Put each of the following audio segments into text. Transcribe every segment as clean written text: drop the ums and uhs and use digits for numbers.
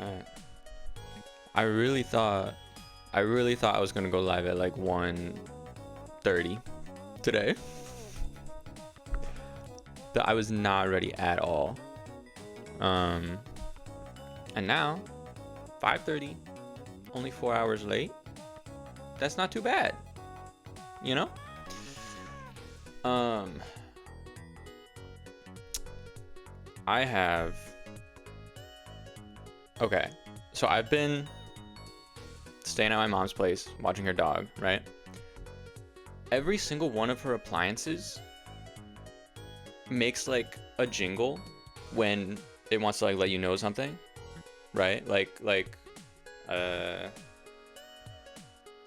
Alright. I really thought I was gonna go live at like 1:30 today. But I was not ready at all. And now 5:30, only 4 hours late. That's not too bad. You know? I have Okay. So I've been staying at my mom's place watching her dog, right? Every single one of her appliances makes like a jingle when it wants to like let you know something, right? Uh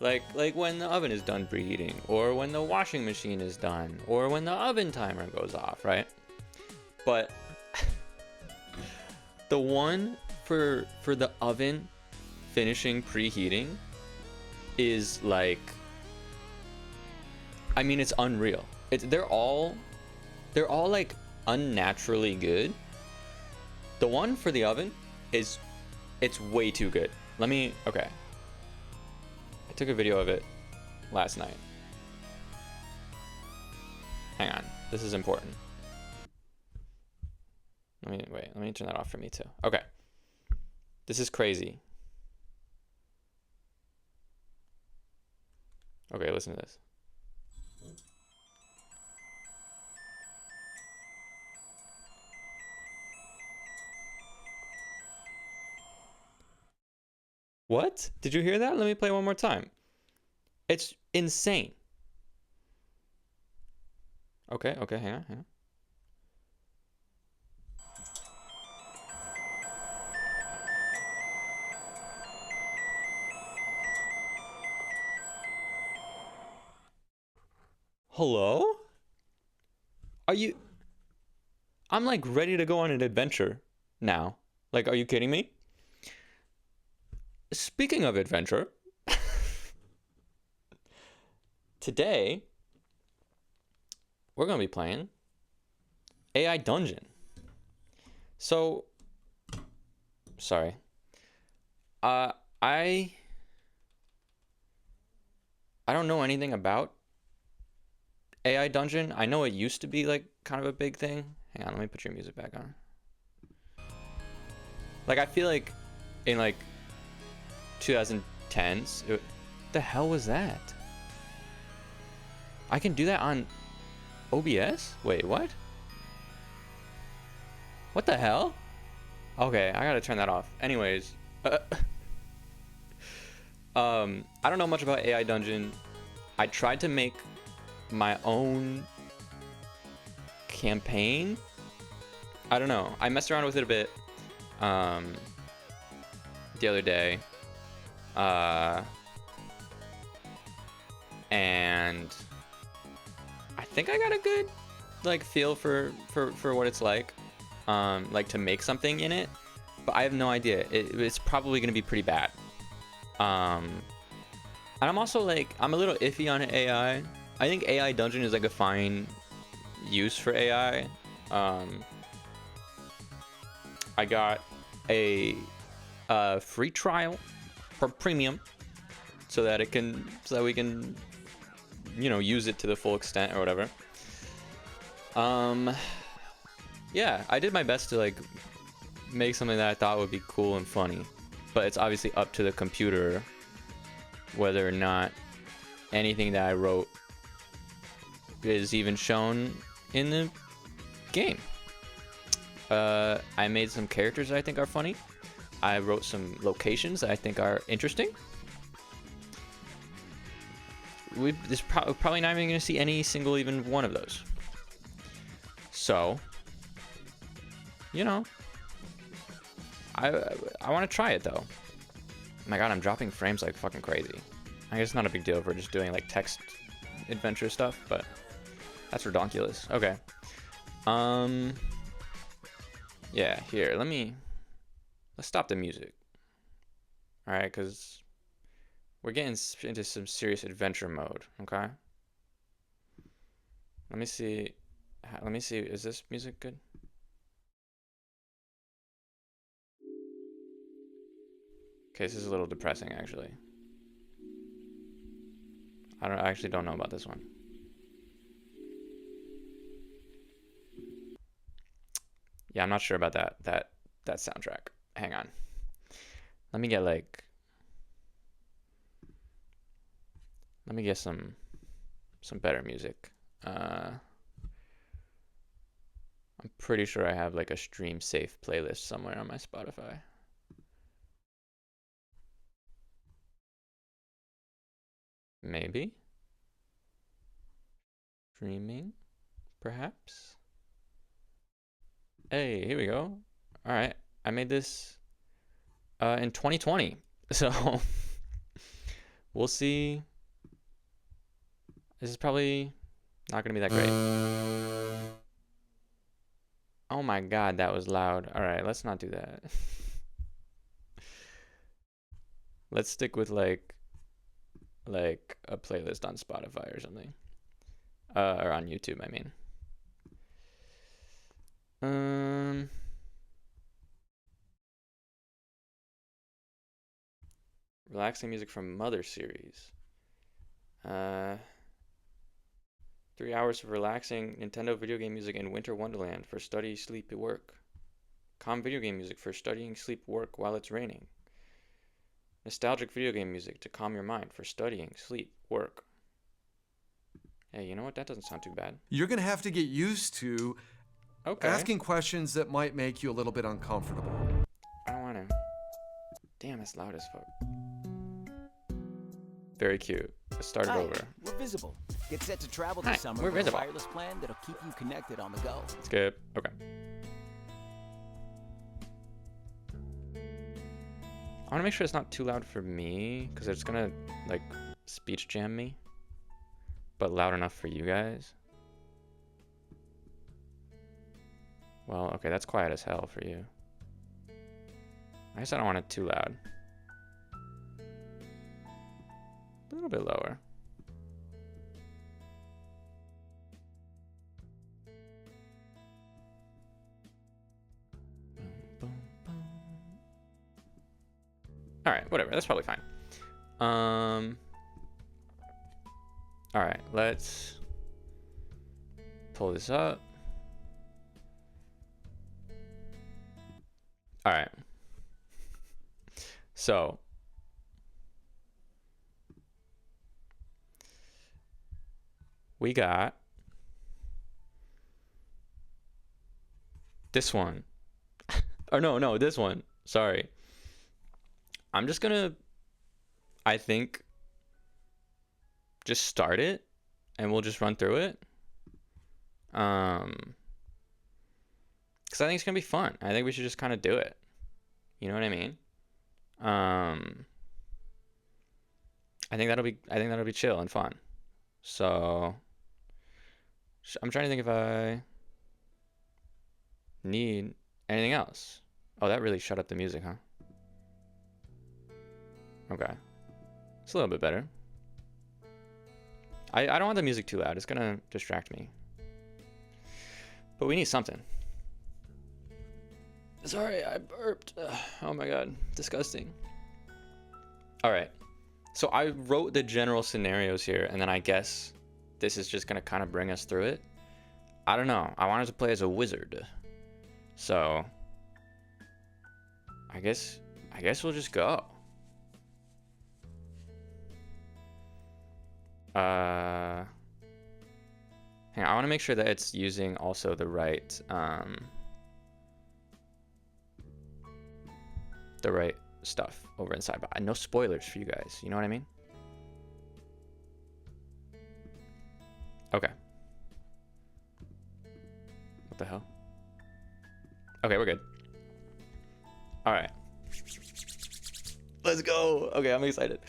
like when the oven is done preheating, or when the washing machine is done, or when the oven timer goes off, right? But the one for the oven finishing preheating is like, I mean, it's unreal. They're all like unnaturally good. The one for the oven it's way too good. Okay. I took a video of it last night. Hang on. This is important. Let me turn that off for me too. Okay. This is crazy. Okay, listen to this. What? Did you hear that? Let me play one more time. It's insane. Okay, hang on. Hello? Are you... I'm like ready to go on an adventure now. Like, are you kidding me? Speaking of adventure, today we're gonna be playing AI Dungeon. So, sorry. I don't know anything about AI Dungeon. I know it used to be like kind of a big thing. Hang on, let me put your music back on. Like, I feel like in like 2010s, the hell was that? I can do that on OBS? Wait, what? What the hell? Okay, I gotta turn that off. Anyways, I don't know much about AI Dungeon. I tried to make my own campaign. I don't know. I messed around with it a bit the other day. And I think I got a good like feel for what it's like to make something in it, but I have no idea. It's probably gonna be pretty bad. And I'm also like, I'm a little iffy on AI. I think AI Dungeon is like a fine use for AI. I got a free trial for premium so that we can, you know, use it to the full extent or whatever. Yeah, I did my best to like make something that I thought would be cool and funny, but it's obviously up to the computer whether or not anything that I wrote is even shown in the game. I made some characters that I think are funny. I wrote some locations that I think are interesting. This probably not even going to see any single even one of those. So, you know, I want to try it though. Oh my god, I'm dropping frames like fucking crazy. I guess it's not a big deal if we're just doing like text adventure stuff, but that's redonkulous. Okay. Yeah, here, let's stop the music. All right, because we're getting into some serious adventure mode, okay? Let me see, is this music good? Okay, this is a little depressing, actually. I actually don't know about this one. Yeah, I'm not sure about that soundtrack. Hang on. Let me get like. Let me get some better music. I'm pretty sure I have like a stream safe playlist somewhere on my Spotify. Maybe. Streaming, perhaps. Hey, here we go. All right, I made this in 2020, so we'll see. This is probably not gonna be that great. Oh my god, that was loud. All right, let's not do that. Let's stick with like a playlist on Spotify or something, or on YouTube, I mean. Relaxing music from Mother series. 3 hours of relaxing Nintendo video game music in Winter Wonderland for study, sleep, work. Calm video game music for studying, sleep, work while it's raining. Nostalgic video game music to calm your mind for studying, sleep, work. Hey, you know what? That doesn't sound too bad. You're going to have to get used to asking questions that might make you a little bit uncomfortable. I don't want to. Damn, it's loud as fuck. Very cute. Let's start it over. We're Visible. Get set to travel this summer we're with Visible. a wireless plan that'll keep you connected on the go. Skip. Okay. I want to make sure it's not too loud for me, because it's gonna like speech jam me, but loud enough for you guys. Well, okay, that's quiet as hell for you. I guess I don't want it too loud. A little bit lower. All right, whatever. That's probably fine. All right, let's pull this up. All right. So we got this one. Or no, this one. Sorry. I'm just gonna, I think, just start it and we'll just run through it. Because I think it's gonna be fun. I think we should just kind of do it. You know what I mean? I think that'll be chill and fun. So I'm trying to think if I need anything else. Oh, that really shut up the music, huh? Okay. It's a little bit better. I don't want the music too loud. It's gonna distract me. But we need something. Sorry, I burped. Oh my god. Disgusting. Alright. So I wrote the general scenarios here, and then I guess this is just gonna kind of bring us through it. I don't know. I wanted to play as a wizard. So I guess we'll just go. Hang on, I want to make sure that it's using also the right stuff over inside, but no spoilers for you guys, you know what I mean? Okay. What the hell? Okay, we're good. All right. Let's go. Okay, I'm excited.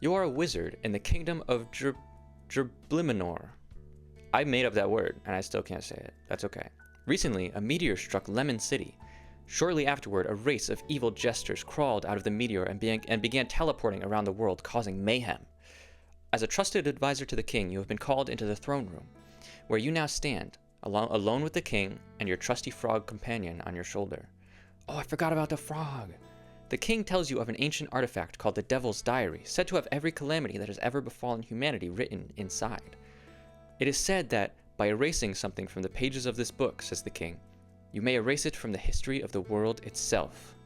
You are a wizard in the kingdom of Drbliminor. I made up that word, and I still can't say it. That's okay. Recently, a meteor struck Lemon City. Shortly afterward, a race of evil jesters crawled out of the meteor and began teleporting around the world, causing mayhem. As a trusted advisor to the king, you have been called into the throne room, where you now stand, alone with the king and your trusty frog companion on your shoulder. Oh, I forgot about the frog. The king tells you of an ancient artifact called the Devil's Diary, said to have every calamity that has ever befallen humanity written inside. It is said that by erasing something from the pages of this book, says the king, you may erase it from the history of the world itself.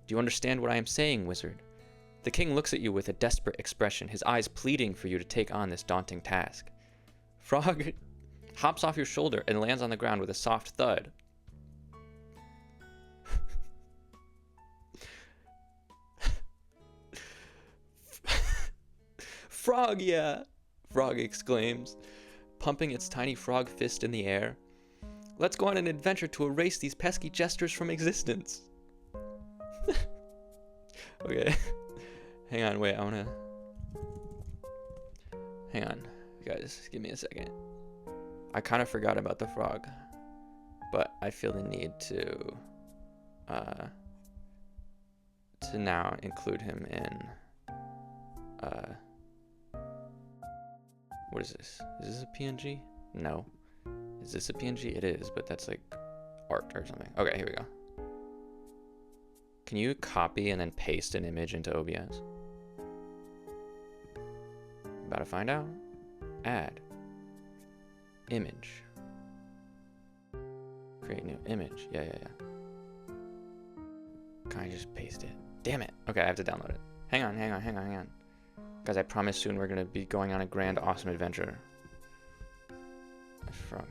Do you understand what I am saying, wizard? The king looks at you with a desperate expression, his eyes pleading for you to take on this daunting task. Frog hops off your shoulder and lands on the ground with a soft thud. Frog, yeah! Frog exclaims, pumping its tiny frog fist in the air. Let's go on an adventure to erase these pesky jesters from existence. Okay. Hang on, wait, Hang on, guys, give me a second. I kind of forgot about the frog, but I feel the need to now include him in, what is this? Is this a PNG? No. Is this a PNG? It is, but that's like art or something. Okay, here we go. Can you copy and then paste an image into OBS? About to find out. Add. Image. Create new image. Yeah. Can I just paste it? Damn it. Okay, I have to download it. Hang on. Guys, I promise soon we're going to be going on a grand, awesome adventure. Frog.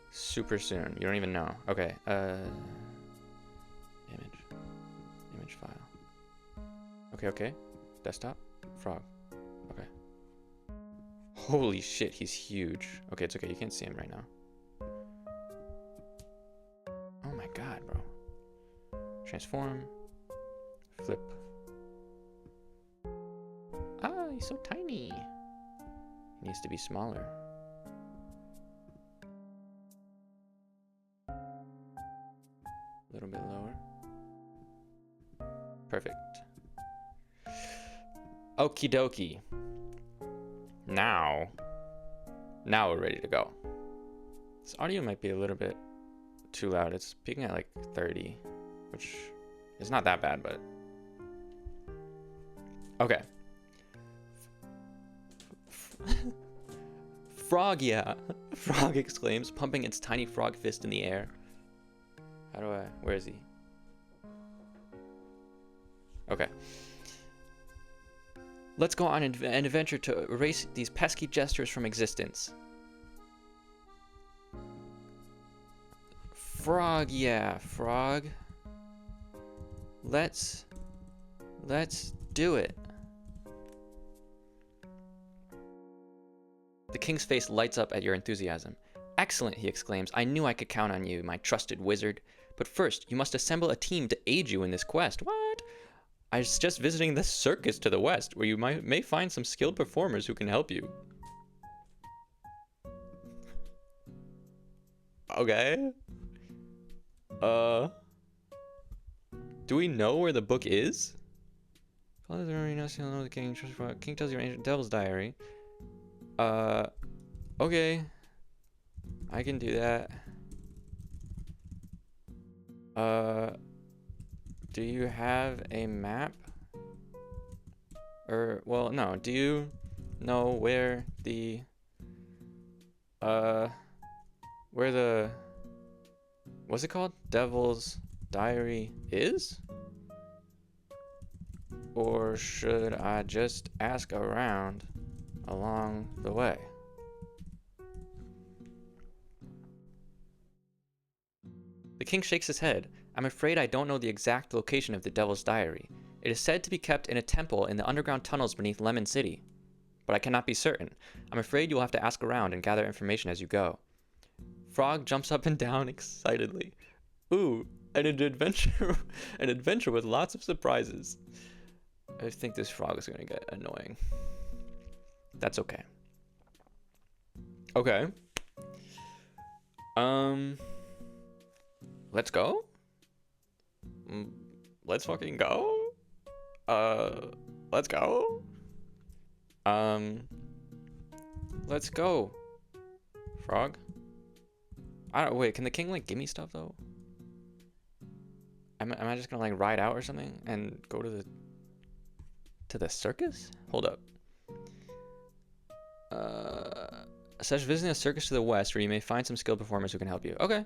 Super soon. You don't even know. Okay. Image file. Okay. Desktop. Frog. Okay. Holy shit, he's huge. Okay, it's okay. You can't see him right now. Oh my god, bro. Transform. Flip. Ah, he's so tiny. He needs to be smaller. A little bit lower. Perfect. Okie dokie. Now we're ready to go. This audio might be a little bit too loud. It's peaking at like 30, which is not that bad, but okay. Frog, yeah. Frog exclaims, pumping its tiny frog fist in the air. Where is he? Okay. Let's go on an adventure to erase these pesky jesters from existence. Frog, yeah, frog. Let's do it. The king's face lights up at your enthusiasm. Excellent, he exclaims. I knew I could count on you, my trusted wizard. But first, you must assemble a team to aid you in this quest. What? I was just visiting the circus to the west, where you may find some skilled performers who can help you. Okay. Do we know where the book is? The king tells you ancient Devil's Diary. Okay. I can do that. Do you have a map? Well, no. Do you know where the what's it called? Devil's Diary is? Or should I just ask around along the way? The king shakes his head. I'm afraid I don't know the exact location of the Devil's Diary. It is said to be kept in a temple in the underground tunnels beneath Lemon City. But I cannot be certain. I'm afraid you'll have to ask around and gather information as you go. Frog jumps up and down excitedly. Ooh, an adventure with lots of surprises. I think this frog is gonna get annoying. That's okay. Okay. Let's go? Let's fucking go? Let's go? Let's go. Frog? Wait, can the king, like, give me stuff, though? Am I just gonna like ride out or something and go to the circus? Hold up. Such visiting a circus to the west where you may find some skilled performers who can help you. Okay.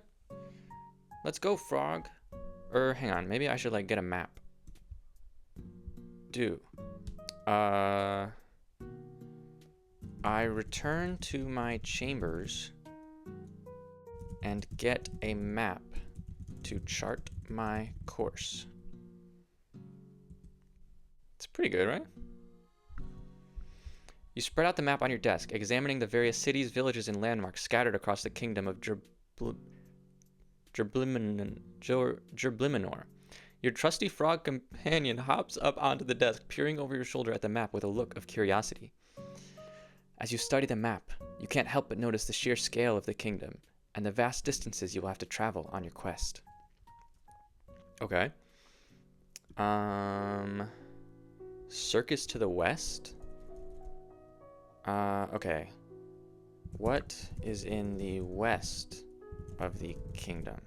Let's go, Frog. Or hang on, maybe I should like get a map. I return to my chambers and get a map to chart my course. It's pretty good, right? You spread out the map on your desk, examining the various cities, villages, and landmarks scattered across the kingdom of Gerbliminor. Your trusty frog companion hops up onto the desk, peering over your shoulder at the map with a look of curiosity. As you study the map, you can't help but notice the sheer scale of the kingdom and the vast distances you will have to travel on your quest. Okay. Circus to the west? Okay. What is in the west of the kingdom?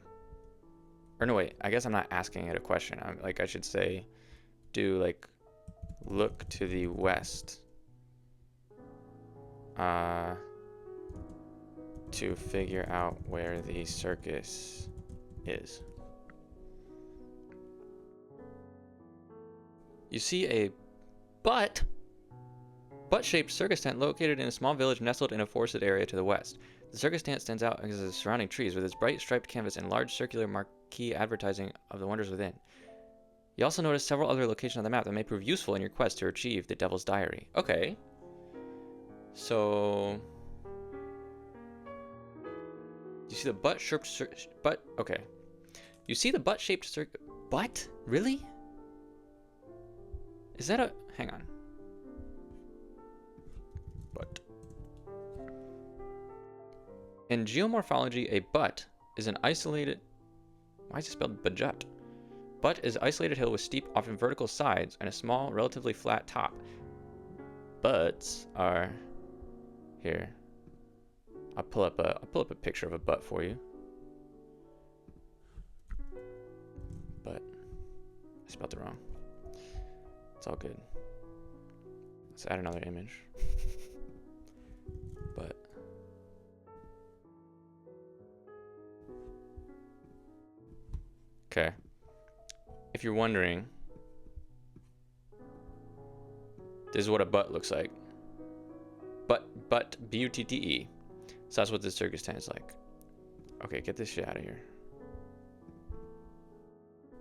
Or no, wait, I guess I'm not asking it a question. I should say, look to the west. To figure out where the circus is. You see a butt-shaped circus tent located in a small village nestled in a forested area to the west. The circus tent stands out because of the surrounding trees with its bright striped canvas and large circular marquee advertising of the wonders within. You also notice several other locations on the map that may prove useful in your quest to achieve the Devil's Diary. Okay. So... You see the butt-shaped okay. You see the butt-shaped circus... Butt? Really? Is that a... Hang on. Butt. In geomorphology, a butt is an isolated... Why is it spelled bajut? Butt is an isolated hill with steep, often vertical sides and a small, relatively flat top. Butts are... Here. I'll pull up a picture of a butt for you. Butt. I spelled it wrong. It's all good. Let's add another image. Butt. Okay. If you're wondering, this is what a butt looks like. Butt, B-U-T-T-E. So that's what this circus tent is like. Okay, get this shit out of here.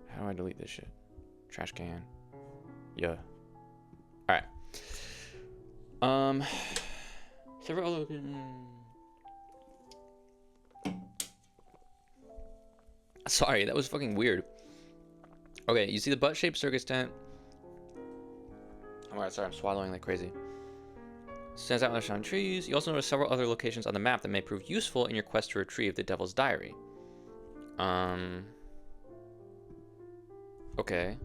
How do I delete this shit? Trash can. Yeah. Alright. Several other... Sorry, that was fucking weird. Okay, you see the butt-shaped circus tent. Alright, sorry, I'm swallowing like crazy. Stands out in the surrounding trees. You also notice several other locations on the map that may prove useful in your quest to retrieve the Devil's Diary. Okay.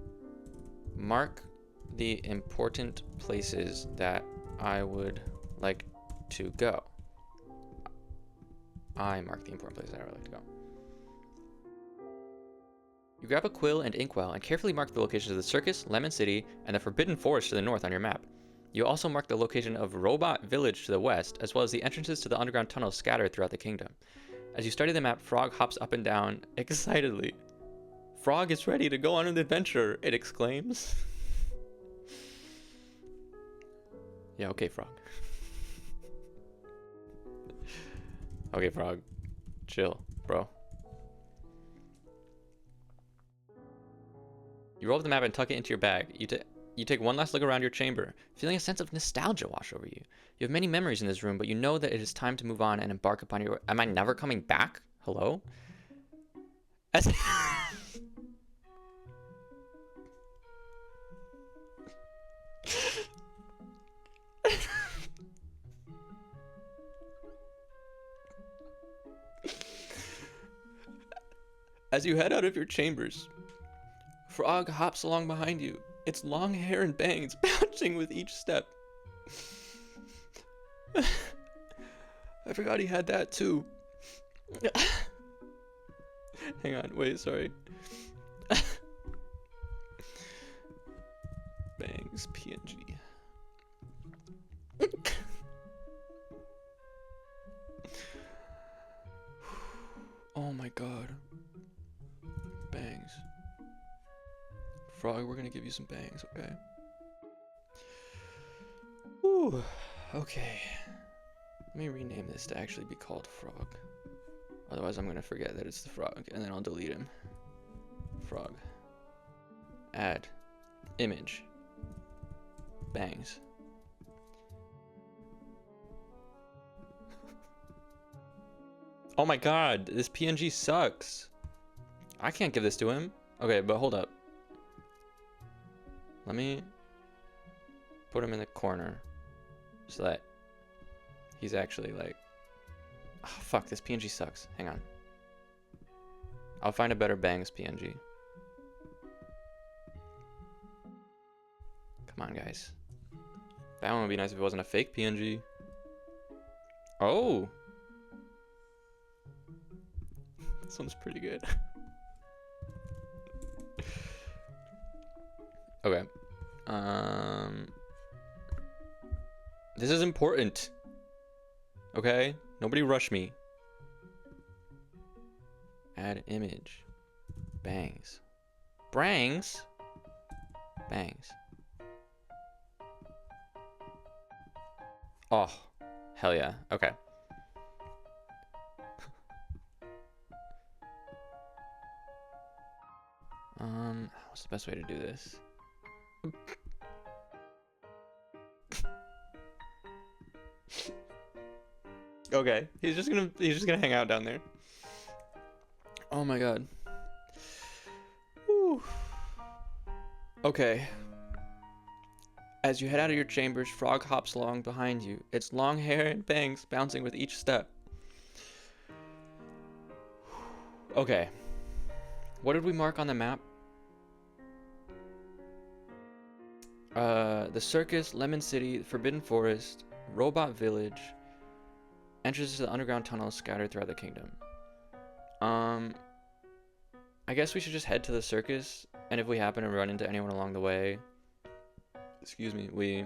Mark the important places that I would like to go. I mark the important places that I would like to go. You grab a quill and inkwell and carefully mark the locations of the circus, Lemon City, and the Forbidden Forest to the north on your map. You also mark the location of Robot Village to the west, as well as the entrances to the underground tunnels scattered throughout the kingdom. As you study the map, Frog hops up and down excitedly. Frog is ready to go on an adventure, it exclaims. Yeah, okay, Frog. Okay, Frog. Chill, bro. You roll up the map and tuck it into your bag. You take one last look around your chamber, feeling a sense of nostalgia wash over you. You have many memories in this room, but you know that it is time to move on and embark upon your... Am I never coming back? Hello? As you head out of your chambers, Frog hops along behind you, its long hair and bangs bouncing with each step. I forgot he had that too. Hang on, wait, sorry. Bangs PNG. Oh my god. Bangs. Frog, we're gonna give you some bangs, okay? Ooh, okay. Let me rename this to actually be called Frog. Otherwise I'm gonna forget that it's the frog, and then I'll delete him. Frog. Add. Image. Bangs. Oh my god, this PNG sucks. I can't give this to him. Okay, but hold up. Let me put him in the corner so that he's actually like... Oh, fuck, this PNG sucks. Hang on. I'll find a better Bangs PNG. Come on, guys. That one would be nice if it wasn't a fake PNG. Oh! This one's pretty good. Okay. This is important. Okay? Nobody rush me. Add image. Bangs. Brangs? Bangs. Oh. Hell yeah. Okay. What's the best way to do this? Okay, he's just gonna hang out down there. Oh my god. Whew. Okay. As you head out of your chambers, Frog hops along behind you, its long hair and bangs bouncing with each step. Okay. What did we mark on the map? The circus, Lemon City, Forbidden Forest, Robot Village, entrances to the underground tunnels scattered throughout the kingdom. I guess we should just head to the circus, and if we happen to run into anyone along the way, excuse me, we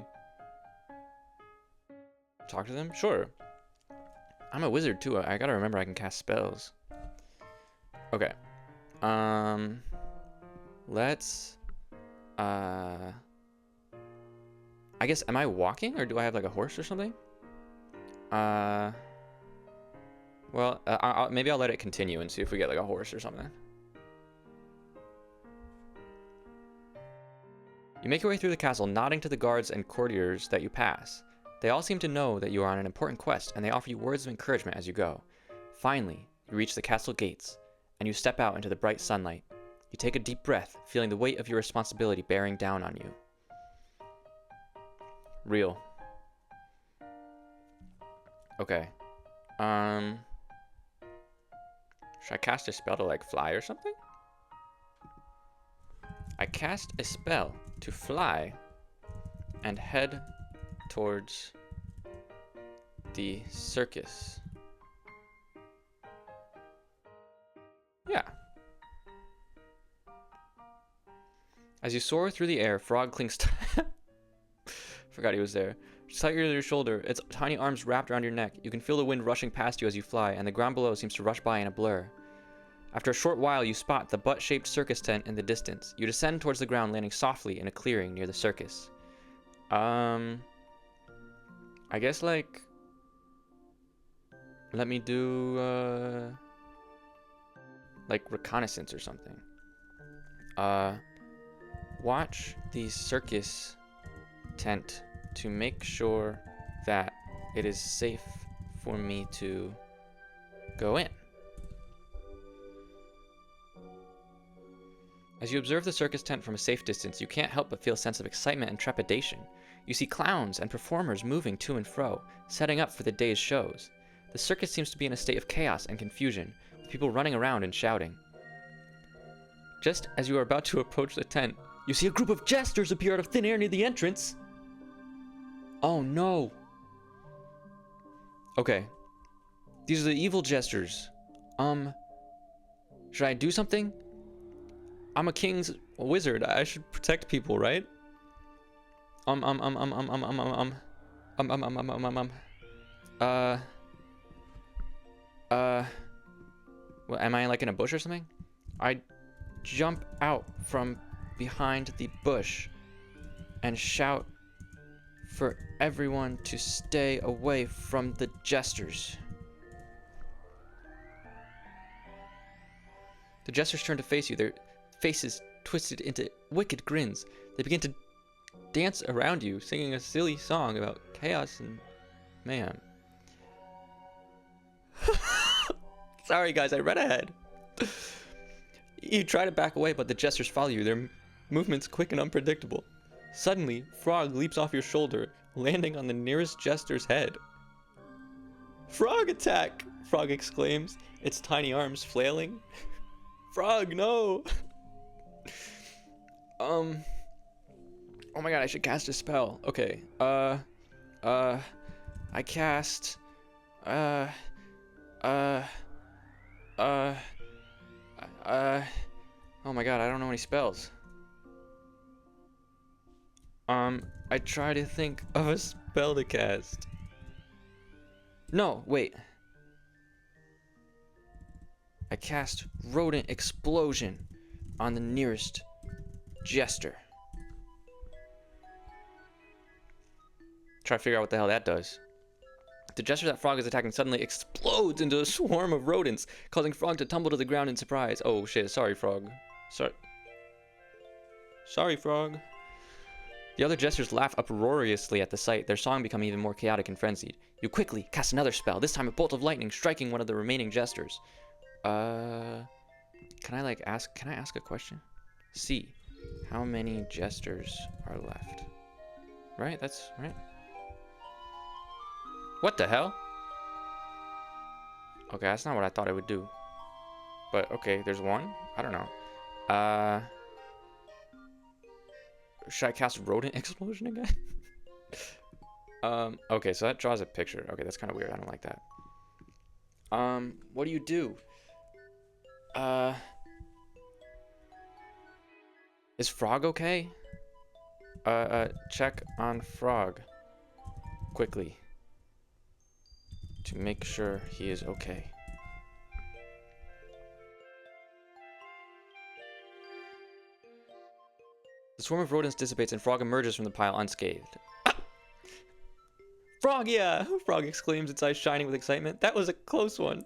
talk to them? Sure. I'm a wizard too. I gotta remember I can cast spells. Okay. Let's I guess, am I walking, or do I have like a horse or something? Well, maybe I'll let it continue and see if we get like a horse or something. You make your way through the castle, nodding to the guards and courtiers that you pass. They all seem to know that you are on an important quest, and they offer you words of encouragement as you go. Finally, you reach the castle gates, and you step out into the bright sunlight. You take a deep breath, feeling the weight of your responsibility bearing down on you. Real. Okay. Should I cast a spell to like fly or something? I cast a spell to fly and head towards the circus. Yeah. As you soar through the air, Frog clings to... Forgot he was there. Just tightly to your shoulder, its tiny arms wrapped around your neck. You can feel the wind rushing past you as you fly, and the ground below seems to rush by in a blur. After a short while, you spot the butt-shaped circus tent in the distance. You descend towards the ground, landing softly in a clearing near the circus. I guess, like... Let me do, like, reconnaissance or something. Watch the circus tent to make sure that it is safe for me to go in. As you observe the circus tent from a safe distance, you can't help but feel a sense of excitement and trepidation. You see clowns and performers moving to and fro, setting up for the day's shows. The circus seems to be in a state of chaos and confusion, with people running around and shouting. Just as you are about to approach the tent, you see a group of jesters appear out of thin air near the entrance. Oh no. Okay. These are the evil jesters. Should I do something? I'm a wizard. I should protect people, right? What, am I like in a bush or something? I jump out from behind the bush and shout for everyone to stay away from the jesters. The jesters turn to face you, their faces twisted into wicked grins. They begin to dance around you, singing a silly song about chaos and mayhem. Sorry guys, I read ahead. You try to back away, but the jesters follow you, their movements quick and unpredictable. Suddenly, Frog leaps off your shoulder, landing on the nearest jester's head. Frog attack! Frog exclaims, its tiny arms flailing. Frog, no! Oh my god, I should cast a spell. Okay, I cast, oh my god, I don't know any spells. I try to think of a spell to cast. No, wait. I cast Rodent Explosion on the nearest jester. Try to figure out what the hell that does. The jester that Frog is attacking suddenly explodes into a swarm of rodents, causing Frog to tumble to the ground in surprise. Oh shit, sorry Frog. Sorry Frog. The other jesters laugh uproariously at the sight, their song becoming even more chaotic and frenzied. You quickly cast another spell, this time a bolt of lightning striking one of the remaining jesters. Can I ask a question? See, how many jesters are left? Right, that's right. What the hell? Okay, that's not what I thought it would do. But okay, there's one? I don't know. Should I cast Rodent Explosion again? Okay, so that draws a picture. Okay, that's kind of weird. I don't like that. What do you do? Is Frog okay? Check on Frog quickly to make sure he is okay. The swarm of rodents dissipates and Frog emerges from the pile unscathed. Ah! Frog, yeah! Frog exclaims, its eyes shining with excitement. That was a close one.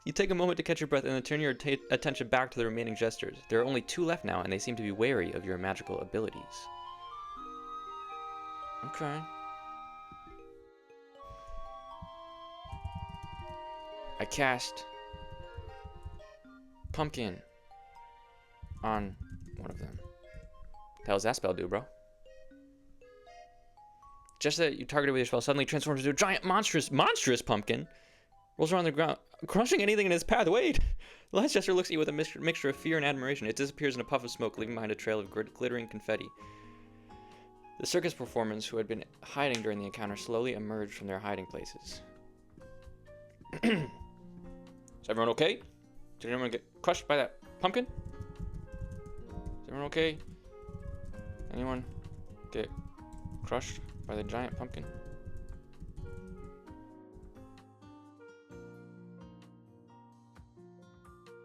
You take a moment to catch your breath and then turn your attention back to the remaining jesters. There are only 2 left now, and they seem to be wary of your magical abilities. Okay. I cast Pumpkin on one of them. The hell does that spell do, bro? Just that you targeted with your spell suddenly transforms into a giant monstrous pumpkin. Rolls around the ground, crushing anything in its path. Wait! The last jester looks at you with a mixture of fear and admiration. It disappears in a puff of smoke, leaving behind a trail of glittering confetti. The circus performers who had been hiding during the encounter slowly emerged from their hiding places. Is everyone okay? Did anyone get crushed by that pumpkin? Is everyone okay? Anyone get crushed by the giant pumpkin?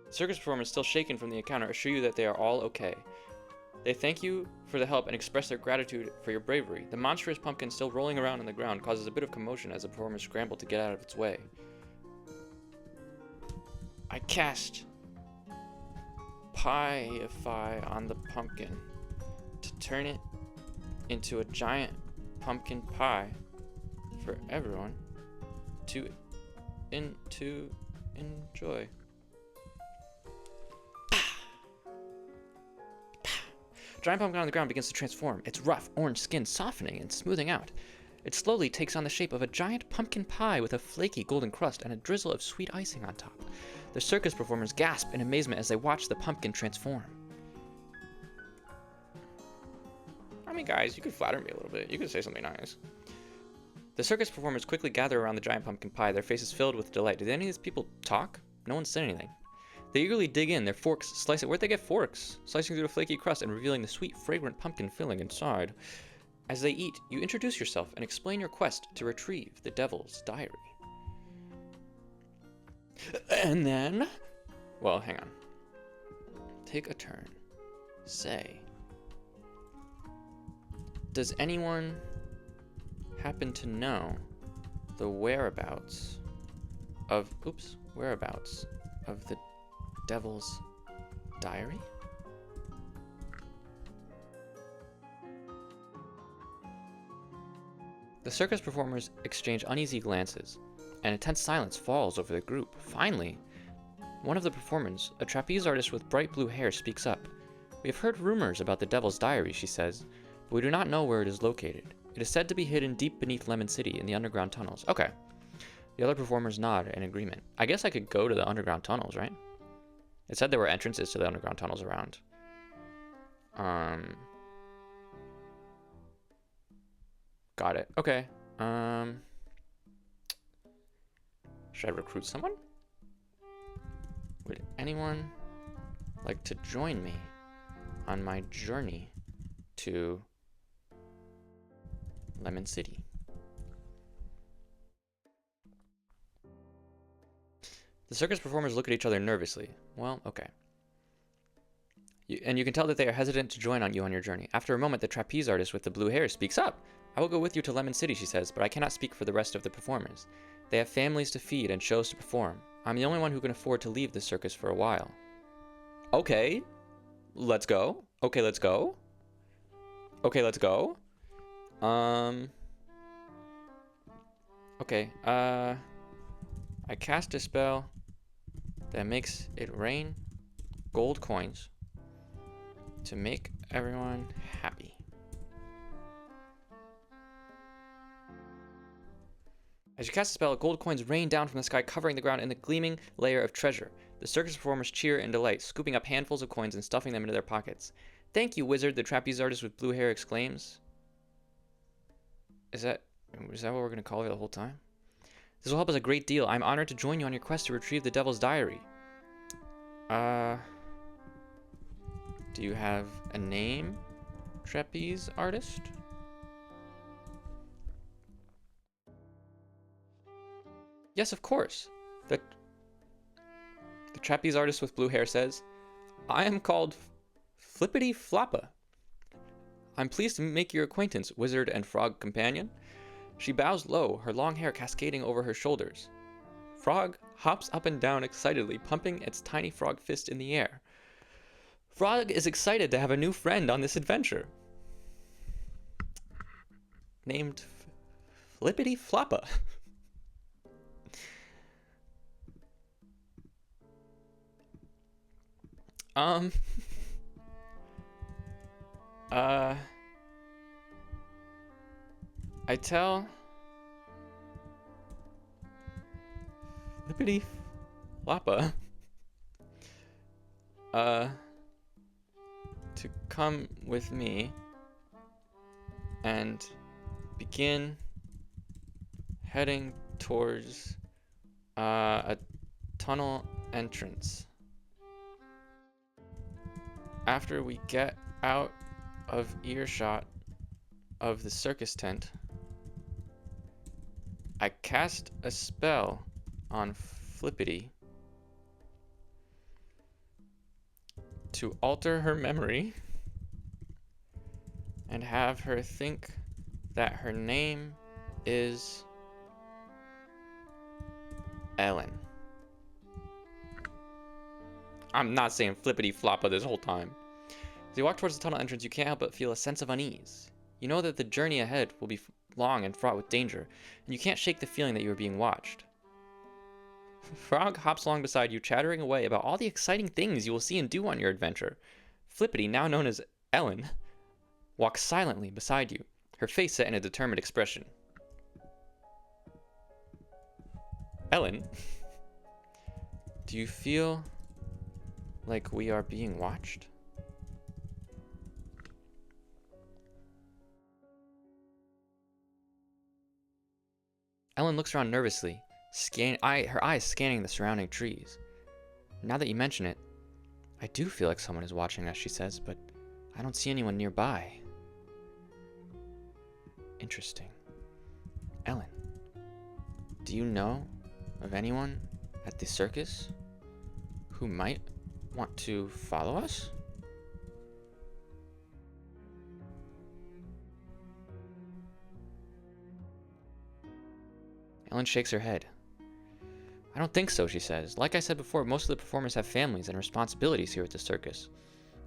Circus performers, still shaken from the encounter, assure you that they are all okay. They thank you for the help and express their gratitude for your bravery. The monstrous pumpkin, still rolling around on the ground, causes a bit of commotion as the performers scramble to get out of its way. I cast Pie-ify on the pumpkin to turn it into a giant pumpkin pie for everyone to enjoy. Giant pumpkin on the ground begins to transform, its rough orange skin softening and smoothing out. It slowly takes on the shape of a giant pumpkin pie with a flaky golden crust and a drizzle of sweet icing on top. The circus performers gasp in amazement as they watch the pumpkin transform. I mean, guys, you could flatter me a little bit. You could say something nice. The circus performers quickly gather around the giant pumpkin pie, their faces filled with delight. Did any of these people talk? No one said anything. They eagerly dig in, their forks slice it. Where'd they get forks? Slicing through the flaky crust and revealing the sweet, fragrant pumpkin filling inside. As they eat, you introduce yourself and explain your quest to retrieve the Devil's Diary. And then... Well, hang on. Take a turn. Say... Does anyone happen to know the whereabouts of... Whereabouts of the Devil's Diary? The circus performers exchange uneasy glances, and a tense silence falls over the group. Finally, one of the performers, a trapeze artist with bright blue hair, speaks up. We have heard rumors about the Devil's Diary, she says, but we do not know where it is located. It is said to be hidden deep beneath Lemon City in the underground tunnels. Okay. The other performers nod in agreement. I guess I could go to the underground tunnels, right? It said there were entrances to the underground tunnels around. Got it. Okay. Should I recruit someone? Would anyone like to join me on my journey to Lemon City? The circus performers look at each other nervously. Well, okay. And you can tell that they are hesitant to join you on your journey. After a moment, the trapeze artist with the blue hair speaks up. I will go with you to Lemon City, she says, but I cannot speak for the rest of the performers. They have families to feed and shows to perform. I'm the only one who can afford to leave the circus for a while. Okay, let's go. Okay, let's go. Okay, let's go. Okay, I cast a spell that makes it rain gold coins to make everyone happy. As you cast a spell, gold coins rain down from the sky, covering the ground in a gleaming layer of treasure. The circus performers cheer in delight, scooping up handfuls of coins and stuffing them into their pockets. Thank you, wizard, the trapeze artist with blue hair exclaims. Is that what we're going to call her the whole time? This will help us a great deal. I'm honored to join you on your quest to retrieve the Devil's Diary. Do you have a name, trapeze artist? Yes, of course. The trapeze artist with blue hair says, I am called Flippity Floppa. I'm pleased to make your acquaintance, wizard and frog companion. She bows low, her long hair cascading over her shoulders. Frog hops up and down excitedly, pumping its tiny frog fist in the air. Frog is excited to have a new friend on this adventure. Named Flippity Floppa. I tell Flippity Floppa to come with me and begin heading towards a tunnel entrance. After we get out of earshot of the circus tent, I cast a spell on Flippity to alter her memory and have her think that her name is Ellen. I'm not saying Flippity Floppa this whole time. As you walk towards the tunnel entrance, you can't help but feel a sense of unease. You know that the journey ahead will be long and fraught with danger, and you can't shake the feeling that you are being watched. Frog hops along beside you, chattering away about all the exciting things you will see and do on your adventure. Flippity, now known as Ellen, walks silently beside you, her face set in a determined expression. Ellen, do you feel like we are being watched? Ellen looks around nervously, her eyes scanning the surrounding trees. Now that you mention it, I do feel like someone is watching us, she says, but I don't see anyone nearby. Interesting. Ellen, do you know of anyone at the circus who might want to follow us? Ellen shakes her head. I don't think so, she says. Like I said before, most of the performers have families and responsibilities here at the circus.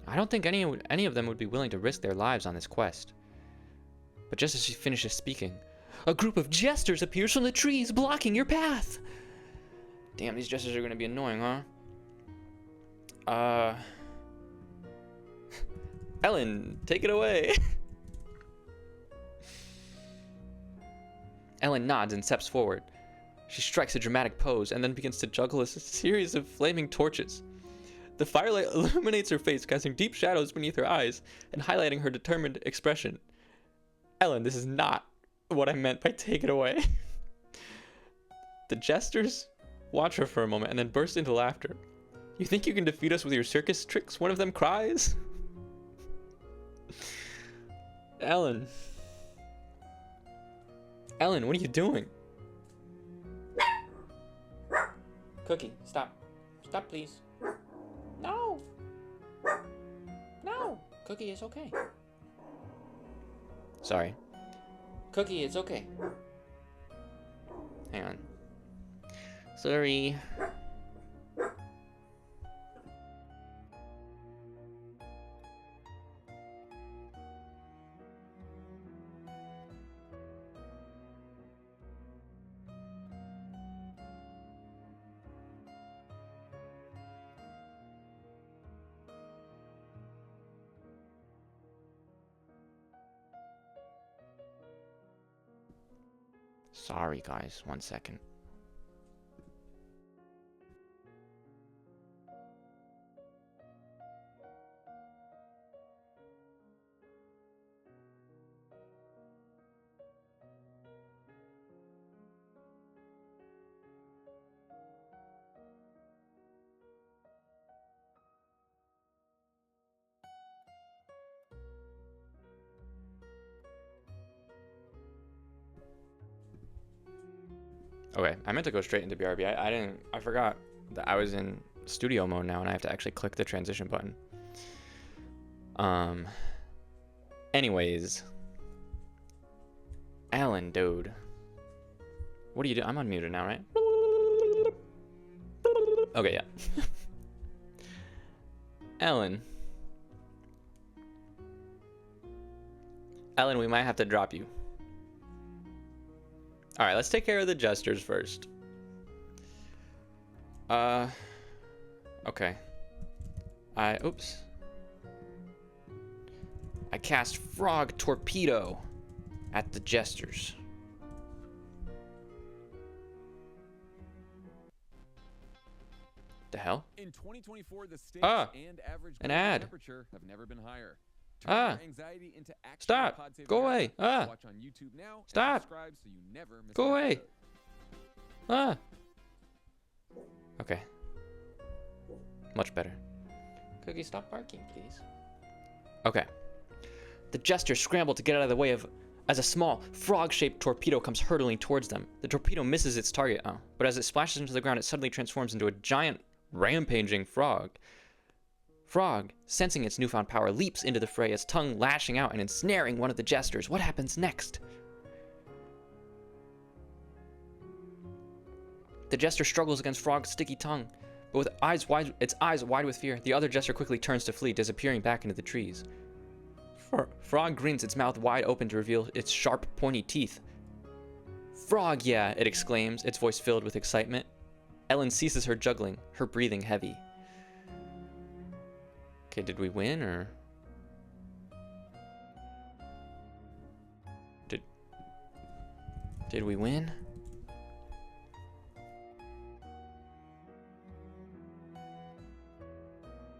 I don't think any of them would be willing to risk their lives on this quest. But just as she finishes speaking, a group of jesters appears from the trees, blocking your path. Damn, these jesters are going to be annoying, huh? Ellen, take it away. Ellen nods and steps forward. She strikes a dramatic pose and then begins to juggle a series of flaming torches. The firelight illuminates her face, casting deep shadows beneath her eyes and highlighting her determined expression. Ellen, this is not what I meant by take it away. The jesters watch her for a moment and then burst into laughter. You think you can defeat us with your circus tricks? One of them cries. Ellen, what are you doing? Cookie, stop. Stop, please. No. No. Cookie, it's okay. Sorry. Cookie, it's okay. Hang on. Sorry. Sorry, guys. 1 second. Okay, I meant to go straight into BRB. I forgot that I was in studio mode now and I have to actually click the transition button. Anyways. Ellen, dude. What are you doing? I'm unmuted now, right? Okay, yeah. Ellen, we might have to drop you. Alright, let's take care of the jesters first. Okay. Oops. I cast Frog Torpedo at the jesters. The hell? In 2024, the stakes and average an ad. temperature have never been higher. Anxiety into stop. Go away. Watch on YouTube now. Stop. Subscribe so you never miss Go away. Okay. Much better. Cookie, stop barking, please. Okay. The jesters scramble to get out of the way as a small frog-shaped torpedo comes hurtling towards them. The torpedo misses its target, but as it splashes into the ground, it suddenly transforms into a giant rampaging frog. Frog, sensing its newfound power, leaps into the fray, its tongue lashing out and ensnaring one of the jesters. What happens next? The jester struggles against Frog's sticky tongue, but with its eyes wide with fear, the other jester quickly turns to flee, disappearing back into the trees. Frog grins, its mouth wide open to reveal its sharp, pointy teeth. Frog, yeah, it exclaims, its voice filled with excitement. Ellen ceases her juggling, her breathing heavy. Okay, did we win, or? Did we win?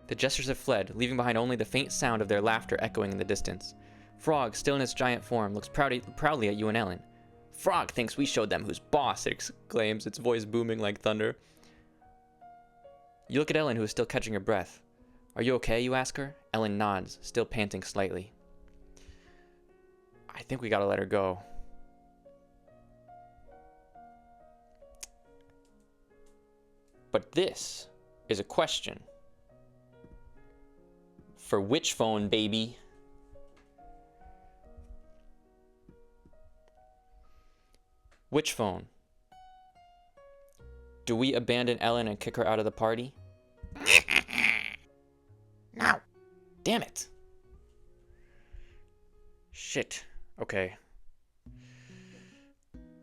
The jesters have fled, leaving behind only the faint sound of their laughter echoing in the distance. Frog, still in its giant form, looks proudly at you and Ellen. Frog thinks we showed them who's boss, it exclaims, its voice booming like thunder. You look at Ellen, who is still catching her breath. Are you okay, you ask her? Ellen nods, still panting slightly. I think we gotta let her go. But this is a question for which phone, baby? Which phone? Do we abandon Ellen and kick her out of the party? No. Damn it. Shit. Okay.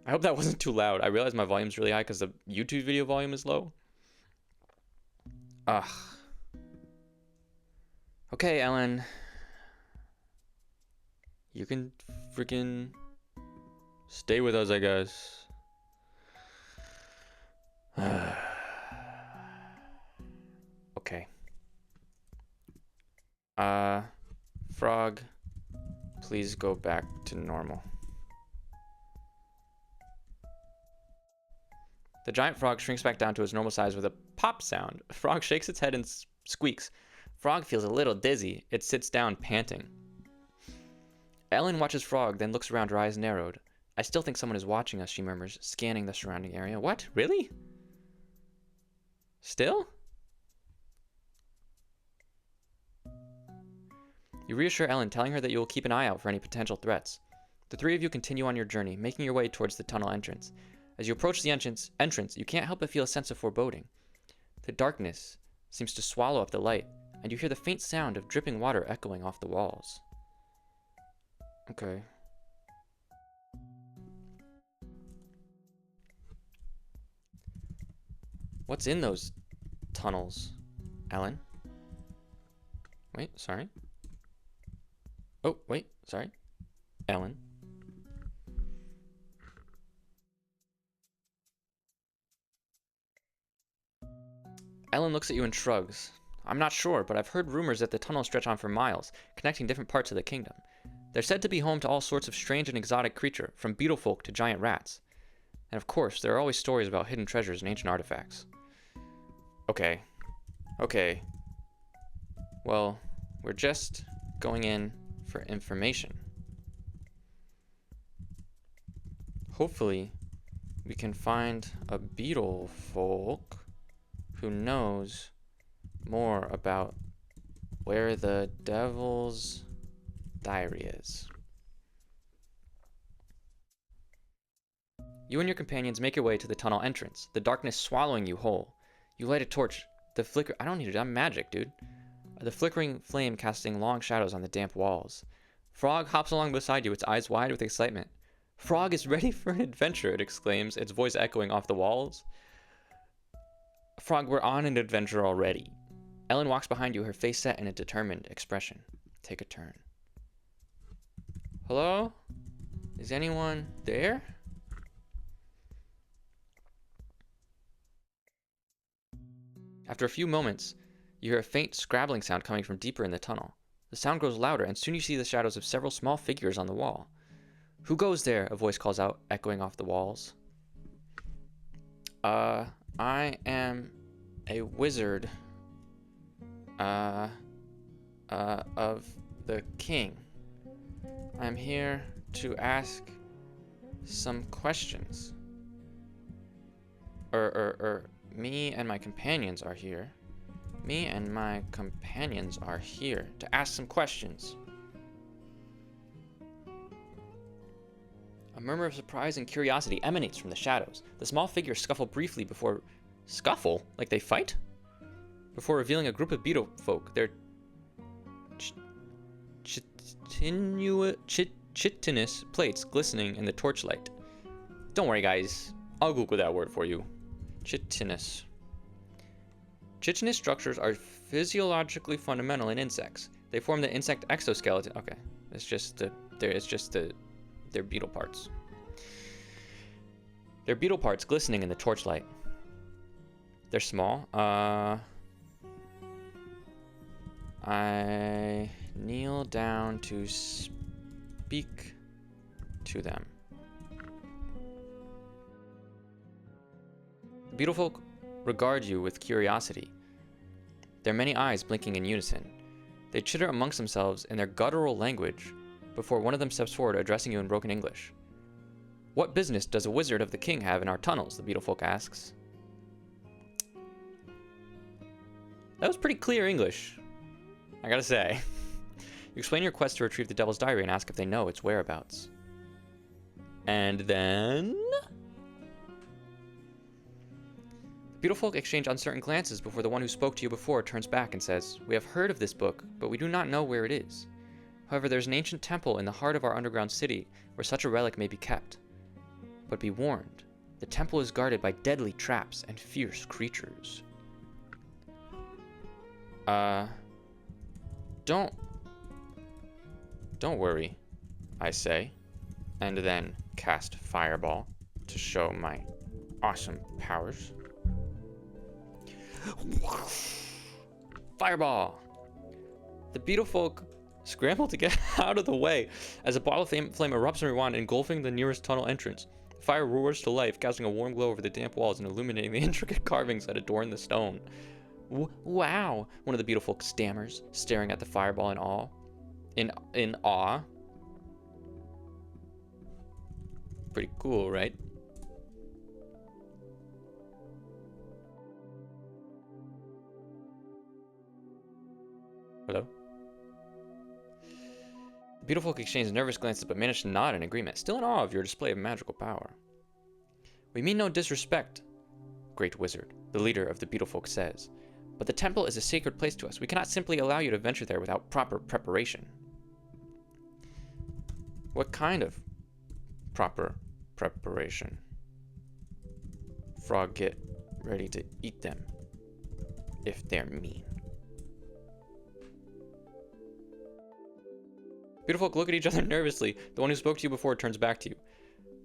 I hope that wasn't too loud. I realize my volume's really high because the YouTube video volume is low. Ugh. Okay, Ellen. You can freaking stay with us, I guess. Okay. Frog, please go back to normal. The giant frog shrinks back down to its normal size with a pop sound. Frog shakes its head and squeaks. Frog feels a little dizzy. It sits down, panting. Ellen watches Frog, then looks around, her eyes narrowed. I still think someone is watching us, she murmurs, scanning the surrounding area. What? Really? Still? You reassure Ellen, telling her that you will keep an eye out for any potential threats. The three of you continue on your journey, making your way towards the tunnel entrance. As you approach the entrance, you can't help but feel a sense of foreboding. The darkness seems to swallow up the light, and you hear the faint sound of dripping water echoing off the walls. Okay. What's in those tunnels, Ellen? Wait, sorry. Oh, wait, sorry. Ellen. Ellen looks at you and shrugs. I'm not sure, but I've heard rumors that the tunnels stretch on for miles, connecting different parts of the kingdom. They're said to be home to all sorts of strange and exotic creatures, from beetle folk to giant rats. And of course, there are always stories about hidden treasures and ancient artifacts. Okay. Okay. Well, we're just going in for information. Hopefully, we can find a beetle folk who knows more about where the devil's diary is. You and your companions make your way to the tunnel entrance, the darkness swallowing you whole. You light a torch. The flicker... I don't need it. I'm magic, dude. The flickering flame casting long shadows on the damp walls. Frog hops along beside you, its eyes wide with excitement. Frog is ready for an adventure, it exclaims, its voice echoing off the walls. Frog, we're on an adventure already. Ellen walks behind you, her face set in a determined expression. Take a turn. Hello? Is anyone there? After a few moments, you hear a faint scrabbling sound coming from deeper in the tunnel. The sound grows louder, and soon you see the shadows of several small figures on the wall. Who goes there? A voice calls out, echoing off the walls. I am a wizard, of the king. I'm here to ask some questions. Me and my companions are here. Me and my companions are here to ask some questions. A murmur of surprise and curiosity emanates from the shadows. The small figures scuffle briefly before... Scuffle? Like they fight? Before revealing a group of beetle folk. Their chitinous plates glistening in the torchlight. Don't worry, guys. I'll Google that word for you. Chitinous. Chitinous structures are physiologically fundamental in insects. They form the insect exoskeleton. Okay, it's just their beetle parts. Their beetle parts glistening in the torchlight. They're small. I kneel down to speak to them. The beetle folk regard you with curiosity. Their many eyes blinking in unison. They chitter amongst themselves in their guttural language before one of them steps forward, addressing you in broken English. What business does a wizard of the king have in our tunnels? The beetle folk asks. That was pretty clear English, I gotta say. You explain your quest to retrieve the Devil's Diary and ask if they know its whereabouts. And then... Beautiful folk exchange uncertain glances before the one who spoke to you before turns back and says, "We have heard of this book, but we do not know where it is. However, there's an ancient temple in the heart of our underground city where such a relic may be kept. But be warned, the temple is guarded by deadly traps and fierce creatures." Don't worry, I say, and then cast Fireball to show my awesome powers. Fireball! The beautiful folk scramble to get out of the way as a ball of flame erupts from your wand, engulfing the nearest tunnel entrance. The fire roars to life, casting a warm glow over the damp walls and illuminating the intricate carvings that adorn the stone. Wow! One of the beautiful folk stammers, staring at the fireball in awe. In awe. Pretty cool, right? Hello? The beautiful folk exchange nervous glances but manage to nod in agreement, still in awe of your display of magical power. "We mean no disrespect, great wizard," the leader of the beautiful folk says, "but the temple is a sacred place to us. We cannot simply allow you to venture there without proper preparation." What kind of proper preparation? Frog, get ready to eat them if they're mean. Beautiful folk look at each other nervously. The one who spoke to you before turns back to you.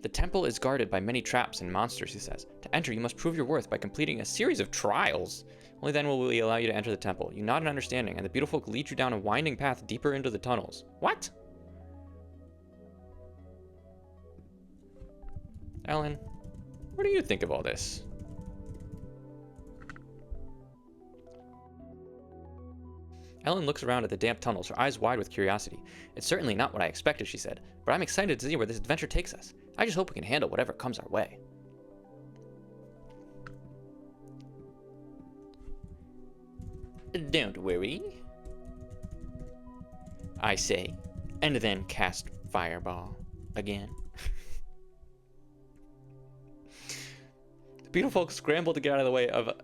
"The temple is guarded by many traps and monsters," he says. "To enter, you must prove your worth by completing a series of trials. Only then will we allow you to enter the temple." You nod in understanding, and the beautiful folk lead you down a winding path deeper into the tunnels. What? Ellen, what do you think of all this? Ellen looks around at the damp tunnels, her eyes wide with curiosity. "It's certainly not what I expected," she said, "but I'm excited to see where this adventure takes us. I just hope we can handle whatever comes our way." "Don't worry," I say, and then cast Fireball again. The beautiful folk scramble to get out of the way of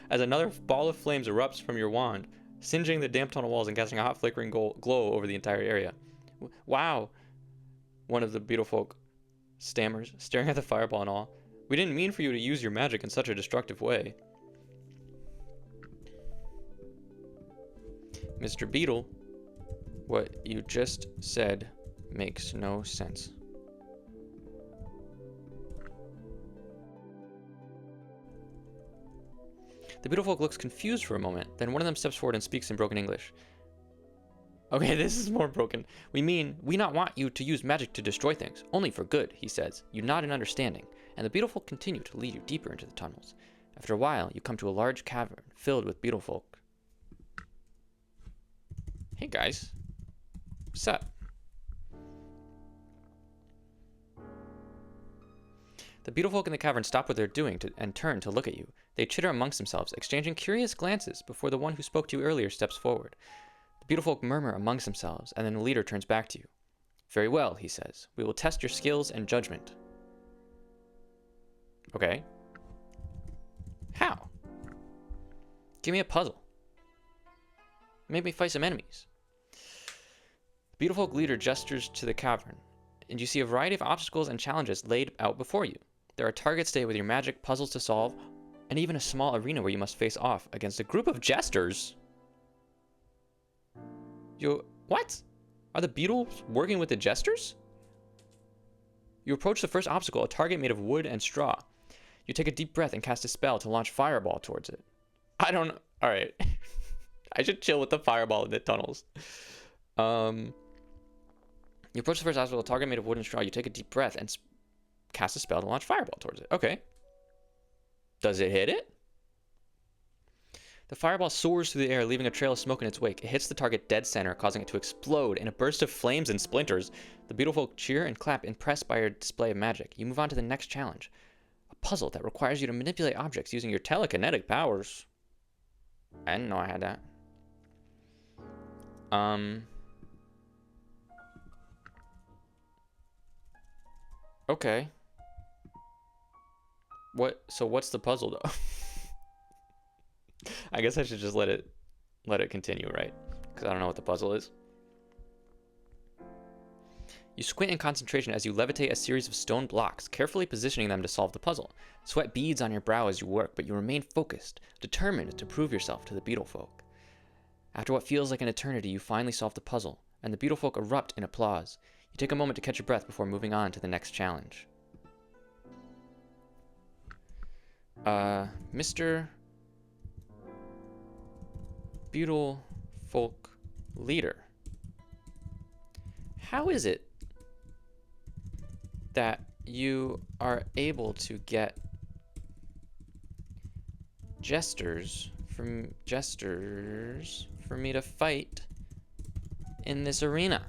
as another ball of flames erupts from your wand, singeing the damp tunnel walls and casting a hot flickering glow over the entire area. "Wow," one of the beautiful folk stammers, staring at the fireball and all. "We didn't mean for you to use your magic in such a destructive way." "Mr. Beetle, what you just said makes no sense." The beautiful folk looks confused for a moment, then one of them steps forward and speaks in broken English. "Okay, this is more broken. We not want you to use magic to destroy things, only for good," he says. You nod in understanding, and the beautiful folk continue to lead you deeper into the tunnels. After a while, you come to a large cavern filled with beautiful folk. "Hey guys, what's up?" The beautiful folk in the cavern stop what they're doing and turn to look at you. They chitter amongst themselves, exchanging curious glances before the one who spoke to you earlier steps forward. The beautiful folk murmur amongst themselves, and then the leader turns back to you. "Very well," he says. "We will test your skills and judgment." "Okay. How?" "Give me a puzzle. Make me fight some enemies." The beautiful folk leader gestures to the cavern, and you see a variety of obstacles and challenges laid out before you. There are targets to hit with your magic, puzzles to solve, and even a small arena where you must face off against a group of jesters. What? Are the beetles working with the jesters? You approach the first obstacle, a target made of wood and straw. You take a deep breath and cast a spell to launch Fireball towards it. I don't know. All right. I should chill with the Fireball in the tunnels. You approach the first obstacle, a target made of wood and straw. You take a deep breath and cast a spell to launch Fireball towards it. Okay. Does it hit it? The fireball soars through the air, leaving a trail of smoke in its wake. It hits the target dead center, causing it to explode in a burst of flames and splinters. The beautiful folk cheer and clap, impressed by your display of magic. You move on to the next challenge, a puzzle that requires you to manipulate objects using your telekinetic powers. I didn't know I had that. Okay. So what's the puzzle though? I guess I should just let it continue, right? Because I don't know what the puzzle is. You squint in concentration as you levitate a series of stone blocks, carefully positioning them to solve the puzzle. Sweat beads on your brow as you work, but you remain focused, determined to prove yourself to the beetle folk. After what feels like an eternity, you finally solve the puzzle, and the beetle folk erupt in applause. You take a moment to catch your breath before moving on to the next challenge. Mr. Beetle folk leader. How is it that you are able to get jesters for me to fight in this arena?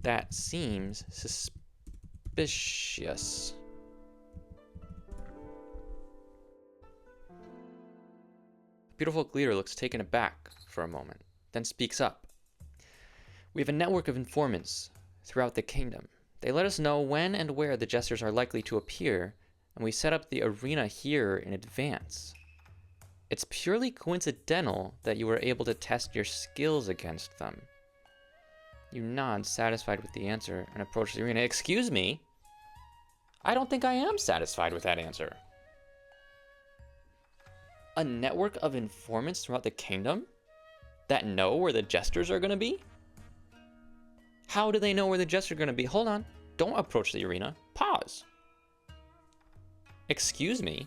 That seems suspicious. The beautiful leader looks taken aback for a moment, then speaks up. We have a network of informants throughout the kingdom. They let us know when and where the jesters are likely to appear, and we set up the arena here in advance. It's purely coincidental that you were able to test your skills against them. You nod, satisfied with the answer, and approach the arena. Excuse me? I don't think I am satisfied with that answer. A network of informants throughout the kingdom that know where the jesters are going to be? How do they know where the jesters are going to be? Hold on. Don't approach the arena. Pause. Excuse me?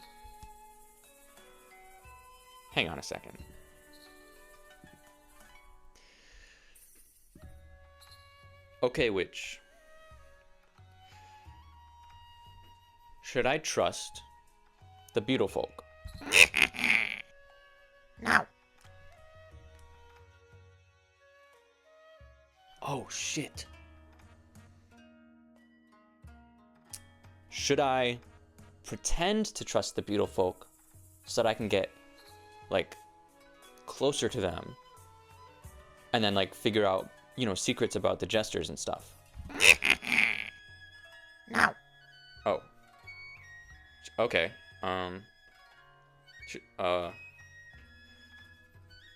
Hang on a second. Okay, witch. Should I trust the beetle folk? No. Oh, shit. Should I pretend to trust the beetle folk so that I can get, like, closer to them and then, like, figure out, you know, secrets about the jesters and stuff? No. Oh. Okay.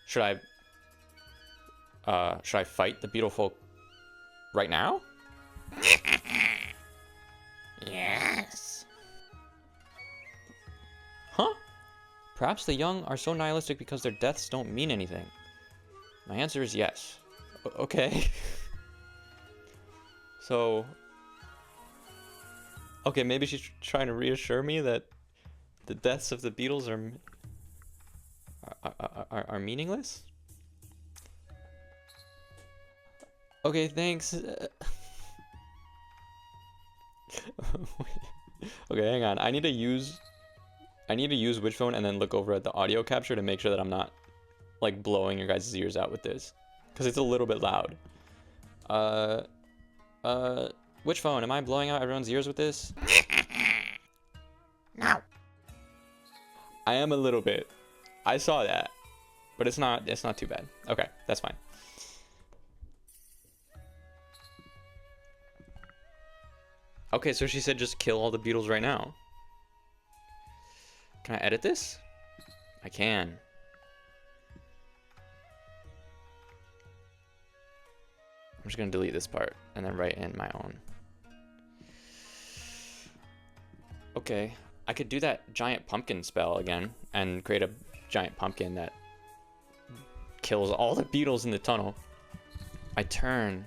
Should I fight the beetle folk right now? Yes. Huh? Perhaps the young are so nihilistic because their deaths don't mean anything. My answer is yes. Okay. So, okay, maybe she's trying to reassure me that the deaths of the beetles are meaningless? Okay, thanks. Okay, hang on. I need to use Witch Phone and then look over at the audio capture to make sure that I'm not, like, blowing your guys' ears out with this, because it's a little bit loud. Witch Phone, am I blowing out everyone's ears with this? No. I am a little bit. I saw that, but it's not too bad. Okay, that's fine. Okay, so she said just kill all the beetles right now. Can I edit this? I can. I'm just gonna delete this part and then write in my own. Okay, I could do that giant pumpkin spell again and create a giant pumpkin that kills all the beetles in the tunnel. I turn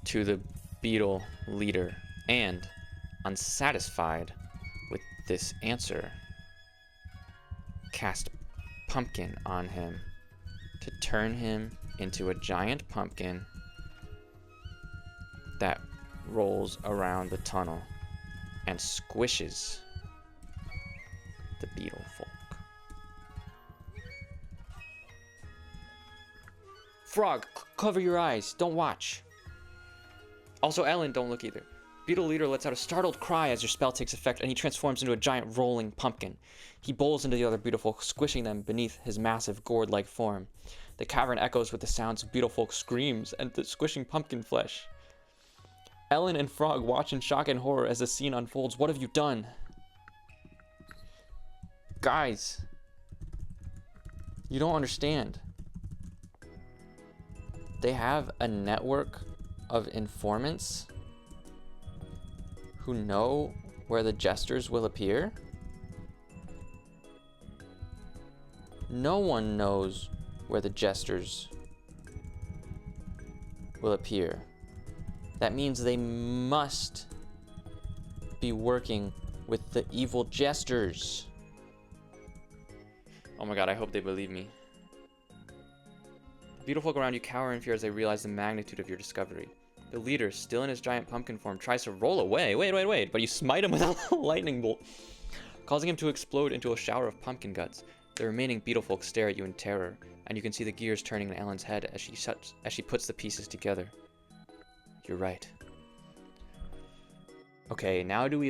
to the beetle leader and, unsatisfied with this answer, cast pumpkin on him to turn him into a giant pumpkin that rolls around the tunnel and squishes the beetle folk. Frog, cover your eyes. Don't watch. Also, Ellen, don't look either. Beetle Leader lets out a startled cry as your spell takes effect, and he transforms into a giant rolling pumpkin. He bowls into the other Beetlefolk, squishing them beneath his massive gourd-like form. The cavern echoes with the sounds of Beetlefolk screams and the squishing pumpkin flesh. Ellen and Frog watch in shock and horror as the scene unfolds. What have you done? Guys, you don't understand. They have a network of informants who know where the jesters will appear. No one knows where the jesters will appear. That means they must be working with the evil jesters. Oh my god, I hope they believe me. The beautiful folk around you cower in fear as they realize the magnitude of your discovery. The leader, still in his giant pumpkin form, tries to roll away. Wait. But you smite him with a lightning bolt, causing him to explode into a shower of pumpkin guts. The remaining Beetlefolk stare at you in terror, and you can see the gears turning in Ellen's head as she puts the pieces together. You're right. Okay, now do we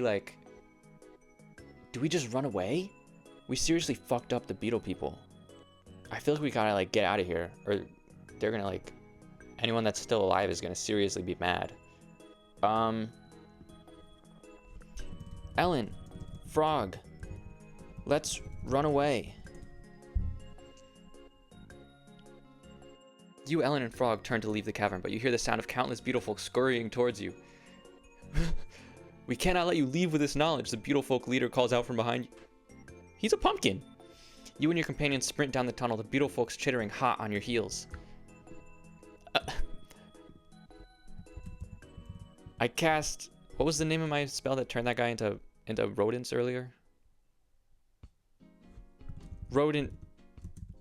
just run away? We seriously fucked up the Beetle people. I feel like we gotta get out of here, or they're gonna anyone that's still alive is gonna seriously be mad. Ellen, Frog, let's run away. You, Ellen, and Frog turn to leave the cavern, but you hear the sound of countless Beetlefolk scurrying towards you. We cannot let you leave with this knowledge, the Beetlefolk leader calls out from behind you. He's a pumpkin. You and your companions sprint down the tunnel, the Beetlefolks chittering hot on your heels. I cast... What was the name of my spell that turned that guy into rodents earlier? Rodent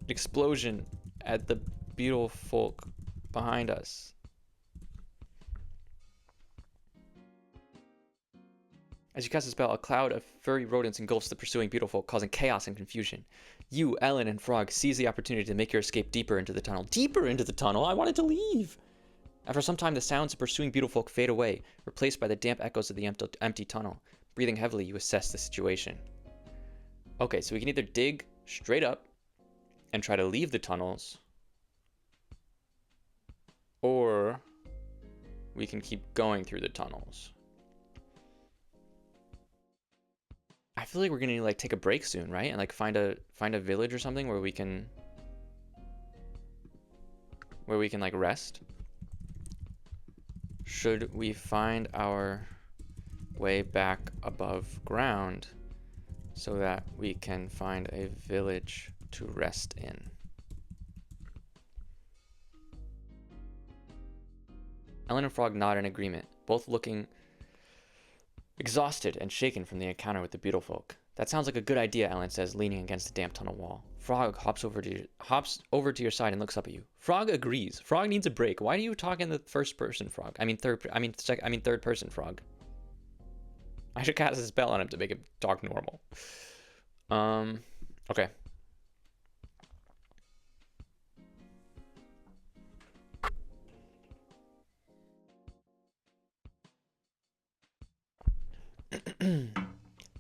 explosion at the Beetlefolk behind us. As you cast the spell, a cloud of furry rodents engulfs the pursuing Beetlefolk, causing chaos and confusion. You, Ellen, and Frog seize the opportunity to make your escape deeper into the tunnel. Deeper into the tunnel? I wanted to leave! After some time, the sounds of pursuing Beetlefolk fade away, replaced by the damp echoes of the empty tunnel. Breathing heavily, you assess the situation. Okay, so we can either dig straight up and try to leave the tunnels, or we can keep going through the tunnels. I feel like we're gonna take a break soon, right? And find a village or something where we can rest. Should we find our way back above ground so that we can find a village to rest in? Ellen and Frog nod in agreement, both looking exhausted and shaken from the encounter with the Beetlefolk. That sounds like a good idea, Ellen says, leaning against the damp tunnel wall. Frog hops over to your side and looks up at you. Frog agrees. Frog needs a break. Why do you talk in the first person, Frog? Third person, Frog. I should cast a spell on him to make him talk normal. Okay.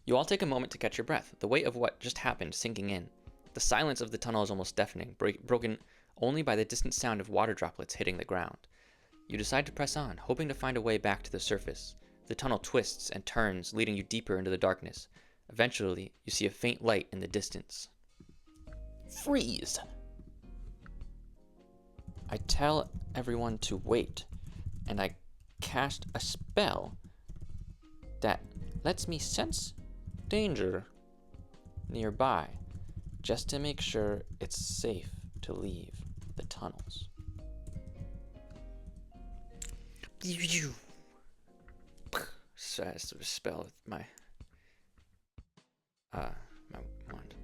You all take a moment to catch your breath, the weight of what just happened sinking in. The silence of the tunnel is almost deafening, broken only by the distant sound of water droplets hitting the ground. You decide to press on, hoping to find a way back to the surface. The tunnel twists and turns, leading you deeper into the darkness. Eventually, you see a faint light in the distance. Freeze! I tell everyone to wait, and I cast a spell that lets me sense danger nearby, just to make sure it's safe to leave the tunnels. So I sort of spell with my wand.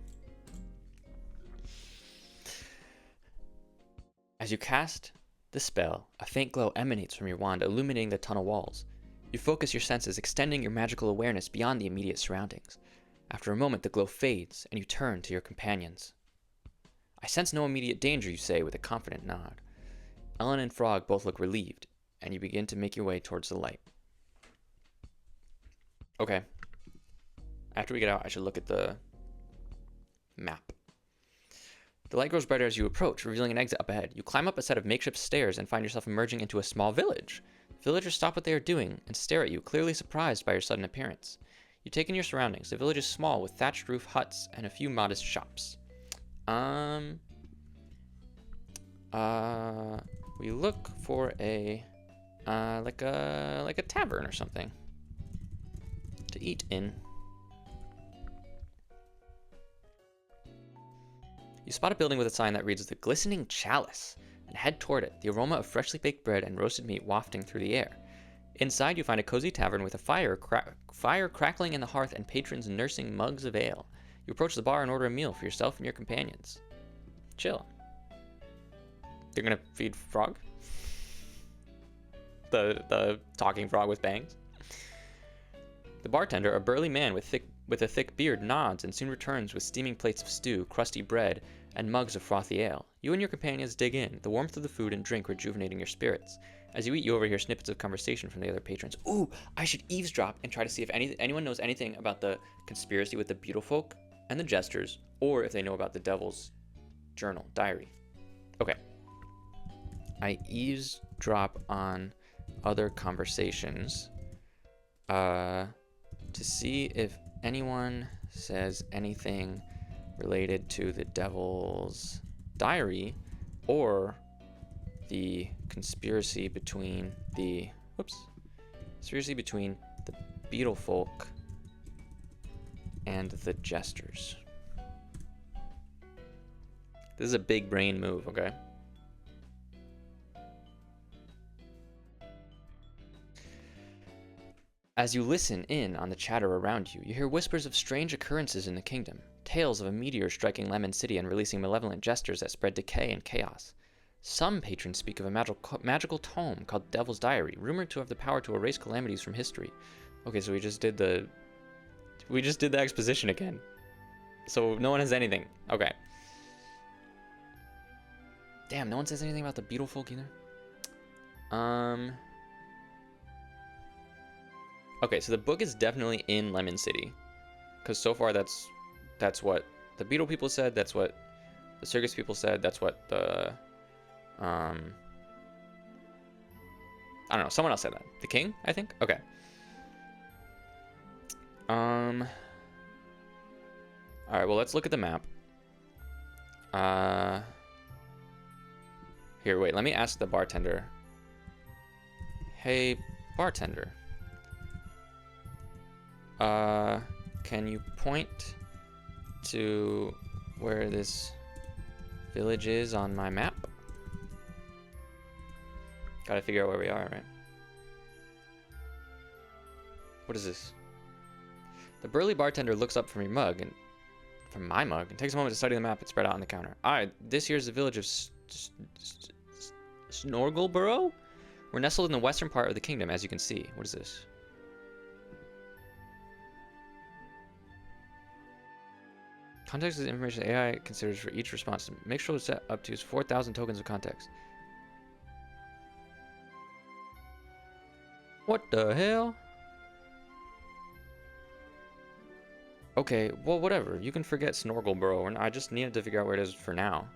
As you cast the spell, a faint glow emanates from your wand, illuminating the tunnel walls. You focus your senses, extending your magical awareness beyond the immediate surroundings. After a moment, the glow fades, and you turn to your companions. I sense no immediate danger, you say with a confident nod. Ellen and Frog both look relieved, and you begin to make your way towards the light. Okay. After we get out, I should look at the map. The light grows brighter as you approach, revealing an exit up ahead. You climb up a set of makeshift stairs and find yourself emerging into a small village. Villagers stop what they are doing and stare at you, clearly surprised by your sudden appearance. You take in your surroundings. The village is small, with thatched roof huts and a few modest shops. We look for a like a tavern or something to eat in. You spot a building with a sign that reads The Glistening Chalice and head toward it, the aroma of freshly baked bread and roasted meat wafting through the air. Inside, you find a cozy tavern with a fire crackling in the hearth and patrons nursing mugs of ale. You approach the bar and order a meal for yourself and your companions. Chill. You're gonna feed frog? The talking frog with bangs? The bartender, a burly man with a thick beard, nods and soon returns with steaming plates of stew, crusty bread, and mugs of frothy ale. You and your companions dig in, the warmth of the food and drink rejuvenating your spirits. As you eat, you overhear snippets of conversation from the other patrons. Ooh, I should eavesdrop and try to see if anyone knows anything about the conspiracy with the beetle folk and the jesters, or if they know about the devil's diary. Okay. I eavesdrop on other conversations to see if anyone says anything related to the devil's diary or the conspiracy between the beetle folk and the jesters. This is a big brain move, okay? As you listen in on the chatter around you, you hear whispers of strange occurrences in the kingdom, tales of a meteor striking Lemon City and releasing malevolent jesters that spread decay and chaos. Some patrons speak of a magical tome called Devil's Diary, rumored to have the power to erase calamities from history. Okay, so we just did the exposition again. So no one has anything. Okay. Damn, no one says anything about the beetle folk either. Okay, so the book is definitely in Lemon City, because so far that's what the beetle people said. That's what the circus people said. That's what the I don't know. Someone else said that. The king, I think. Okay. All right. Well, let's look at the map. Here, wait. Let me ask the bartender. Hey, bartender. Can you point to where this village is on my map? Gotta figure out where we are, right? What is this? The burly bartender looks up from my mug and takes a moment to study the map and spread out on the counter. Alright, this here's the village of Snorgleborough? We're nestled in the western part of the kingdom, as you can see. What is this? Context is the information the AI considers for each response. Make sure to set up to use 4,000 tokens of context. What the hell? Okay, well, whatever. You can forget Snorgleborough, and I just needed to figure out where it is for now.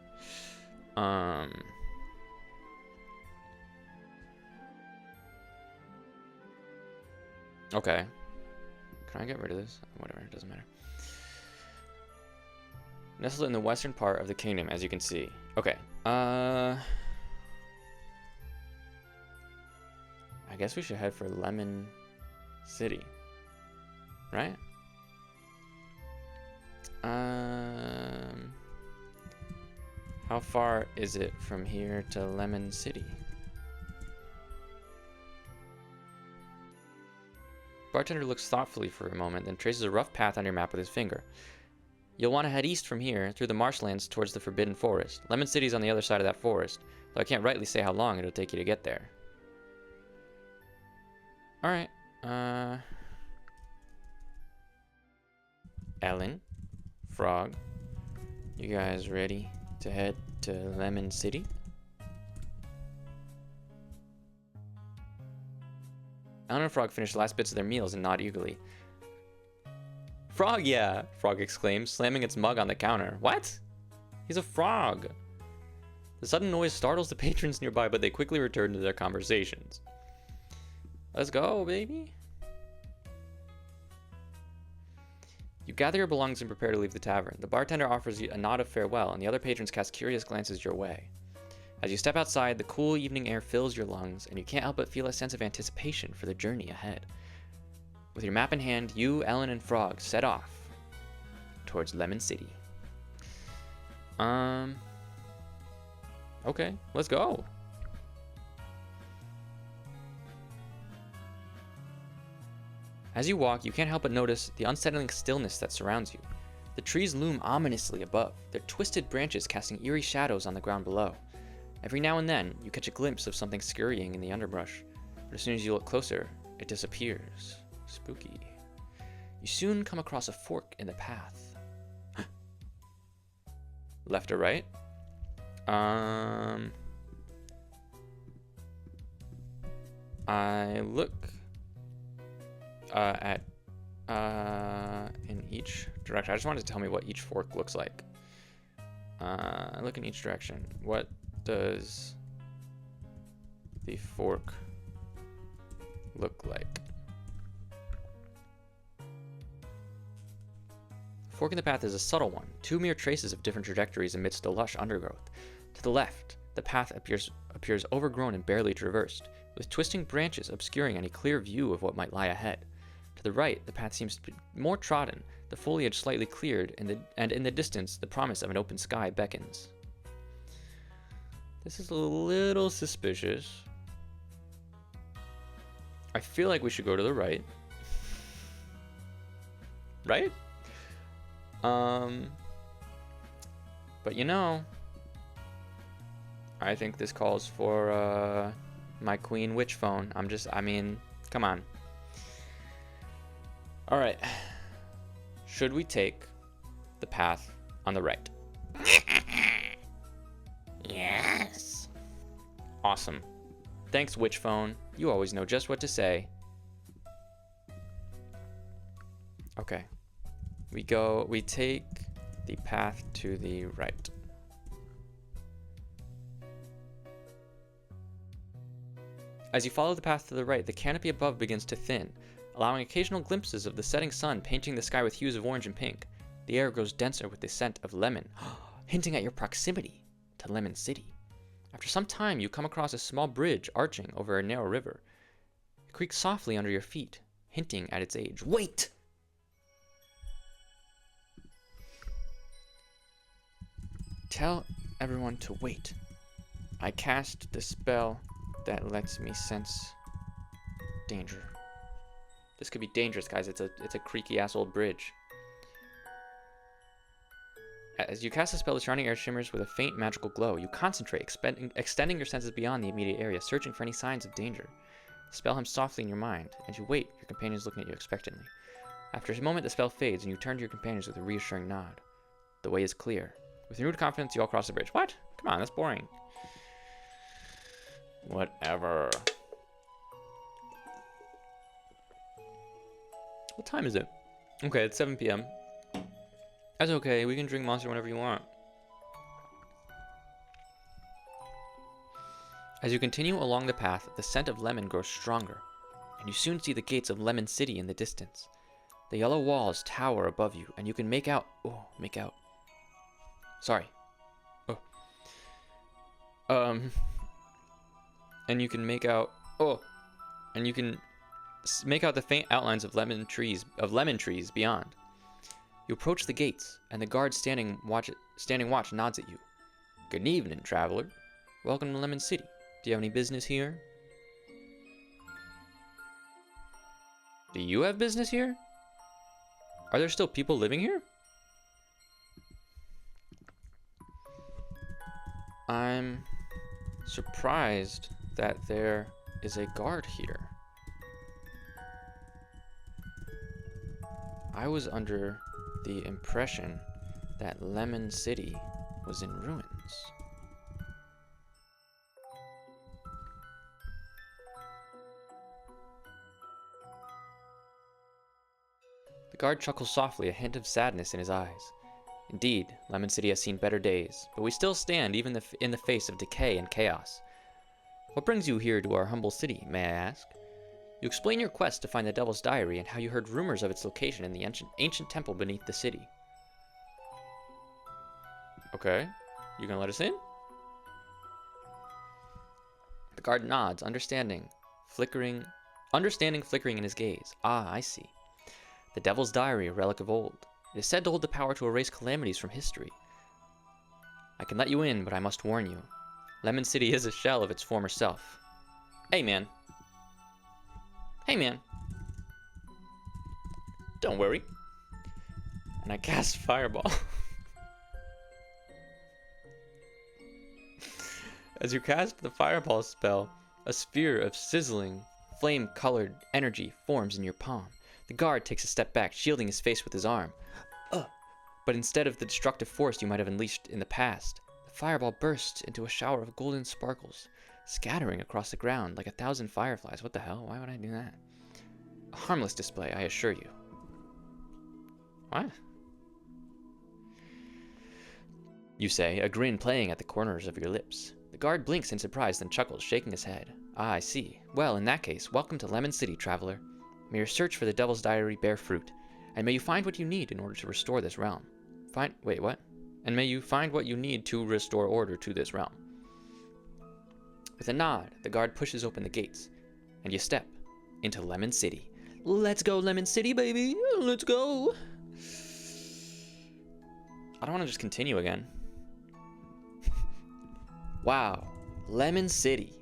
Okay. Can I get rid of this? Whatever, it doesn't matter. Nestled in the western part of the kingdom, as you can see. Okay. I guess we should head for Lemon City. Right? How far is it from here to Lemon City? Bartender looks thoughtfully for a moment, then traces a rough path on your map with his finger. You'll want to head east from here, through the marshlands towards the Forbidden Forest. Lemon City's on the other side of that forest, though I can't rightly say how long it'll take you to get there. Alright, Ellen, Frog, you guys ready to head to Lemon City? Ellen and Frog finish the last bits of their meals and nod eagerly. Frog, yeah, Frog exclaims, slamming its mug on the counter. What? He's a frog. The sudden noise startles the patrons nearby, but they quickly return to their conversations. Let's go, baby. You gather your belongings and prepare to leave the tavern. The bartender offers you a nod of farewell, and the other patrons cast curious glances your way. As you step outside, the cool evening air fills your lungs, and you can't help but feel a sense of anticipation for the journey ahead. With your map in hand, you, Ellen, and Frog set off towards Lemon City. Okay, let's go. As you walk, you can't help but notice the unsettling stillness that surrounds you. The trees loom ominously above, their twisted branches casting eerie shadows on the ground below. Every now and then, you catch a glimpse of something scurrying in the underbrush, but as soon as you look closer, it disappears. Spooky. You soon come across a fork in the path. Left or right? I look at in each direction. I just wanted to tell me what each fork looks like. I look in each direction. What does the fork look like? Fork in the path is a subtle one, two mere traces of different trajectories amidst the lush undergrowth. To the left, the path appears overgrown and barely traversed, with twisting branches obscuring any clear view of what might lie ahead. To the right, the path seems to be more trodden, the foliage slightly cleared, and in the distance, the promise of an open sky beckons. This is a little suspicious. I feel like we should go to the right. Right? But you know, I think this calls for my queen witch phone. I mean, come on. All right. Should we take the path on the right? Yes. Awesome. Thanks, witch phone. You always know just what to say. Okay. We take the path to the right. As you follow the path to the right, the canopy above begins to thin, allowing occasional glimpses of the setting sun painting the sky with hues of orange and pink. The air grows denser with the scent of lemon, hinting at your proximity to Lemon City. After some time, you come across a small bridge arching over a narrow river. It creaks softly under your feet, hinting at its age. Wait! Tell everyone to wait. I cast the spell that lets me sense danger. This could be dangerous, guys. It's a creaky ass old bridge. As you cast the spell, the surrounding air shimmers with a faint magical glow. You concentrate, extending your senses beyond the immediate area, searching for any signs of danger. The spell hums softly in your mind. As you wait, your companions looking at you expectantly. After a moment, the spell fades, and you turn to your companions with a reassuring nod. The way is clear. With renewed confidence, you all cross the bridge. What? Come on, that's boring. Whatever. What time is it? Okay, it's 7 p.m. That's okay. We can drink Monster whenever you want. As you continue along the path, the scent of lemon grows stronger, and you soon see the gates of Lemon City in the distance. The yellow walls tower above you, and you can make out... Sorry. And you can make out... And you can make out the faint outlines of lemon trees beyond. You approach the gates, and the guard standing watch nods at you. Good evening, traveler. Welcome to Lemon City. Do you have any business here? Do you have business here? Are there still people living here? I'm surprised that there is a guard here. I was under the impression that Lemon City was in ruins. The guard chuckles softly, a hint of sadness in his eyes. Indeed, Lemon City has seen better days, but we still stand even in the face of decay and chaos. What brings you here to our humble city, may I ask? You explain your quest to find the Devil's Diary and how you heard rumors of its location in the ancient temple beneath the city. Okay, you gonna let us in? The guard nods, understanding flickering in his gaze. Ah, I see. The Devil's Diary, a relic of old. It is said to hold the power to erase calamities from history. I can let you in, but I must warn you. Lemon City is a shell of its former self. Hey, man. Hey, man. Don't worry. And I cast Fireball. As you cast the Fireball spell, a sphere of sizzling, flame-colored energy forms in your palm. The guard takes a step back, shielding his face with his arm. But instead of the destructive force you might have unleashed in the past, the fireball bursts into a shower of golden sparkles, scattering across the ground like 1,000 fireflies. What the hell? Why would I do that? A harmless display, I assure you. What? You say, a grin playing at the corners of your lips. The guard blinks in surprise, then chuckles, shaking his head. Ah, I see. Well, in that case, welcome to Lemon City, traveler. May your search for the Devil's Diary bear fruit, and may you find what you need in order to restore this realm. Wait, what? And may you find what you need to restore order to this realm. With a nod, the guard pushes open the gates, and you step into Lemon City. Let's go, Lemon City, baby! Let's go! I don't want to just continue again. Wow, Lemon City.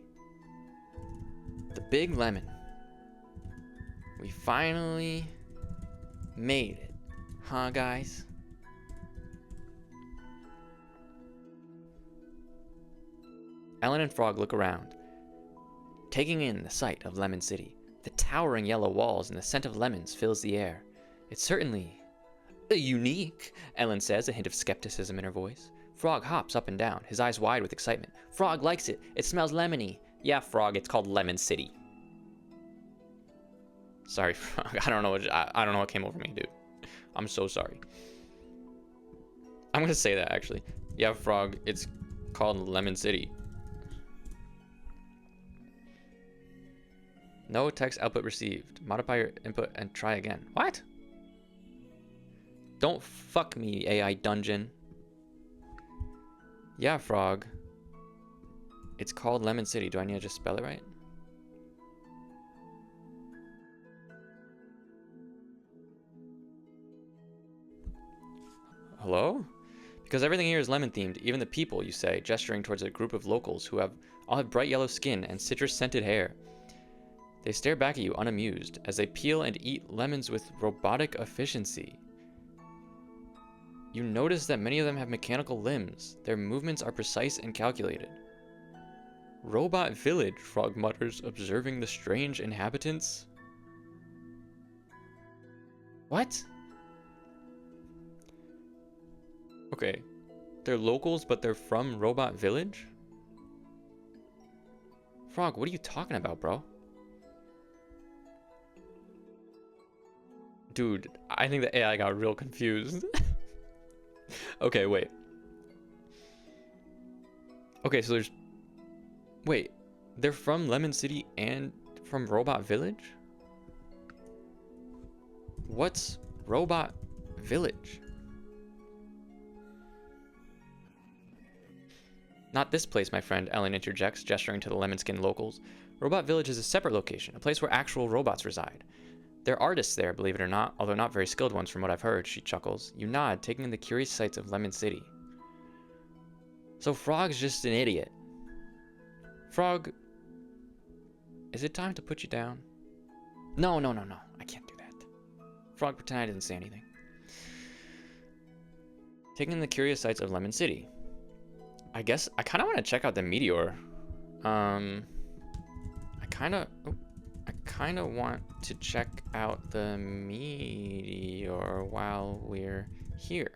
The Big Lemon. We finally made it, huh, guys? Ellen and Frog look around, taking in the sight of Lemon City. The towering yellow walls and the scent of lemons fills the air. It's certainly unique, Ellen says, a hint of skepticism in her voice. Frog hops up and down, his eyes wide with excitement. Frog likes it. It smells lemony. Yeah, Frog, it's called Lemon City. Sorry, Frog. I don't know what came over me, dude. I'm so sorry. I'm gonna say that, actually. Yeah, Frog, it's called Lemon City. No text output received. Modify your input and try again. What? Don't fuck me, AI dungeon. Yeah, Frog. It's called Lemon City. Do I need to just spell it right? Hello? Because everything here is lemon themed, even the people, you say, gesturing towards a group of locals who all have bright yellow skin and citrus scented hair. They stare back at you unamused as they peel and eat lemons with robotic efficiency. You notice that many of them have mechanical limbs. Their movements are precise and calculated. Robot village, Frog mutters, observing the strange inhabitants. What? Okay, they're locals, but they're from Robot Village? Frog, what are you talking about, bro? Dude, I think the AI got real confused. Okay, wait. Okay, so there's... Wait, they're from Lemon City and from Robot Village? What's Robot Village? Not this place, my friend, Ellen interjects, gesturing to the lemon-skinned locals. Robot Village is a separate location, a place where actual robots reside. There are artists there, believe it or not, although not very skilled ones from what I've heard, she chuckles. You nod, taking in the curious sights of Lemon City. So Frog's just an idiot. Frog, is it time to put you down? No, I can't do that. Frog, pretend I didn't say anything. Taking in the curious sights of Lemon City. I guess I kind of want to check out the meteor. I kind of want to check out the meteor while we're here.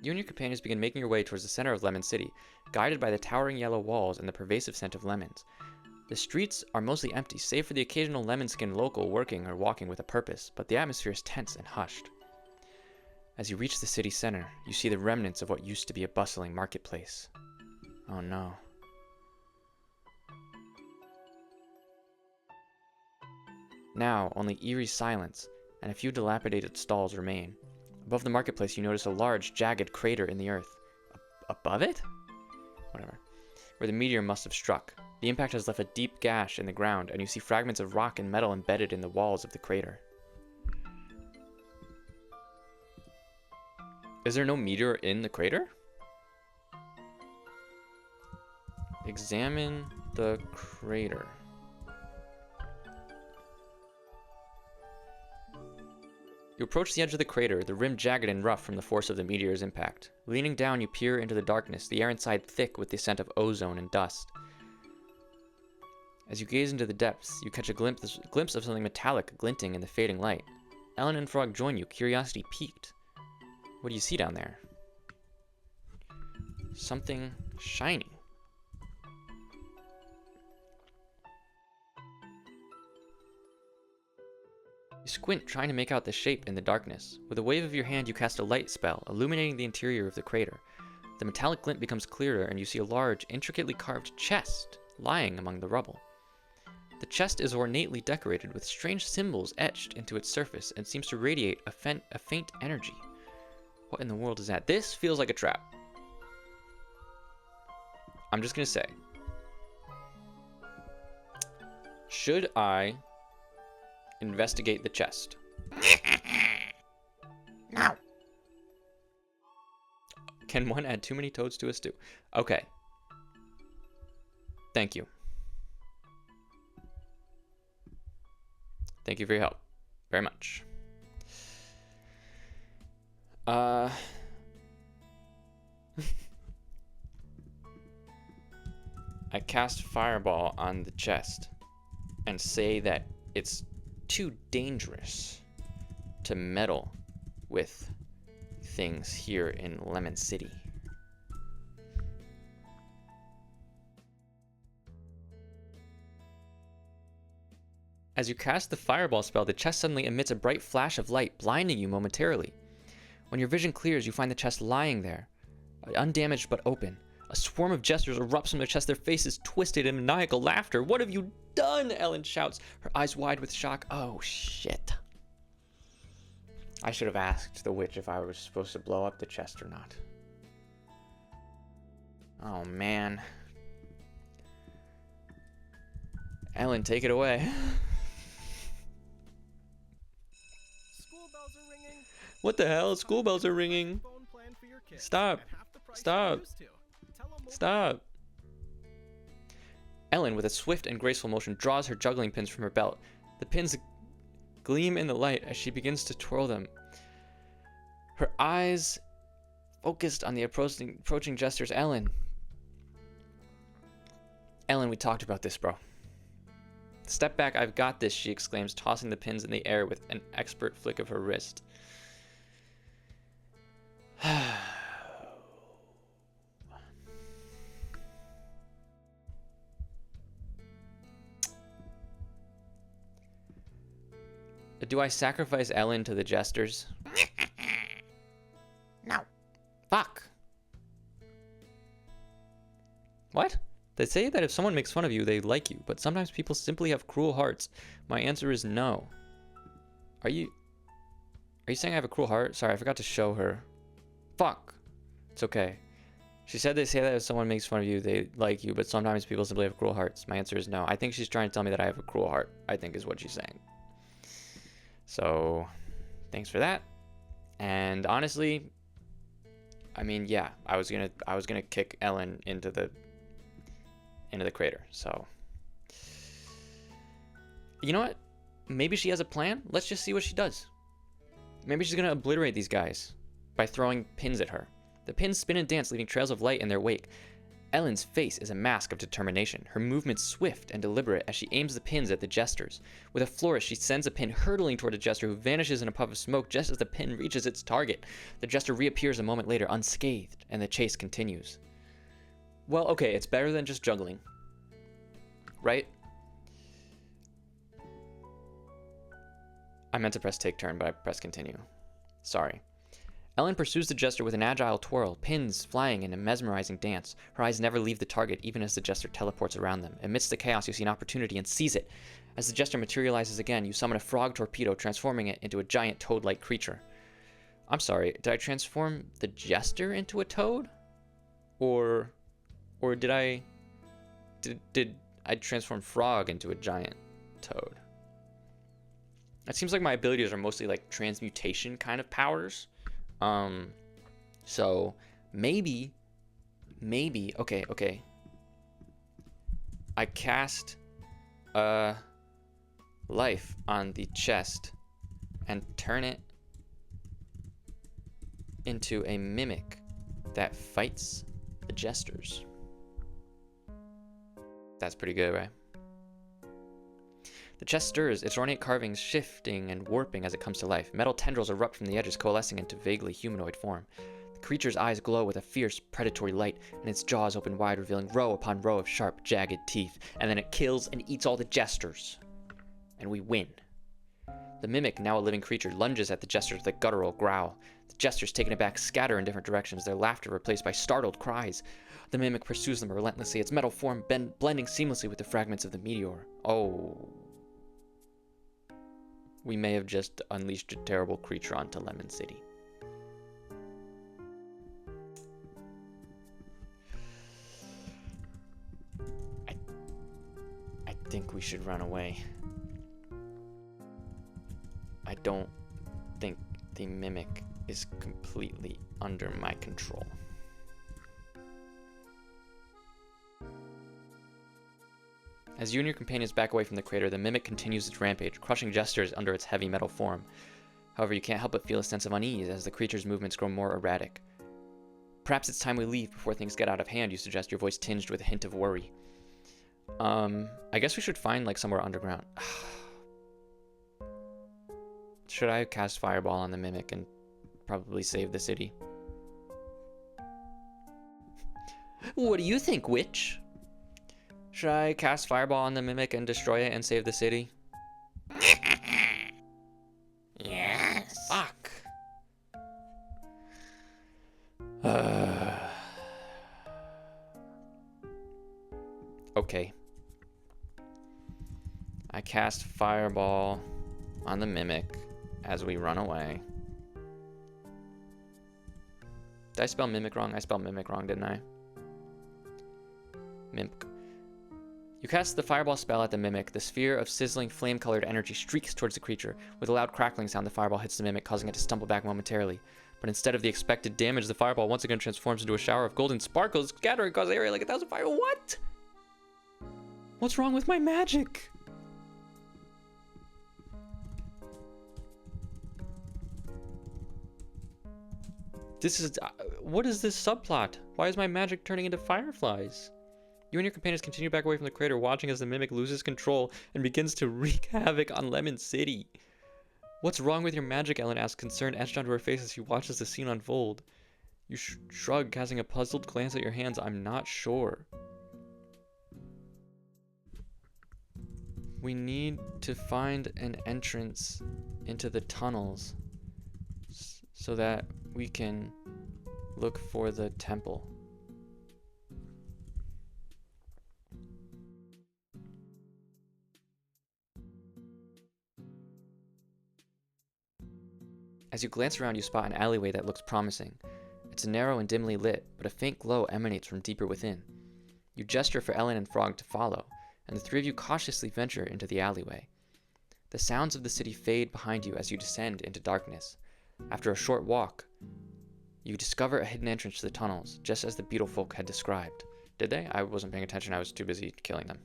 You and your companions begin making your way towards the center of Lemon City, guided by the towering yellow walls and the pervasive scent of lemons. The streets are mostly empty, save for the occasional lemon-skinned local working or walking with a purpose, but the atmosphere is tense and hushed. As you reach the city center, you see the remnants of what used to be a bustling marketplace. Oh no. Now, only eerie silence and a few dilapidated stalls remain. Above the marketplace, you notice a large, jagged crater in the earth. Above it? Whatever. Where the meteor must have struck. The impact has left a deep gash in the ground, and you see fragments of rock and metal embedded in the walls of the crater. Is there no meteor in the crater? Examine the crater. You approach the edge of the crater, the rim jagged and rough from the force of the meteor's impact. Leaning down, you peer into the darkness, the air inside thick with the scent of ozone and dust. As you gaze into the depths, you catch a glimpse of something metallic glinting in the fading light. Ellen and Frog join you, curiosity piqued. What do you see down there? Something shiny. You squint, trying to make out the shape in the darkness. With a wave of your hand, you cast a light spell, illuminating the interior of the crater. The metallic glint becomes clearer, and you see a large, intricately carved chest lying among the rubble. The chest is ornately decorated with strange symbols etched into its surface and seems to radiate a faint energy. What in the world is that? This feels like a trap. I'm just gonna say. Should I investigate the chest? No. Can one add too many toads to a stew? Okay. Thank you. Thank you for your help. Very much. I cast Fireball on the chest and say that it's too dangerous to meddle with things here in Lemon City. As you cast the Fireball spell, the chest suddenly emits a bright flash of light, blinding you momentarily. When your vision clears, you find the chest lying there, undamaged but open. A swarm of jesters erupts from their chest, their faces twisted in maniacal laughter. "What have you done?" Ellen shouts, her eyes wide with shock. Oh, shit. I should have asked the witch if I was supposed to blow up the chest or not. Oh, man. Ellen, take it away. School bells are ringing. What the hell? School bells are ringing. Phone plan for your kids Stop. at half the price Stop. you used to. Tell 'em Stop. Ellen, with a swift and graceful motion, draws her juggling pins from her belt. The pins gleam in the light as she begins to twirl them. Her eyes focused on the approaching jesters. Ellen, we talked about this, bro. Step back, I've got this, she exclaims, tossing the pins in the air with an expert flick of her wrist. Do I sacrifice Ellen to the jesters? No. Fuck. What? They say that if someone makes fun of you, they like you, but sometimes people simply have cruel hearts. My answer is no. Are you saying I have a cruel heart? Sorry, I forgot to show her. Fuck. It's okay. She said they say that if someone makes fun of you, they like you, but sometimes people simply have cruel hearts. My answer is no. I think she's trying to tell me that I have a cruel heart, I think is what she's saying. So, thanks for that. And honestly, I mean, yeah, I was gonna kick Ellen into the crater. So, you know what? Maybe she has a plan. Let's just see what she does. Maybe she's gonna obliterate these guys by throwing pins at her. The pins spin and dance, leaving trails of light in their wake. Ellen's face is a mask of determination, her movements swift and deliberate as she aims the pins at the jesters. With a flourish, she sends a pin hurtling toward a jester who vanishes in a puff of smoke just as the pin reaches its target. The jester reappears a moment later, unscathed, and the chase continues. Well, okay, it's better than just juggling. Right? I meant to press take turn, but I pressed continue. Sorry. Ellen pursues the jester with an agile twirl, pins flying in a mesmerizing dance. Her eyes never leave the target, even as the jester teleports around them. Amidst the chaos, you see an opportunity and seize it. As the jester materializes again, you summon a frog torpedo, transforming it into a giant toad-like creature. I'm sorry, did I transform the jester into a toad? Or did I transform frog into a giant toad? It seems like my abilities are mostly like transmutation kind of powers. So maybe, okay. I cast life on the chest and turn it into a mimic that fights the jesters. That's pretty good, right? The chest stirs, its ornate carvings shifting and warping as it comes to life. Metal tendrils erupt from the edges, coalescing into vaguely humanoid form. The creature's eyes glow with a fierce, predatory light, and its jaws open wide, revealing row upon row of sharp, jagged teeth. And then it kills and eats all the jesters. And we win. The mimic, now a living creature, lunges at the jesters with a guttural growl. The jesters, taken aback, scatter in different directions, their laughter replaced by startled cries. The mimic pursues them relentlessly, its metal form blending seamlessly with the fragments of the meteor. Oh. We may have just unleashed a terrible creature onto Lemon City. I think we should run away. I don't think the mimic is completely under my control. As you and your companions back away from the crater, the mimic continues its rampage, crushing jesters under its heavy metal form. However, you can't help but feel a sense of unease as the creature's movements grow more erratic. Perhaps it's time we leave before things get out of hand, you suggest, your voice tinged with a hint of worry. I guess we should find, like, somewhere underground. Should I cast Fireball on the mimic and probably save the city? What do you think, witch? Should I cast Fireball on the mimic and destroy it and save the city? Yes. Fuck. Okay. I cast Fireball on the mimic as we run away. Did I spell mimic wrong? I spelled mimic wrong, didn't I? Mimic. You cast the fireball spell at the mimic. The sphere of sizzling flame-colored energy streaks towards the creature. With a loud crackling sound, the fireball hits the mimic, causing it to stumble back momentarily. But instead of the expected damage, the fireball once again transforms into a shower of golden sparkles, scattering across the area like 1,000 fire. What? What's wrong with my magic? This is... what is this subplot? Why is my magic turning into fireflies? You and your companions continue back away from the crater, watching as the mimic loses control and begins to wreak havoc on Lemon City. What's wrong with your magic? Ellen asks, concern etched onto her face as she watches the scene unfold. You shrug, casting a puzzled glance at your hands. I'm not sure. We need to find an entrance into the tunnels so that we can look for the temple. As you glance around, you spot an alleyway that looks promising. It's narrow and dimly lit, but a faint glow emanates from deeper within. You gesture for Ellen and Frog to follow, and the three of you cautiously venture into the alleyway. The sounds of the city fade behind you as you descend into darkness. After a short walk, you discover a hidden entrance to the tunnels, just as the beetle folk had described. Did they? I wasn't paying attention. I was too busy killing them.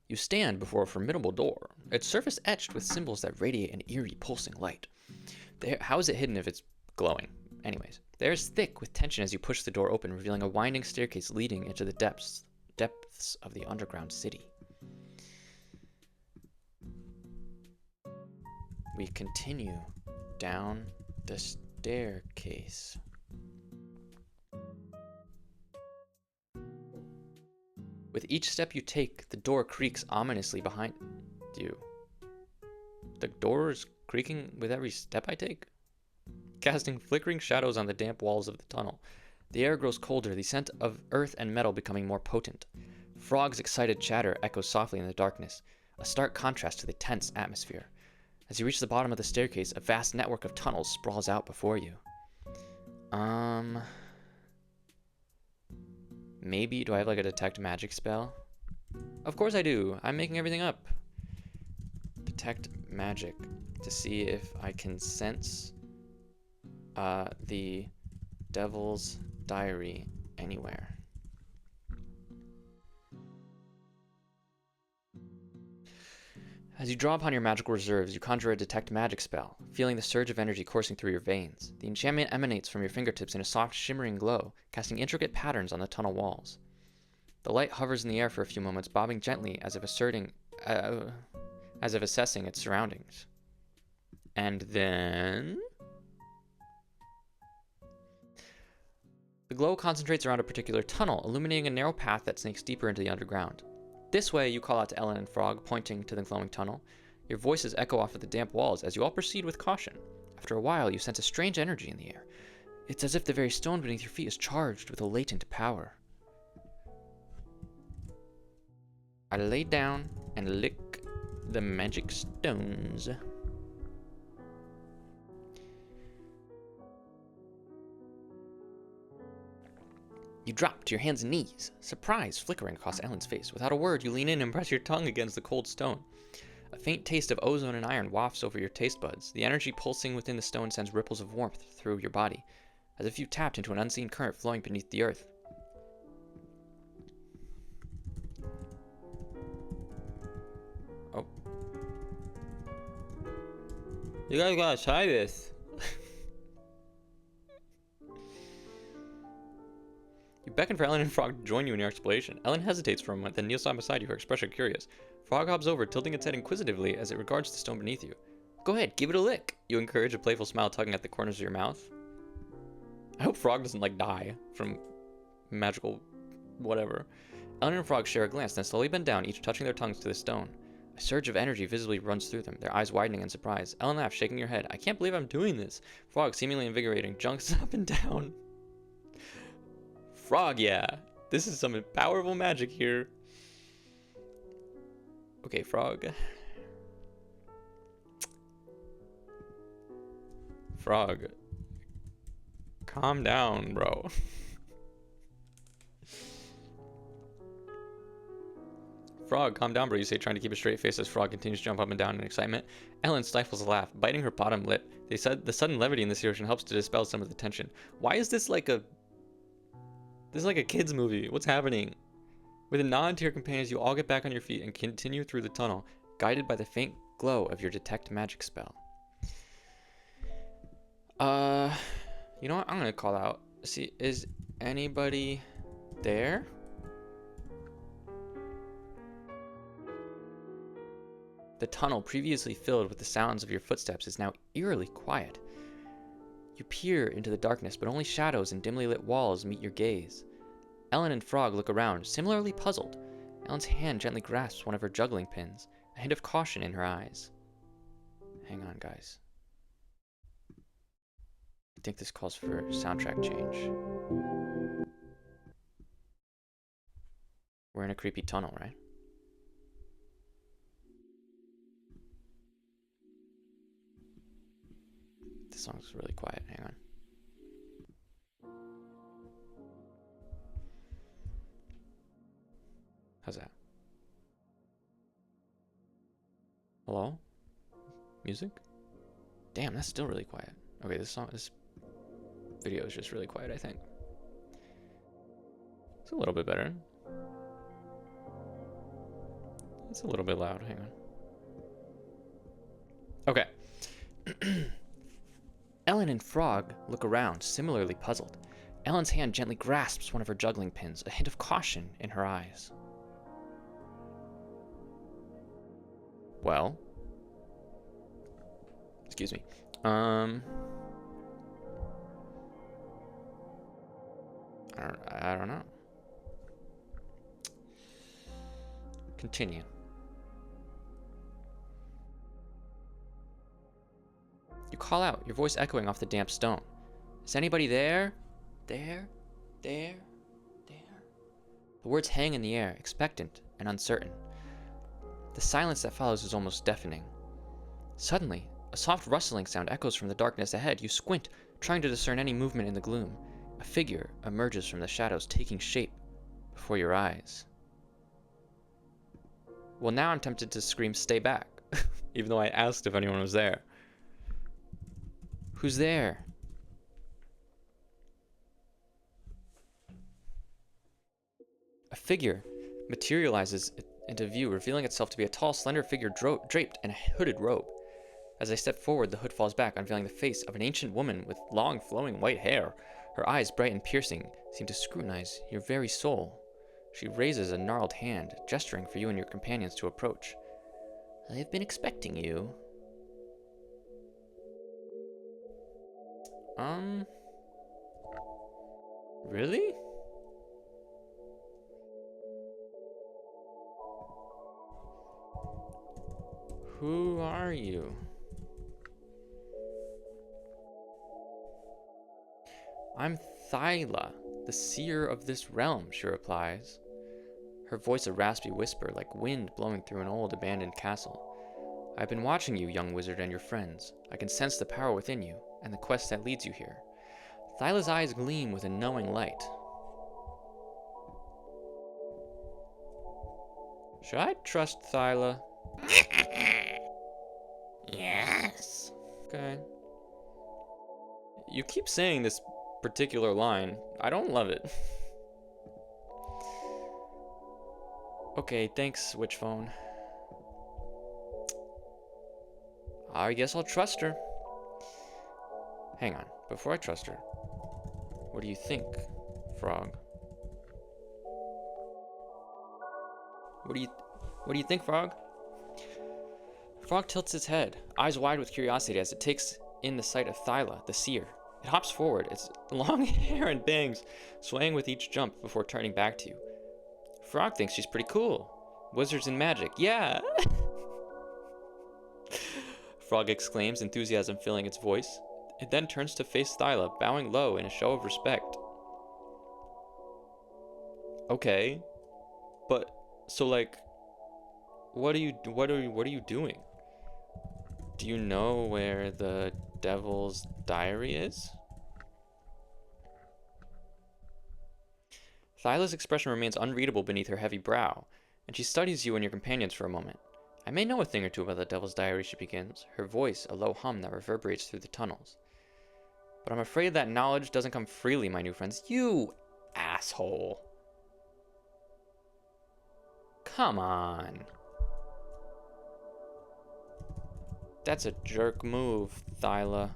You stand before a formidable door, its surface etched with symbols that radiate an eerie, pulsing light. How is it hidden if it's glowing? Anyways, the air is thick with tension as you push the door open, revealing a winding staircase leading into the depths of the underground city. We continue down the staircase. With each step you take, the door creaks ominously behind you. The door is creaking with every step I take? Casting flickering shadows on the damp walls of the tunnel. The air grows colder, the scent of earth and metal becoming more potent. Frog's excited chatter echoes softly in the darkness, a stark contrast to the tense atmosphere. As you reach the bottom of the staircase, a vast network of tunnels sprawls out before you. Maybe, do I have like a detect magic spell? Of course I do. I'm making everything up. Detect magic to see if I can sense the Devil's Diary anywhere. As you draw upon your magical reserves, you conjure a detect magic spell, feeling the surge of energy coursing through your veins. The enchantment emanates from your fingertips in a soft, shimmering glow, casting intricate patterns on the tunnel walls. The light hovers in the air for a few moments, bobbing gently as if assessing its surroundings. And then the glow concentrates around a particular tunnel, illuminating a narrow path that snakes deeper into the underground. This way, you call out to Ellen and Frog, pointing to the glowing tunnel. Your voices echo off of the damp walls as you all proceed with caution. After a while, you sense a strange energy in the air. It's as if the very stone beneath your feet is charged with a latent power. I lay down and lick the magic stones. You drop to your hands and knees, surprise flickering across Ellen's face. Without a word, you lean in and press your tongue against the cold stone. A faint taste of ozone and iron wafts over your taste buds. The energy pulsing within the stone sends ripples of warmth through your body, as if you tapped into an unseen current flowing beneath the earth. Oh. You guys gotta try this. You beckon for Ellen and Frog to join you in your exploration. Ellen hesitates for a moment, then kneels down beside you, her expression curious. Frog hops over, tilting its head inquisitively as it regards the stone beneath you. Go ahead, give it a lick. You encourage, a playful smile tugging at the corners of your mouth. I hope Frog doesn't, like, die from magical whatever. Ellen and Frog share a glance, then slowly bend down, each touching their tongues to the stone. A surge of energy visibly runs through them, their eyes widening in surprise. Ellen laughs, shaking her head. I can't believe I'm doing this. Frog, seemingly invigorating, jumps up and down. Frog, yeah. This is some powerful magic here. Okay, Frog. Frog. Calm down, bro. Frog, calm down, bro, you say, trying to keep a straight face as Frog continues to jump up and down in excitement. Ellen stifles a laugh, biting her bottom lip. They said the sudden levity in this situation helps to dispel some of the tension. Why is this like a... This is like a kid's movie. What's happening? With a nod to your companions, you all get back on your feet and continue through the tunnel, guided by the faint glow of your detect magic spell. You know what? I'm gonna call out. See, is anybody there? The tunnel, previously filled with the sounds of your footsteps, is now eerily quiet. You peer into the darkness, but only shadows and dimly lit walls meet your gaze. Ellen and Frog look around, similarly puzzled. Ellen's hand gently grasps one of her juggling pins, a hint of caution in her eyes. Hang on, guys. I think this calls for soundtrack change. We're in a creepy tunnel, right? This song's really quiet. Hang on. How's that? Hello? Music? Damn, that's still really quiet. Okay, this video is just really quiet, I think. It's a little bit better. It's a little bit loud. Hang on. Okay. Ellen and Frog look around, similarly puzzled. Ellen's hand gently grasps one of her juggling pins, a hint of caution in her eyes. Well, excuse me. I don't know. Continue. You call out, your voice echoing off the damp stone. Is anybody there? There? There? There? The words hang in the air, expectant and uncertain. The silence that follows is almost deafening. Suddenly, a soft rustling sound echoes from the darkness ahead. You squint, trying to discern any movement in the gloom. A figure emerges from the shadows, taking shape before your eyes. Well, now I'm tempted to scream, "Stay back," even though I asked if anyone was there. Who's there? A figure materializes into view, revealing itself to be a tall, slender figure draped in a hooded robe. As I step forward, the hood falls back, unveiling the face of an ancient woman with long, flowing white hair. Her eyes, bright and piercing, seem to scrutinize your very soul. She raises a gnarled hand, gesturing for you and your companions to approach. I've been expecting you. Really? Who are you? I'm Thyla, the seer of this realm, she replies. Her voice a raspy whisper, like wind blowing through an old abandoned castle. I've been watching you, young wizard, and your friends. I can sense the power within you, and the quest that leads you here. Thyla's eyes gleam with a knowing light. Should I trust Thyla? Yes. Okay. You keep saying this particular line. I don't love it. Okay, thanks, Witch Phone. I guess I'll trust her. Hang on, before I trust her, what do you think, Frog? What do you think, Frog? Frog tilts its head, eyes wide with curiosity as it takes in the sight of Thyla, the seer. It hops forward, its long hair and bangs swaying with each jump before turning back to you. Frog thinks she's pretty cool. Wizards and magic, yeah! Frog exclaims, enthusiasm filling its voice. It then turns to face Thyla, bowing low in a show of respect. Okay, but so like, what are you doing? Do you know where the Devil's Diary is? Thyla's expression remains unreadable beneath her heavy brow, and she studies you and your companions for a moment. I may know a thing or two about the Devil's Diary, she begins, her voice a low hum that reverberates through the tunnels. But I'm afraid that knowledge doesn't come freely, my new friends. You asshole. Come on. That's a jerk move, Thyla.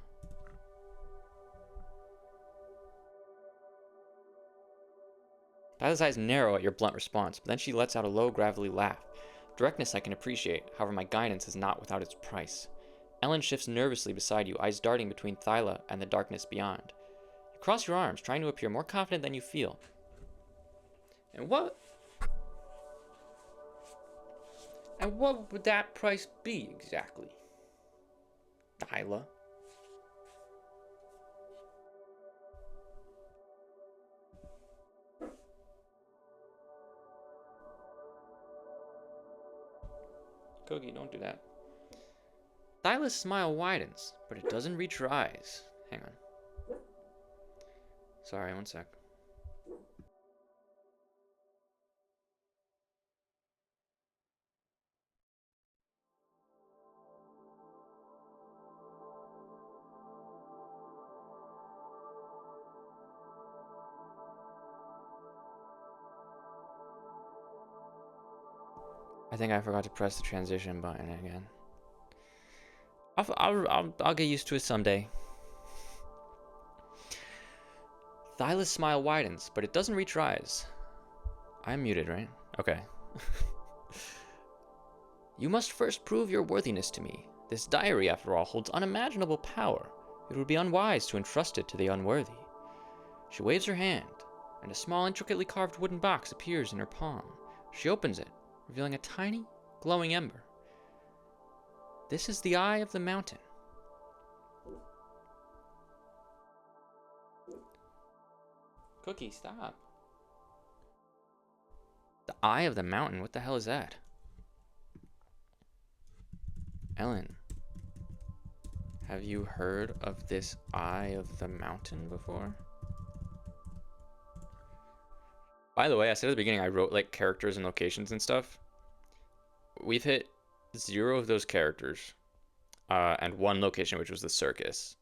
Thyla's eyes narrow at your blunt response, but then she lets out a low, gravelly laugh. Directness I can appreciate, however my guidance is not without its price. Ellen shifts nervously beside you, eyes darting between Thyla and the darkness beyond. You cross your arms, trying to appear more confident than you feel. And what would that price be, exactly? Thyla? Cookie, don't do that. Thyla's smile widens, but it doesn't reach her eyes. Hang on. Sorry, one sec. I think I forgot to press the transition button again. I'll get used to it someday. Thyla's smile widens, but it doesn't reach her eyes. I'm muted, right? Okay. You must first prove your worthiness to me. This diary, after all, holds unimaginable power. It would be unwise to entrust it to the unworthy. She waves her hand, and a small, intricately carved wooden box appears in her palm. She opens it, revealing a tiny, glowing ember. This is the eye of the mountain. Cookie, stop. The eye of the mountain? What the hell is that? Ellen, have you heard of this eye of the mountain before? By the way, I said at the beginning I wrote like characters and locations and stuff. We've hit 0 of those characters and 1 location, which was the circus,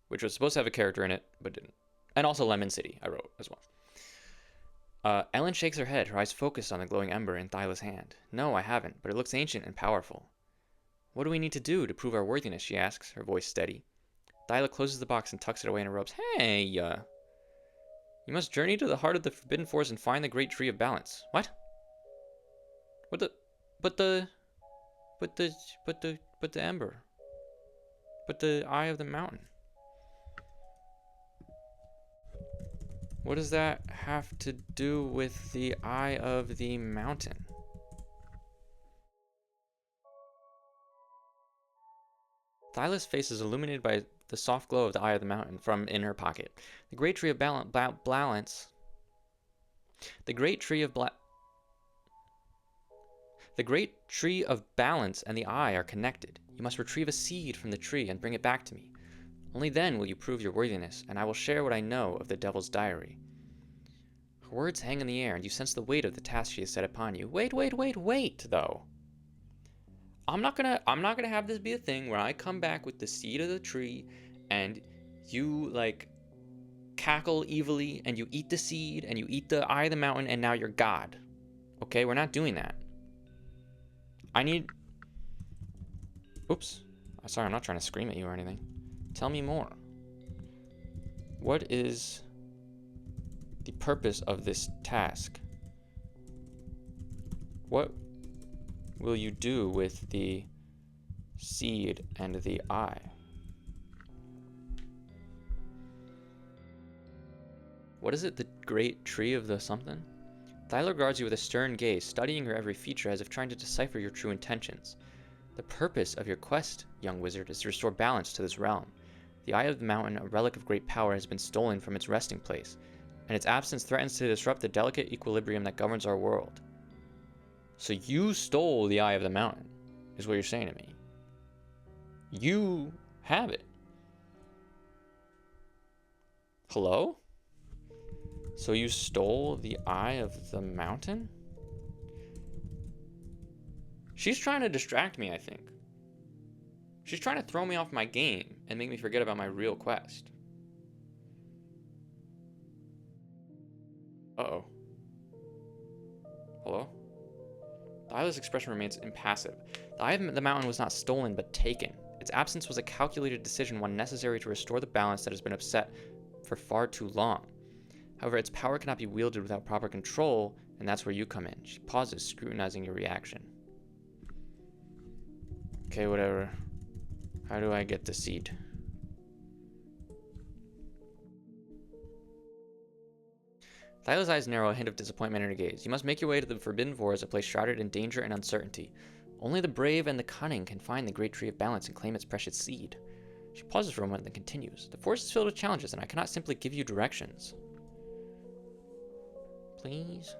which was supposed to have a character in it but didn't. And also Lemon City I wrote as well. Ellen shakes her head, her eyes focused on the glowing ember in Thyla's hand. No, I haven't, but it looks ancient and powerful. What do we need to do to prove our worthiness, she asks, her voice steady. Thyla closes the box and tucks it away in her robes. Hey, you must journey to the heart of the Forbidden Forest and find the Great Tree of Balance. What? But the ember. But the eye of the mountain. What does that have to do with the eye of the mountain? Thyla's face is illuminated by the soft glow of the eye of the mountain from in her pocket. The great tree of balance. The great tree of balance and the eye are connected. You must retrieve a seed from the tree and bring it back to me. Only then will you prove your worthiness, and I will share what I know of the Devil's Diary. Her words hang in the air, and you sense the weight of the task she has set upon you. Wait, though. I'm not gonna have this be a thing where I come back with the seed of the tree and you like cackle evilly and you eat the seed and you eat the eye of the mountain and now you're God. Okay, we're not doing that. Oops. Sorry, I'm not trying to scream at you or anything. Tell me more. What is the purpose of this task? What will you do with the seed and the eye? What is it, the great tree of the something? Thyla regards you with a stern gaze, studying your every feature as if trying to decipher your true intentions. The purpose of your quest, young wizard, is to restore balance to this realm. The Eye of the Mountain, a relic of great power, has been stolen from its resting place, and its absence threatens to disrupt the delicate equilibrium that governs our world. So you stole the Eye of the Mountain, is what you're saying to me. You have it. Hello? So you stole the Eye of the Mountain? She's trying to distract me, I think. She's trying to throw me off my game and make me forget about my real quest. Uh-oh. Hello? Thyla's expression remains impassive. The Eye of the Mountain was not stolen, but taken. Its absence was a calculated decision, one necessary to restore the balance that has been upset for far too long. However, its power cannot be wielded without proper control, and that's where you come in. She pauses, scrutinizing your reaction. Okay, whatever. How do I get the seed? Thyla's eyes narrow, a hint of disappointment in her gaze. You must make your way to the Forbidden Forest, a place shrouded in danger and uncertainty. Only the brave and the cunning can find the Great Tree of Balance and claim its precious seed. She pauses for a moment and then continues. The forest is filled with challenges, and I cannot simply give you directions. Please?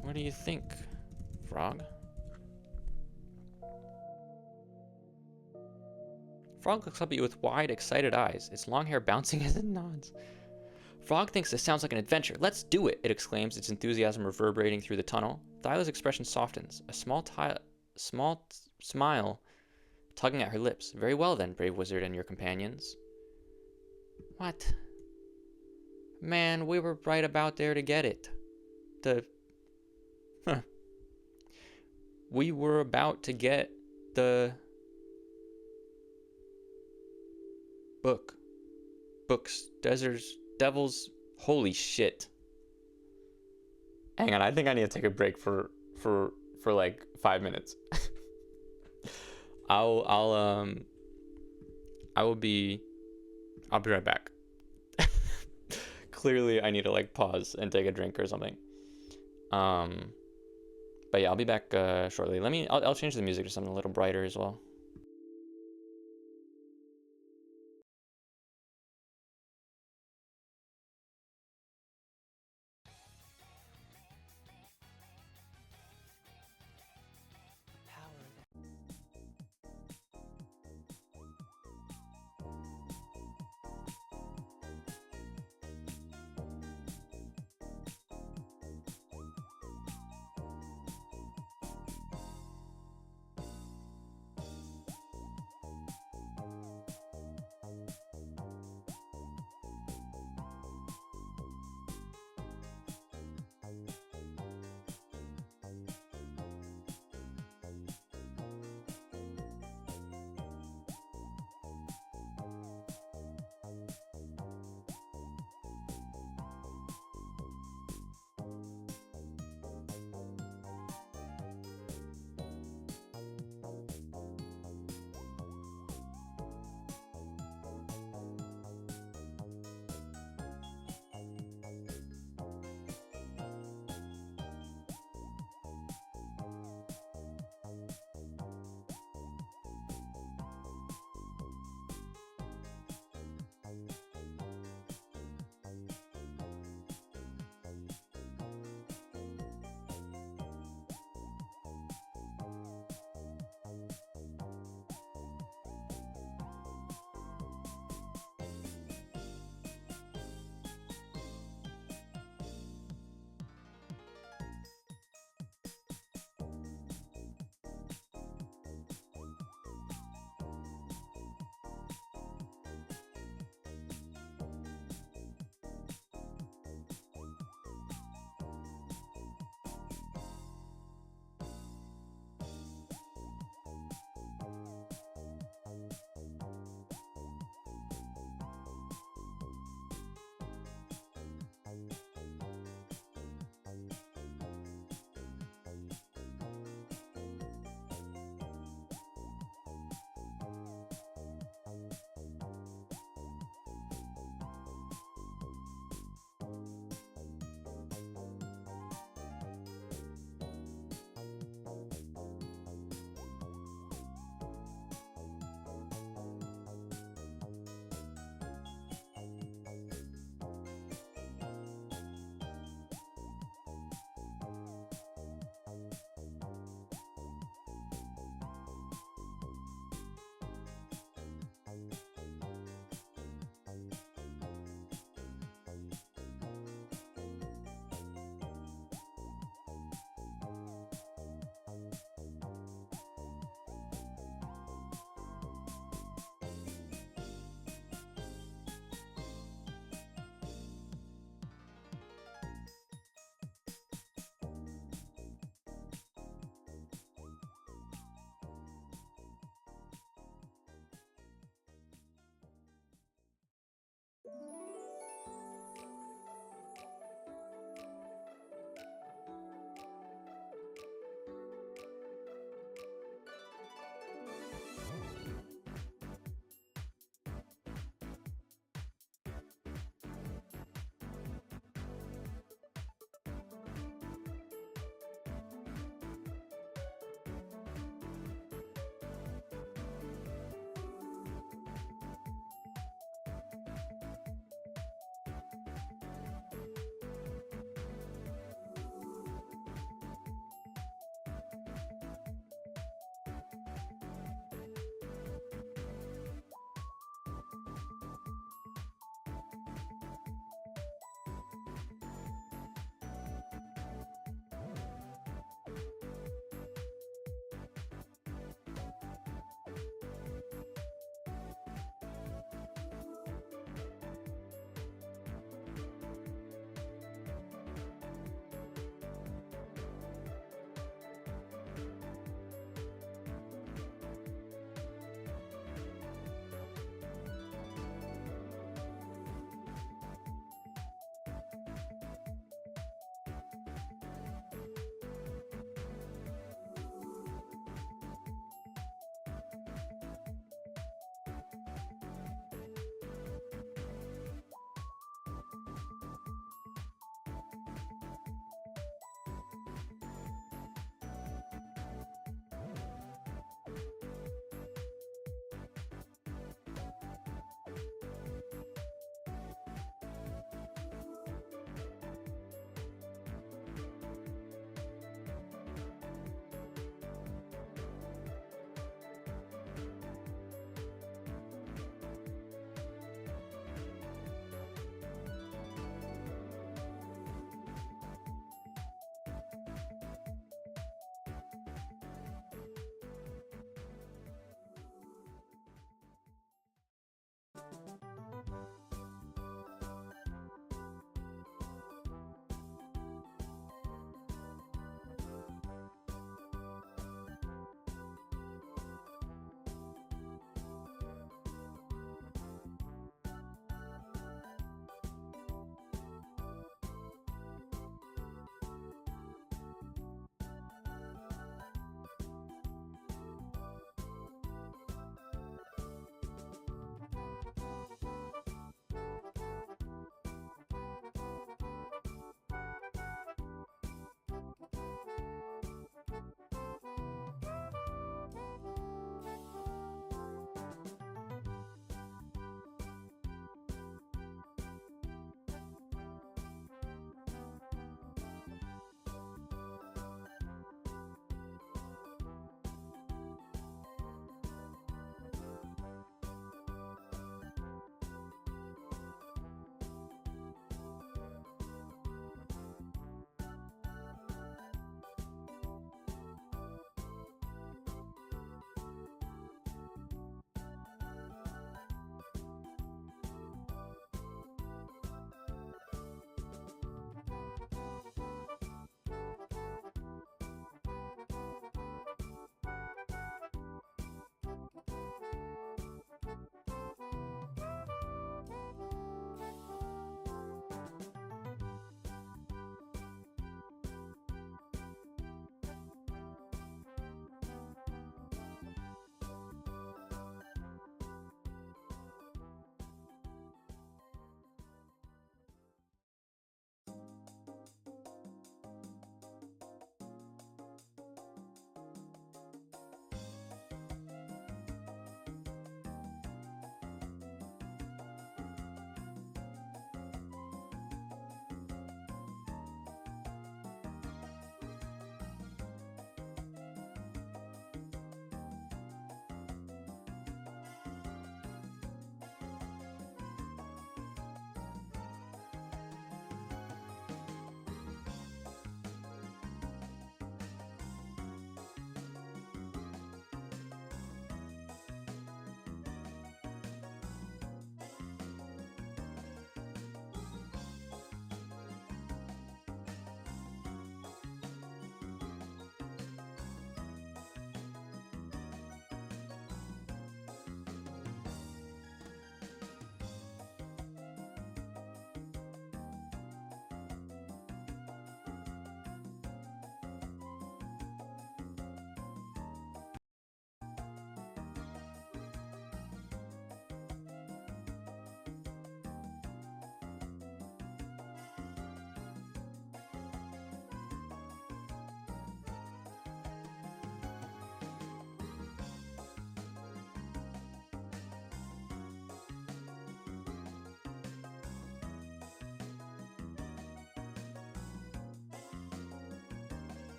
What do you think, Frog? Frog looks up at you with wide, excited eyes, its long hair bouncing as it nods. Frog thinks this sounds like an adventure. Let's do it, it exclaims, its enthusiasm reverberating through the tunnel. Thyla's expression softens, a small smile tugging at her lips. Very well then, brave wizard and your companions. What? Man, we were right about there to get it. We were about to get the books, deserts, devils. Holy shit. Hang on, I think I need to take a break for like 5 minutes. I'll be right back. Clearly I need to like pause and take a drink or something. But yeah, I'll be back shortly. I'll change the music to something a little brighter as well.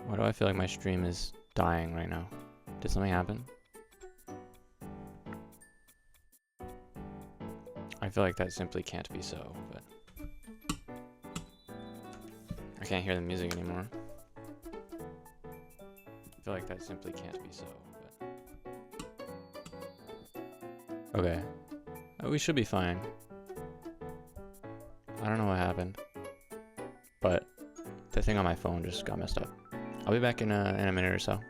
Why do I feel like my stream is dying right now? Did something happen? I feel like that simply can't be so, but I can't hear the music anymore. I feel like that simply can't be so, but okay. We should be fine. I don't know what happened, but the thing on my phone just got messed up. I'll be back in a minute or so.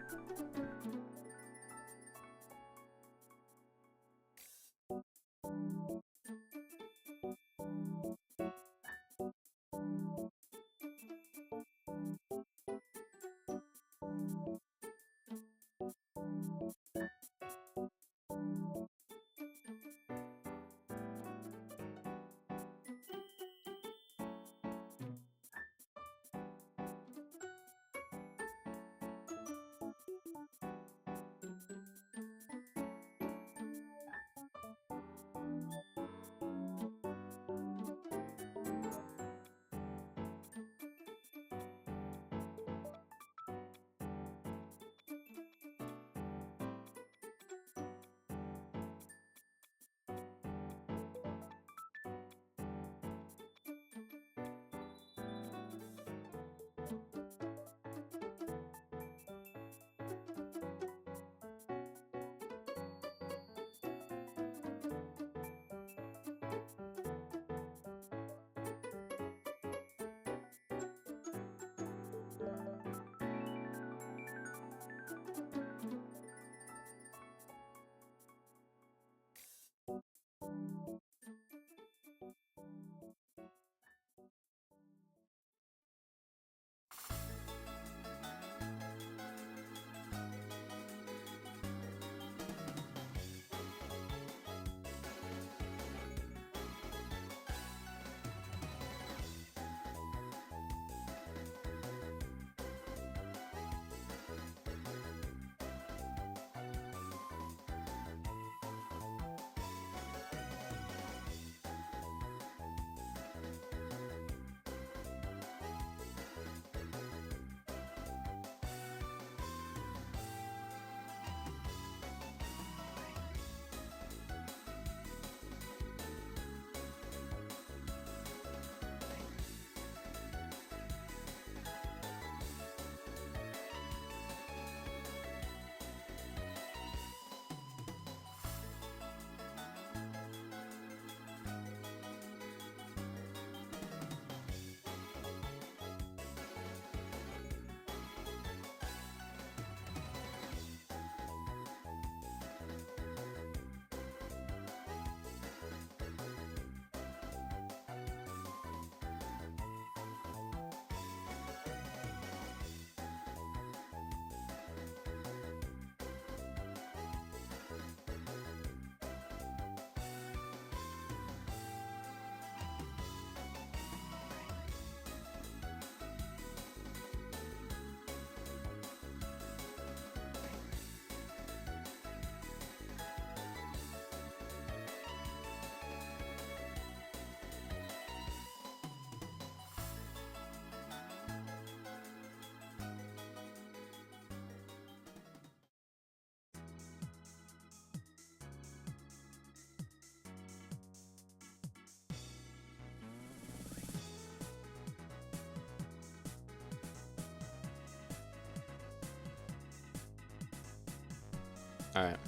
All right,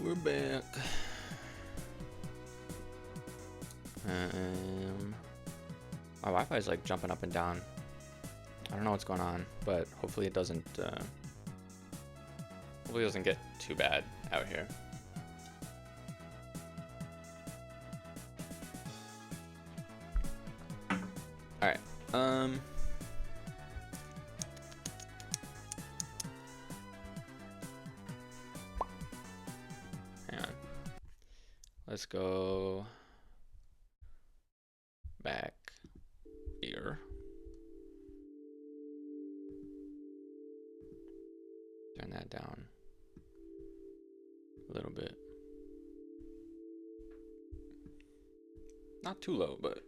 we're back. My Wi-Fi is like jumping up and down. I don't know what's going on, but hopefully it doesn't. Hopefully it doesn't get too bad out here. All right. Let's go back here. Turn that down a little bit. Not too low, but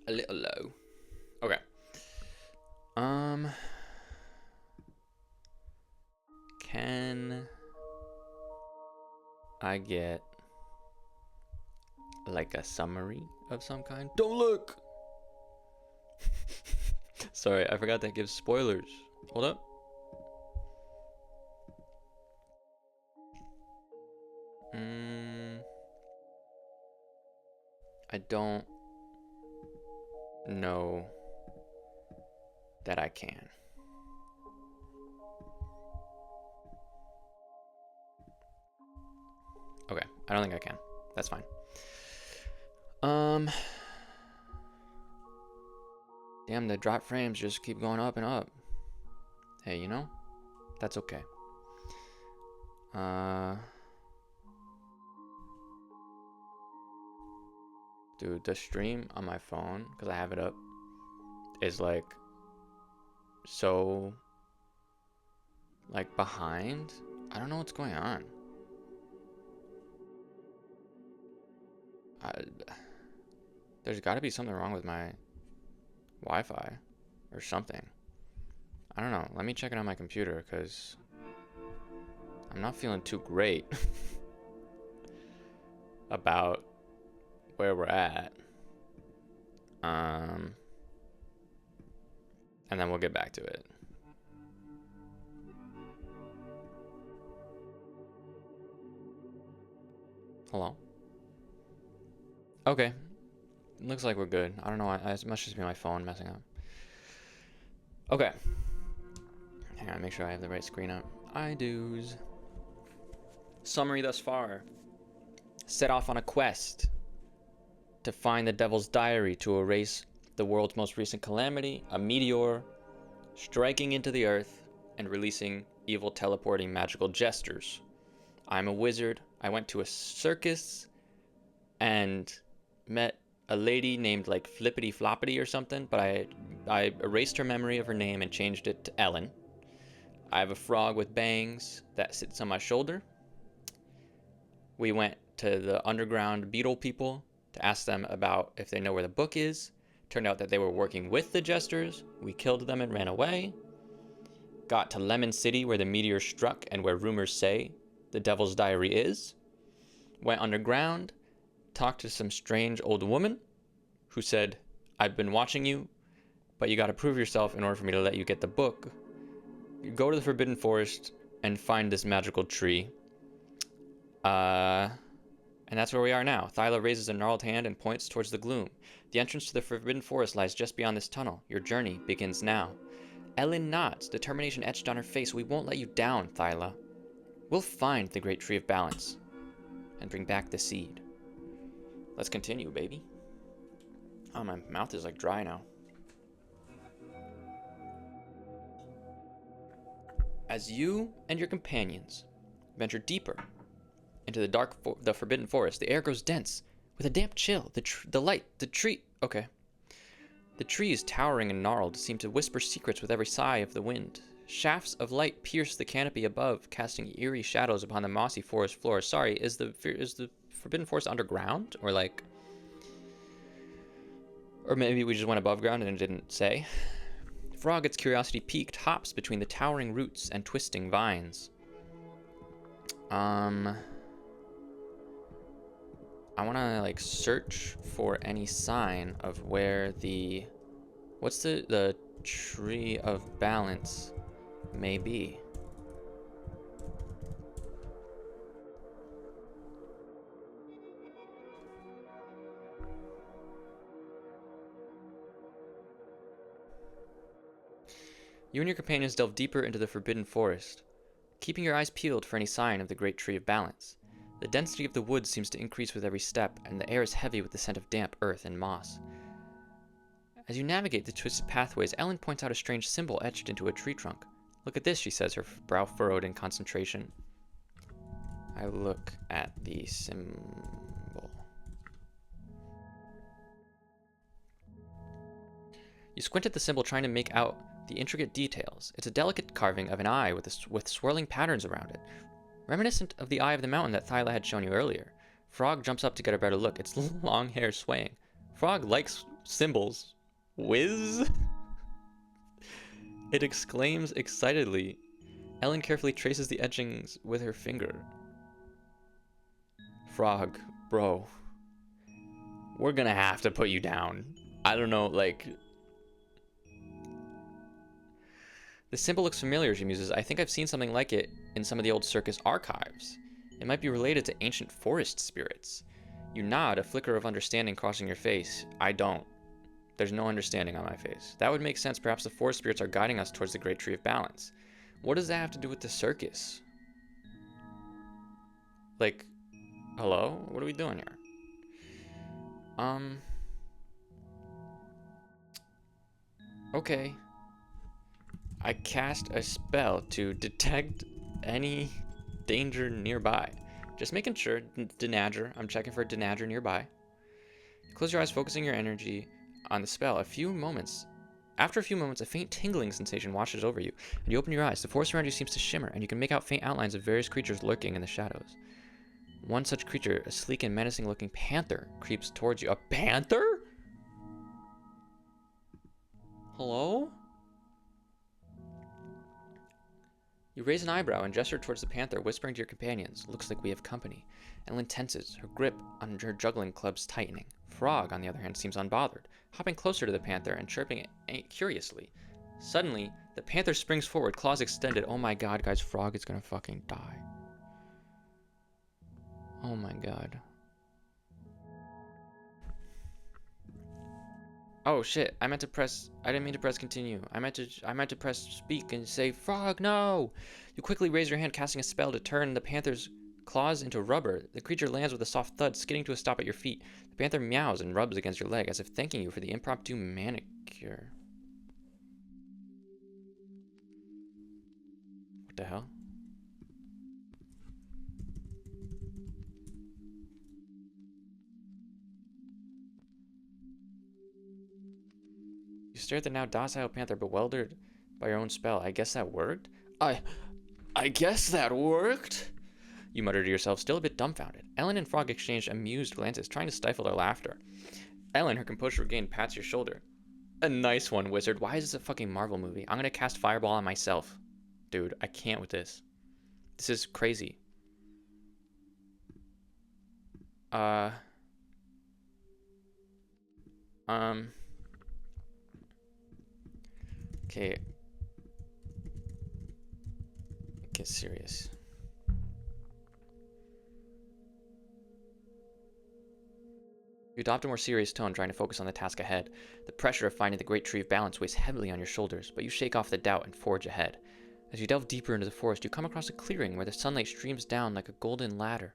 a little low. Can I get like a summary of some kind? Don't look! Sorry, I forgot that gives spoilers. Hold up. I don't know that I can. Okay, I don't think I can. That's fine. Damn, the drop frames just keep going up and up. Hey, you know, that's okay. Dude, the stream on my phone, because I have it up, is like so like behind. I don't know what's going on. There's got to be something wrong with my Wi-Fi or something. I don't know. Let me check it on my computer because I'm not feeling too great about where we're at. And then we'll get back to it. Hello? Okay. Looks like we're good. I don't know why. It must just be my phone messing up. Okay. Hang on, make sure I have the right screen up. I-do's. Summary thus far. Set off on a quest to find the Devil's Diary to erase the world's most recent calamity, a meteor striking into the earth and releasing evil teleporting magical jesters. I'm a wizard. I went to a circus and met a lady named like Flippity Floppity or something, but I erased her memory of her name and changed it to Ellen. I have a frog with bangs that sits on my shoulder. We went to the underground beetle people to ask them about if they know where the book is. Turned out that they were working with the jesters. We killed them and ran away. Got to Lemon City where the meteor struck and where rumors say the Devil's Diary is. Went underground. Talked to some strange old woman who said, I've been watching you, but you got to prove yourself in order for me to let you get the book. You go to the Forbidden Forest and find this magical tree. And that's where we are now. Thyla raises a gnarled hand and points towards the gloom. The entrance to the Forbidden Forest lies just beyond this tunnel. Your journey begins now. Ellen nods, determination etched on her face. We won't let you down, Thyla. We'll find the Great Tree of Balance and bring back the seed. Let's continue, baby. Oh, my mouth is like dry now. As you and your companions venture deeper into the Forbidden Forest, the air grows dense with a damp chill. The trees, towering and gnarled, seem to whisper secrets with every sigh of the wind. Shafts of light pierce the canopy above, casting eerie shadows upon the mossy forest floor. Sorry, is the Forbidden Forest underground? Or like... Or maybe we just went above ground and it didn't say. Frog, its curiosity piqued, hops between the towering roots and twisting vines. I want to like search for any sign of where the... What's the Tree of Balance may be. You and your companions delve deeper into the Forbidden Forest, keeping your eyes peeled for any sign of the Great Tree of Balance. The density of the woods seems to increase with every step, and the air is heavy with the scent of damp earth and moss. As you navigate the twisted pathways, Ellen points out a strange symbol etched into a tree trunk. Look at this, she says, her brow furrowed in concentration. I look at the symbol. You squint at the symbol, trying to make out the intricate details. It's a delicate carving of an eye with swirling patterns around it, reminiscent of the eye of the mountain that Thyla had shown you earlier. Frog jumps up to get a better look, its long hair swaying. Frog likes symbols. Whiz? It exclaims excitedly. Ellen carefully traces the etchings with her finger. Frog, bro. We're gonna have to put you down. I don't know, like... The symbol looks familiar, she muses. I think I've seen something like it in some of the old circus archives. It might be related to ancient forest spirits. You nod, a flicker of understanding crossing your face. I don't. There's no understanding on my face. That would make sense. Perhaps the forest spirits are guiding us towards the Great Tree of Balance. What does that have to do with the circus? Like, hello? What are we doing here? Okay. I cast a spell to detect any danger nearby. Just making sure. Denager. I'm checking for Denager nearby. Close your eyes, focusing your energy on the spell. After a few moments, a faint tingling sensation washes over you, and you open your eyes. The forest around you seems to shimmer, and you can make out faint outlines of various creatures lurking in the shadows. One such creature, a sleek and menacing-looking panther, creeps towards you. A panther? Hello? You raise an eyebrow and gesture towards the panther, whispering to your companions. Looks like we have company. Ellen tenses, her grip on her juggling clubs tightening. Frog, on the other hand, seems unbothered, hopping closer to the panther and chirping it curiously. Suddenly, the panther springs forward, claws extended. Oh my god, guys, Frog is gonna fucking die. Oh my god. Oh shit, I didn't mean to press continue. I meant to press speak and say, Frog, no! You quickly raise your hand, casting a spell to turn the panther's claws into rubber. The creature lands with a soft thud, skidding to a stop at your feet. The panther meows and rubs against your leg, as if thanking you for the impromptu manicure. What the hell? You stare at the now docile panther, bewildered by your own spell. I guess that worked? I guess that worked? You mutter to yourself, still a bit dumbfounded. Ellen and Frog exchanged amused glances, trying to stifle their laughter. Ellen, her composure regained, pats your shoulder. A nice one, wizard. Why is this a fucking Marvel movie? I'm gonna cast Fireball on myself. Dude, I can't with this. This is crazy. Okay. Get serious. You adopt a more serious tone, trying to focus on the task ahead. The pressure of finding the Great Tree of Balance weighs heavily on your shoulders, but you shake off the doubt and forge ahead. As you delve deeper into the forest, you come across a clearing where the sunlight streams down like a golden ladder.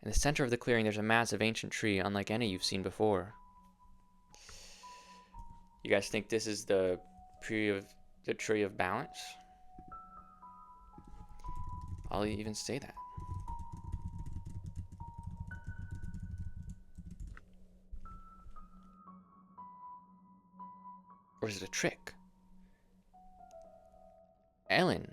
In the center of the clearing, there's a massive ancient tree, unlike any you've seen before. You guys think this is the Tree of Balance? I'll even say that. Or is it a trick? Ellen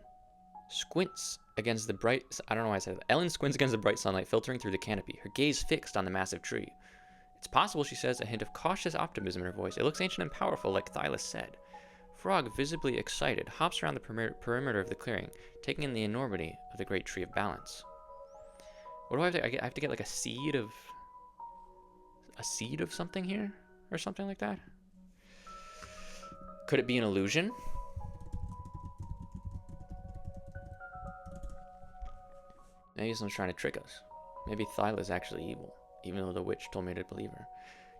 squints against the bright... I don't know why I said that. Ellen squints against the bright sunlight filtering through the canopy, her gaze fixed on the massive tree. It's possible, she says, a hint of cautious optimism in her voice. It looks ancient and powerful, like Thylas said. Frog, visibly excited, hops around the perimeter of the clearing, taking in the enormity of the Great Tree of Balance. What do I have to... I have to get like a seed of something here? Or something like that? Could it be an illusion? Maybe someone's trying to trick us. Maybe Thyla is actually evil, even though the witch told me to believe her.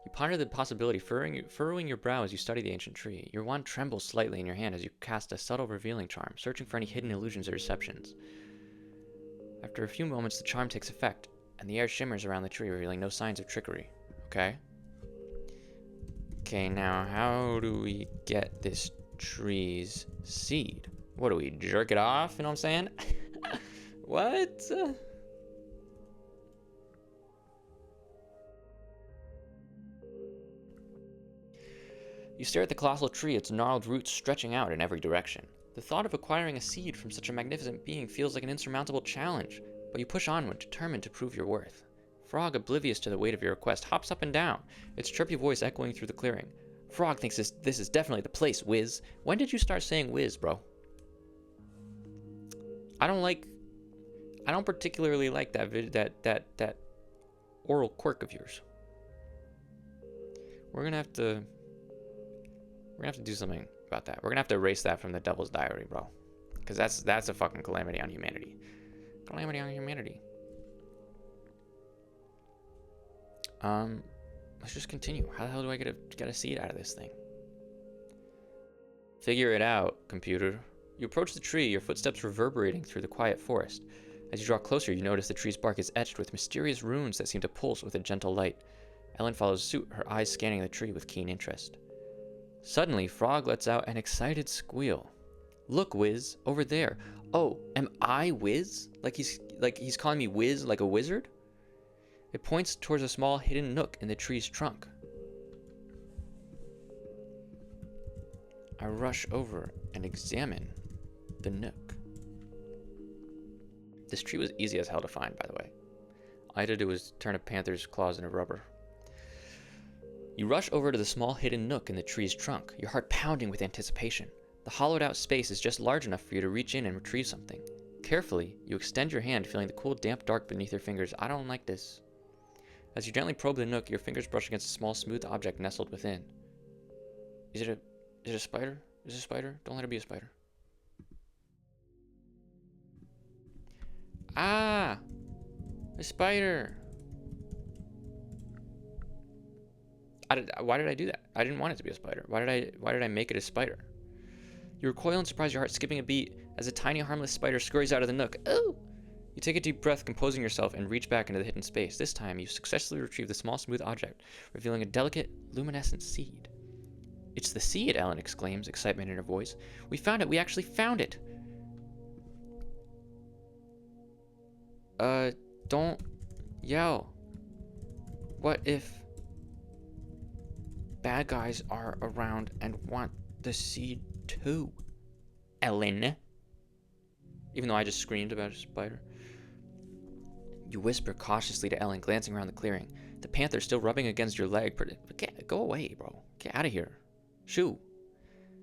You ponder the possibility, furrowing your brow as you study the ancient tree. Your wand trembles slightly in your hand as you cast a subtle revealing charm, searching for any hidden illusions or deceptions. After a few moments, the charm takes effect, and the air shimmers around the tree, revealing no signs of trickery. Okay? Okay, now how do we get this tree's seed? What do we, jerk it off? You know what I'm saying? What? You stare at the colossal tree, its gnarled roots stretching out in every direction. The thought of acquiring a seed from such a magnificent being feels like an insurmountable challenge, but you push onward, determined to prove your worth. Frog, oblivious to the weight of your request, hops up and down, its chirpy voice echoing through the clearing. Frog thinks this is definitely the place, Wiz. When did you start saying Wiz, bro? I don't particularly like that oral quirk of yours. We're gonna have to do something about that. We're gonna have to erase that from the Devil's Diary, bro. Because that's a fucking calamity on humanity. Calamity on humanity. Let's just continue. How the hell do I get a seed out of this thing? Figure it out, computer. You approach the tree, your footsteps reverberating through the quiet forest. As you draw closer, you notice the tree's bark is etched with mysterious runes that seem to pulse with a gentle light. Ellen follows suit, her eyes scanning the tree with keen interest. Suddenly, Frog lets out an excited squeal. Look, Wiz, over there. Oh, am I Wiz? Like he's calling me Wiz like a wizard? It points towards a small hidden nook in the tree's trunk. I rush over and examine the nook. This tree was easy as hell to find, by the way. All I had to do was turn a panther's claws into rubber. You rush over to the small hidden nook in the tree's trunk, your heart pounding with anticipation. The hollowed out space is just large enough for you to reach in and retrieve something. Carefully, you extend your hand, feeling the cool, damp dark beneath your fingers. I don't like this. As you gently probe the nook, your fingers brush against a small, smooth object nestled within. Is it a spider? Is it a spider? Don't let it be a spider. Ah! A spider! Why did I do that? I didn't want it to be a spider. Why did I make it a spider? You recoil in surprise, your heart skipping a beat as a tiny, harmless spider scurries out of the nook. Oh! You take a deep breath, composing yourself, and reach back into the hidden space. This time, you successfully retrieve the small, smooth object, revealing a delicate, luminescent seed. It's the seed, Ellen exclaims, excitement in her voice. We found it! We actually found it! Don't yell. What if bad guys are around and want the seed too, Ellen? Even though I just screamed about a spider. You whisper cautiously to Ellen, glancing around the clearing. The panther still rubbing against your leg. Go away, bro. Get out of here. Shoo.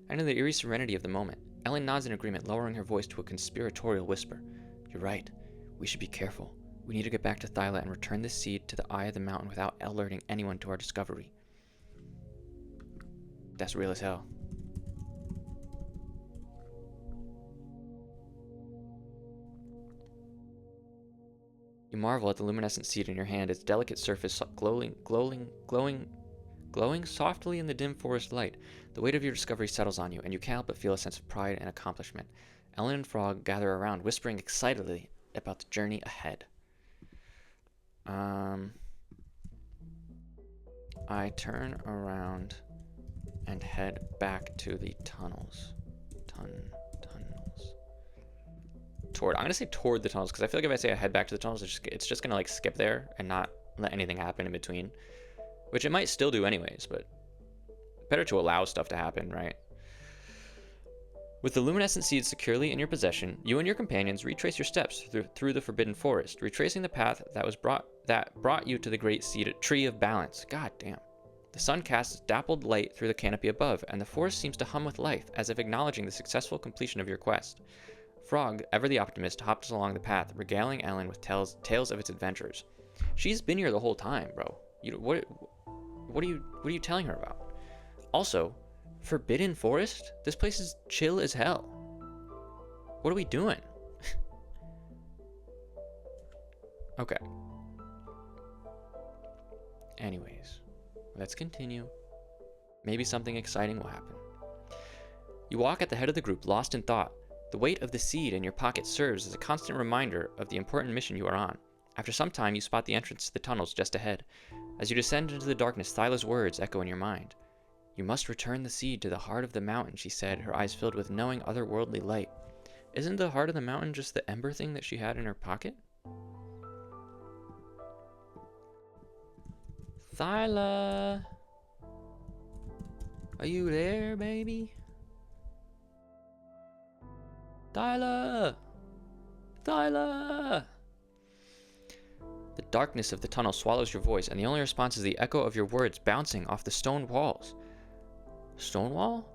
And in the eerie serenity of the moment, Ellen nods in agreement, lowering her voice to a conspiratorial whisper. You're right. We should be careful. We need to get back to Thyla and return this seed to the eye of the mountain without alerting anyone to our discovery. That's real as hell. You marvel at the luminescent seed in your hand, its delicate surface glowing softly in the dim forest light. The weight of your discovery settles on you, and you can't help but feel a sense of pride and accomplishment. Ellen and Frog gather around, whispering excitedly about the journey ahead. I turn around and head back to the tunnels. Tunnels. I'm gonna say toward the tunnels, because I feel like if I say I head back to the tunnels, it's just gonna like skip there and not let anything happen in between, which it might still do anyways, but better to allow stuff to happen, right? With the luminescent seed securely in your possession, you and your companions retrace your steps through the forbidden forest, retracing the path that brought you to the great tree of balance. God damn. The sun casts dappled light through the canopy above, and the forest seems to hum with life, as if acknowledging the successful completion of your quest. Frog, ever the optimist, hops along the path, regaling Ellen with tales of its adventures. She's been here the whole time, bro. What are you telling her about? Also, Forbidden Forest? This place is chill as hell. What are we doing? Okay. Anyways, let's continue. Maybe something exciting will happen. You walk at the head of the group, lost in thought. The weight of the seed in your pocket serves as a constant reminder of the important mission you are on. After some time, you spot the entrance to the tunnels just ahead. As you descend into the darkness, Thyla's words echo in your mind. You must return the seed to the heart of the mountain, she said, her eyes filled with knowing otherworldly light. Isn't the heart of the mountain just the ember thing that she had in her pocket? Thyla! Are you there, baby? Thyla! Thyla! The darkness of the tunnel swallows your voice, and the only response is the echo of your words bouncing off the stone walls. Stonewall?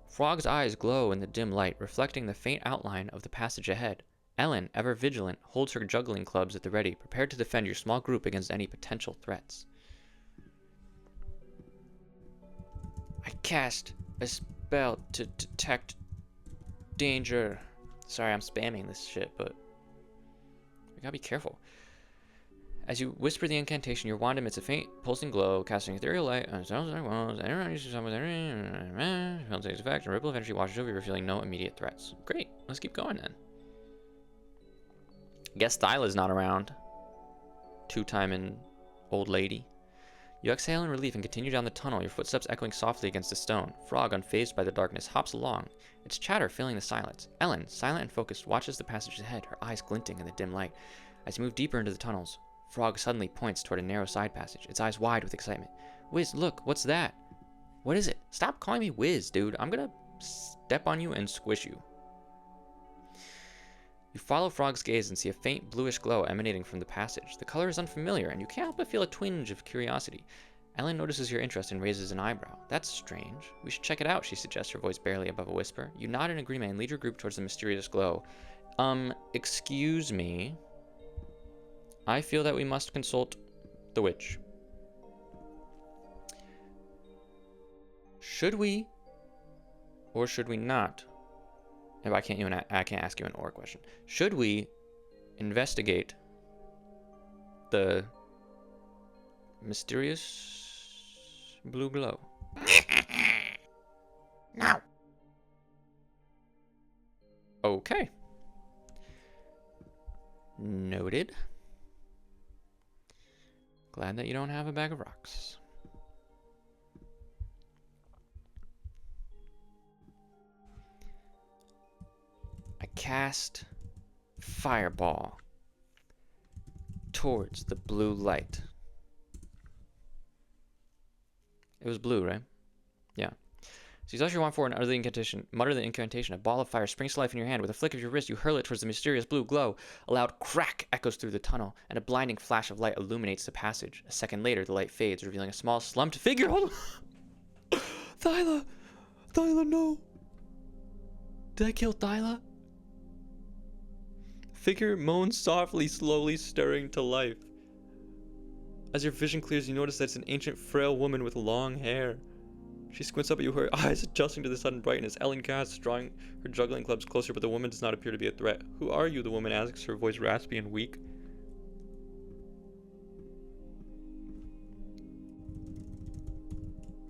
Frog's eyes glow in the dim light, reflecting the faint outline of the passage ahead. Ellen, ever vigilant, holds her juggling clubs at the ready, prepared to defend your small group against any potential threats. I cast a spell to detect danger. Sorry, I'm spamming this shit, but we gotta be careful. As you whisper the incantation, your wand emits a faint, pulsing glow, casting ethereal light on sounds like walls. Everyone uses some with spell takes effect, and a ripple of energy washes over you, revealing no immediate threats. Great, let's keep going then. Guess Thyla's not around. Two-timing old lady. You exhale in relief and continue down the tunnel, your footsteps echoing softly against the stone. Frog, unfazed by the darkness, hops along, its chatter filling the silence. Ellen, silent and focused, watches the passage ahead, her eyes glinting in the dim light. As you move deeper into the tunnels, Frog suddenly points toward a narrow side passage, its eyes wide with excitement. Wiz, look, what's that? What is it? Stop calling me Wiz, dude. I'm gonna step on you and squish you. You follow Frog's gaze and see a faint bluish glow emanating from the passage. The color is unfamiliar, and you can't help but feel a twinge of curiosity. Ellen notices your interest and raises an eyebrow. That's strange. We should check it out, she suggests, her voice barely above a whisper. You nod in agreement and lead your group towards the mysterious glow. Excuse me. I feel that we must consult the witch. Should we or should we not? If I can't ask you an or question. Should we investigate the mysterious blue glow? No. Okay. Noted. Glad that you don't have a bag of rocks. I cast Fireball towards the blue light. It was blue, right? Yeah. So you toss your wand forward and mutter the incantation. A ball of fire springs to life in your hand. With a flick of your wrist, you hurl it towards the mysterious blue glow. A loud crack echoes through the tunnel, and a blinding flash of light illuminates the passage. A second later, the light fades, revealing a small, slumped figure. Hold on. Thyla! Thyla, no! Did I kill Thyla? Figure moans softly, slowly stirring to life. As your vision clears, you notice that it's an ancient, frail woman with long hair. She squints up at you, her eyes adjusting to the sudden brightness. Ellen casts, drawing her juggling clubs closer, but the woman does not appear to be a threat. Who are you? The woman asks, her voice raspy and weak.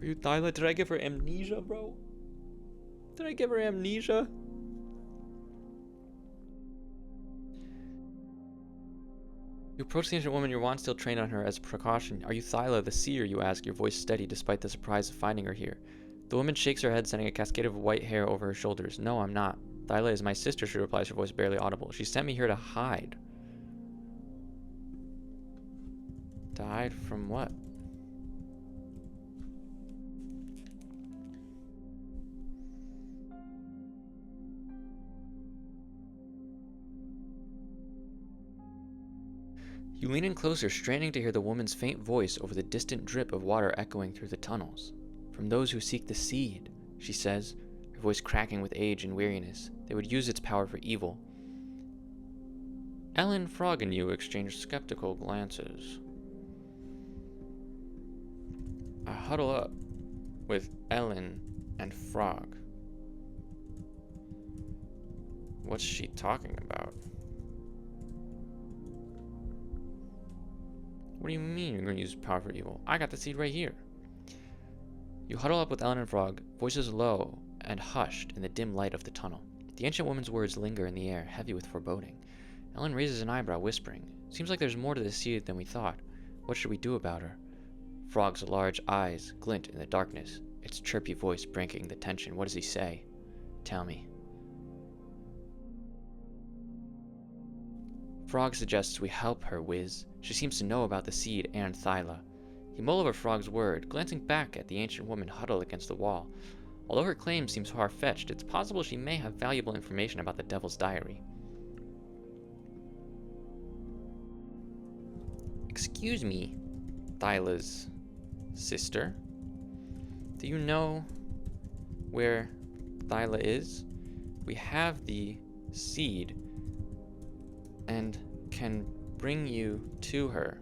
Are you Thyla? Did I give her amnesia, bro? Did I give her amnesia? You approach the ancient woman, your wand still trained on her as a precaution. Are you Thyla, the seer? You ask, your voice steady despite the surprise of finding her here. The woman shakes her head, sending a cascade of white hair over her shoulders. No, I'm not. Thyla is my sister, she replies, her voice barely audible. She sent me here to hide. To hide from what? You lean in closer, straining to hear the woman's faint voice over the distant drip of water echoing through the tunnels. From those who seek the seed, she says, her voice cracking with age and weariness. They would use its power for evil. Ellen, Frog, and you exchange skeptical glances. I huddle up with Ellen and Frog. What's she talking about? What do you mean you're going to use power for evil? I got the seed right here. You huddle up with Ellen and Frog, voices low and hushed in the dim light of the tunnel. The ancient woman's words linger in the air, heavy with foreboding. Ellen raises an eyebrow, whispering, "Seems like there's more to the seed than we thought. What should we do about her?" Frog's large eyes glint in the darkness, its chirpy voice breaking the tension. What does he say? Tell me. Frog suggests we help her, Wiz. She seems to know about the seed and Thyla. You mull over Frog's word, glancing back at the ancient woman huddled against the wall. Although her claim seems far-fetched, it's possible she may have valuable information about the Devil's Diary. Excuse me, Thyla's sister? Do you know where Thyla is, we have the seed and can bring you to her.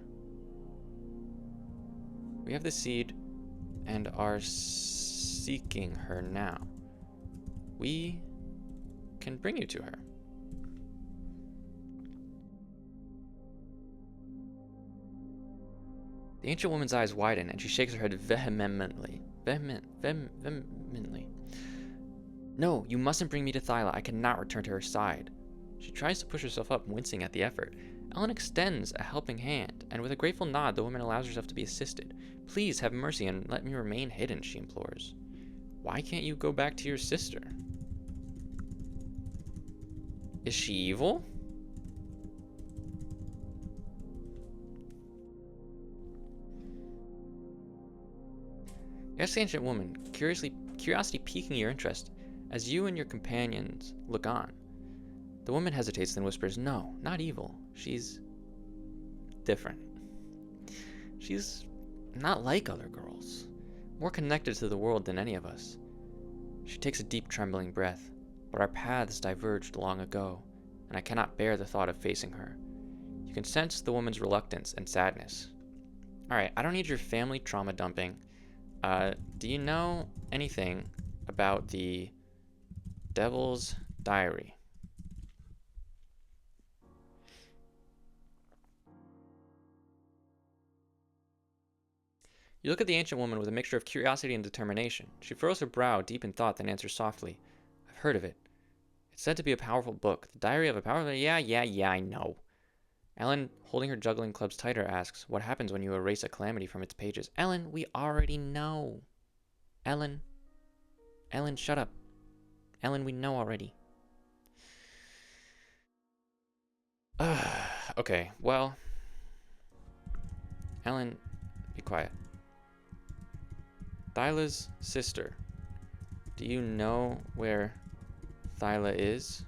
We have the seed and are seeking her now. We can bring you to her. The ancient woman's eyes widen and she shakes her head vehemently. Vehemently. No, you mustn't bring me to Thyla. I cannot return to her side. She tries to push herself up, wincing at the effort. Ellen extends a helping hand, and with a grateful nod, the woman allows herself to be assisted. Please have mercy and let me remain hidden, she implores. Why can't you go back to your sister? Is she evil? Yes, the ancient woman, curiosity piquing your interest, as you and your companions look on. The woman hesitates, then whispers, no, not evil. She's different. She's not like other girls, more connected to the world than any of us. She takes a deep, trembling breath, but our paths diverged long ago, and I cannot bear the thought of facing her. You can sense the woman's reluctance and sadness. Alright, I don't need your family trauma dumping. Do you know anything about the Devil's Diary? You look at the ancient woman with a mixture of curiosity and determination. She furrows her brow, deep in thought, then answers softly. I've heard of it. It's said to be a powerful book. The diary of a powerful... Yeah, I know. Ellen, holding her juggling clubs tighter, asks, what happens when you erase a calamity from its pages? Ellen, we already know. Ellen, shut up. Ellen, we know already. Okay, well... Ellen, be quiet. Thyla's sister. Do you know where Thyla is?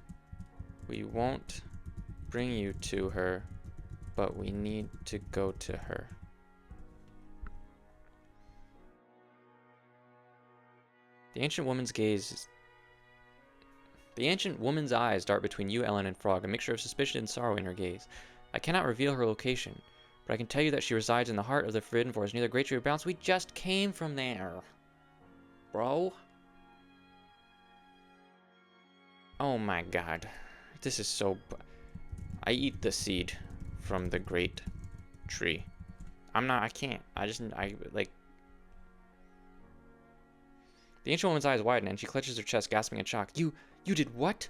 We won't bring you to her, but we need to go to her. The ancient woman's eyes dart between you, Ellen, and Frog, a mixture of suspicion and sorrow in her gaze. I cannot reveal her location, but I can tell you that she resides in the heart of the Forbidden Forest near the Great Tree of Balance. We just came from there, bro. Oh my god. This is so... I eat the seed from the Great Tree. I can't. The ancient woman's eyes widen and she clutches her chest, gasping in shock. You did what?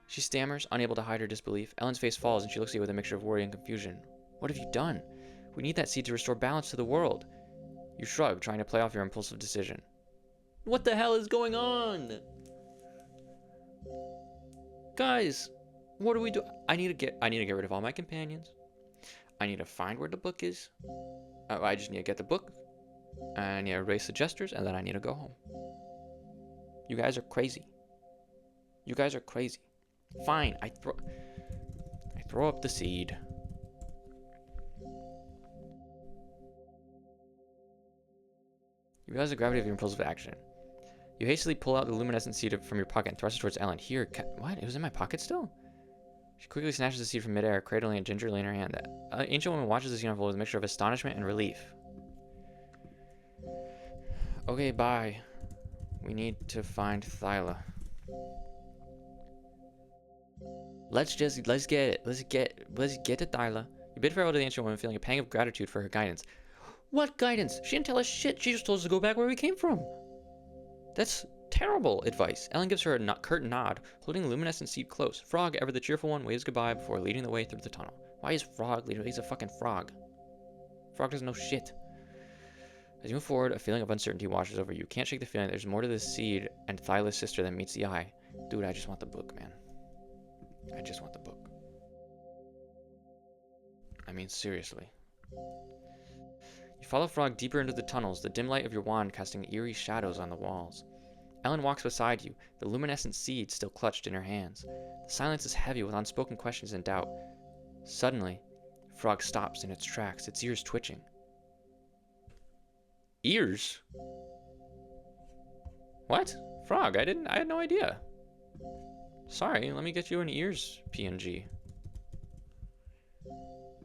She stammers, unable to hide her disbelief. Ellen's face falls and she looks at you with a mixture of worry and confusion. What have you done? We need that seed to restore balance to the world. You shrug, trying to play off your impulsive decision. What the hell is going on? Guys, what do we do? I need to get rid of all my companions. I need to find where the book is. I just need to get the book. I need to erase the gestures, and then I need to go home. You guys are crazy. You guys are crazy. Fine, I throw up the seed. You realize the gravity of your impulsive action. You hastily pull out the luminescent seed from your pocket and thrust it towards Ellen. Here, what? It was in my pocket still? She quickly snatches the seed from midair, cradling it gingerly in her hand. The ancient woman watches the scene unfold with a mixture of astonishment and relief. Okay, bye. We need to find Thyla. Let's get it. Let's get to Thyla. You bid farewell to the ancient woman, feeling a pang of gratitude for her guidance. What guidance? She didn't tell us shit. She just told us to go back where we came from. That's terrible advice. Ellen gives her a curt nod, holding the luminescent seed close. Frog, ever the cheerful one, waves goodbye before leading the way through the tunnel. Why is Frog leading? He's a fucking frog. Frog doesn't know shit. As you move forward, a feeling of uncertainty washes over you. You can't shake the feeling there's more to this seed and Thyla's sister than meets the eye. Dude, I just want the book, man. I just want the book. I mean, seriously. You follow Frog deeper into the tunnels, the dim light of your wand casting eerie shadows on the walls. Ellen walks beside you, the luminescent seed still clutched in her hands. The silence is heavy with unspoken questions and doubt. Suddenly, Frog stops in its tracks, its ears twitching. Ears? What? Frog, I had no idea. Sorry, let me get you an ears PNG.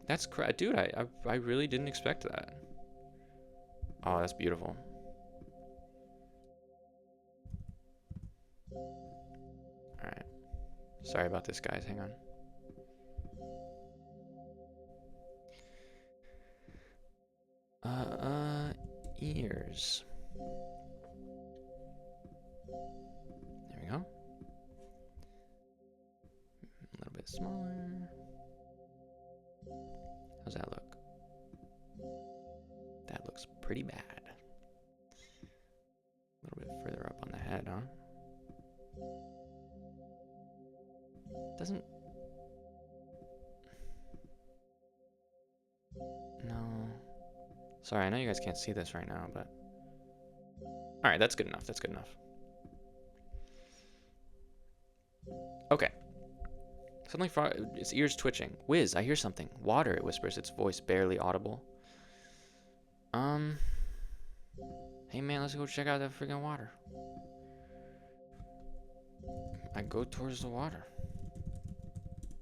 That's dude, I really didn't expect that. Oh, that's beautiful. Alright. Sorry about this, guys. Hang on. Ears. There we go. A little bit smaller. How's that look? That looks pretty bad. A little bit further up on the head, huh? Doesn't... No. Sorry, I know you guys can't see this right now, but... Alright, that's good enough. That's good enough. Okay. Suddenly, its ears twitching. Whiz, I hear something. Water, it whispers, its voice barely audible. Hey man, let's go check out that freaking water. I go towards the water.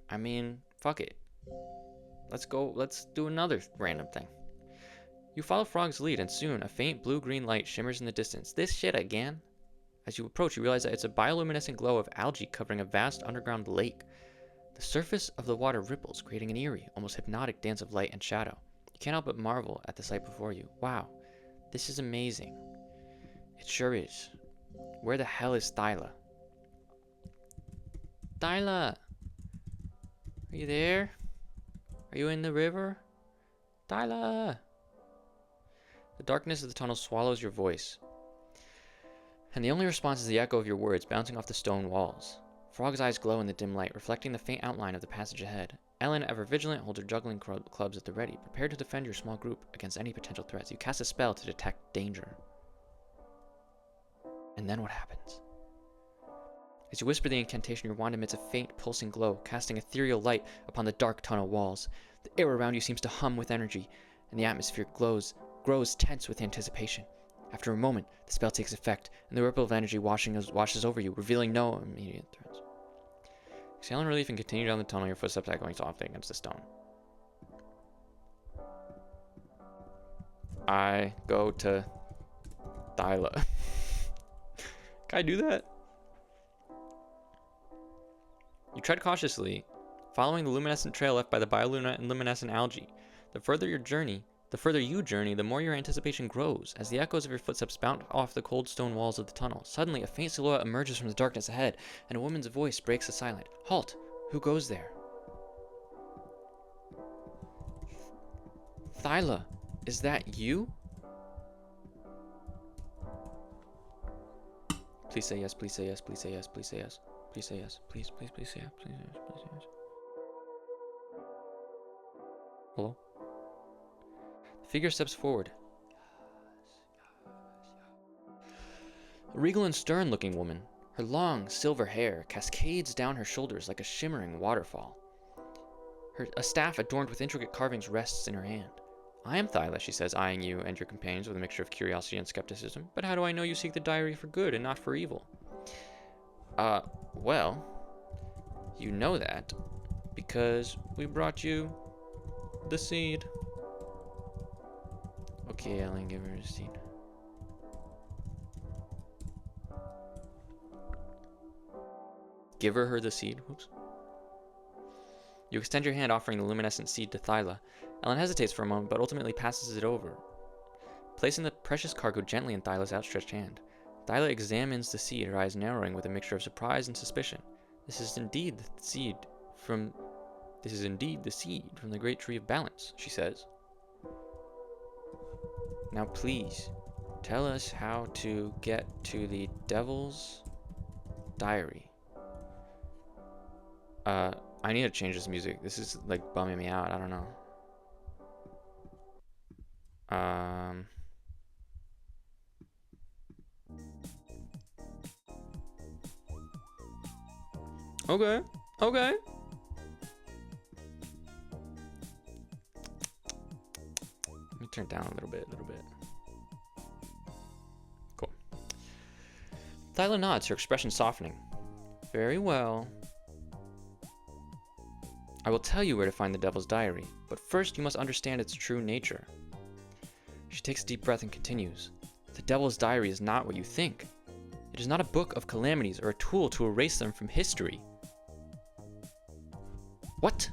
I mean, fuck it. Let's go, let's do another random thing. You follow Frog's lead, and soon a faint blue-green light shimmers in the distance. This shit again? As you approach, you realize that it's a bioluminescent glow of algae covering a vast underground lake. The surface of the water ripples, creating an eerie, almost hypnotic dance of light and shadow. You can't help but marvel at the sight before you. Wow, this is amazing. It sure is. Where the hell is Thyla? Thyla! Are you there? Are you in the river? Thyla! The darkness of the tunnel swallows your voice, and the only response is the echo of your words bouncing off the stone walls. Frog's eyes glow in the dim light, reflecting the faint outline of the passage ahead. Ellen, ever vigilant, holds her juggling clubs at the ready, prepared to defend your small group against any potential threats. You cast a spell to detect danger. And then what happens? As you whisper the incantation, your wand emits a faint, pulsing glow, casting ethereal light upon the dark tunnel walls. The air around you seems to hum with energy, and the atmosphere grows tense with anticipation. After a moment, the spell takes effect, and the ripple of energy washes over you, revealing no immediate threats. Exhale in relief and continue down the tunnel, your footsteps echoing softly against the stone. I go to Thyla. Can I do that? You tread cautiously, following the luminescent trail left by the bioluminescent algae. The further you journey, the more your anticipation grows, as the echoes of your footsteps bounce off the cold stone walls of the tunnel. Suddenly, a faint silhouette emerges from the darkness ahead, and a woman's voice breaks the silence. Halt! Who goes there? Thyla, is that you? Please say yes, please say yes, please say yes, please say yes. Please say yes. Please, please, please say yes. Please say yes, please say yes. Hello? The figure steps forward. A regal and stern-looking woman. Her long, silver hair cascades down her shoulders like a shimmering waterfall. A staff adorned with intricate carvings rests in her hand. I am Thyla, she says, eyeing you and your companions with a mixture of curiosity and skepticism. But how do I know you seek the diary for good and not for evil? Well, you know that because we brought you the seed. Okay, Ellen, give her the seed. Give her the seed. Whoops. You extend your hand, offering the luminescent seed to Thyla. Ellen hesitates for a moment, but ultimately passes it over, placing the precious cargo gently in Thyla's outstretched hand. Thyla examines the seed, her eyes narrowing with a mixture of surprise and suspicion. This is indeed the seed from the great tree of balance, she says. Now please, tell us how to get to the devil's diary. I need to change this music. This is like bumming me out. I don't know. Okay. Okay. Let me turn it down a little bit. Cool. Thyla nods, her expression softening. Very well. I will tell you where to find the Devil's Diary, but first you must understand its true nature. She takes a deep breath and continues. The Devil's Diary is not what you think. It is not a book of calamities or a tool to erase them from history. What?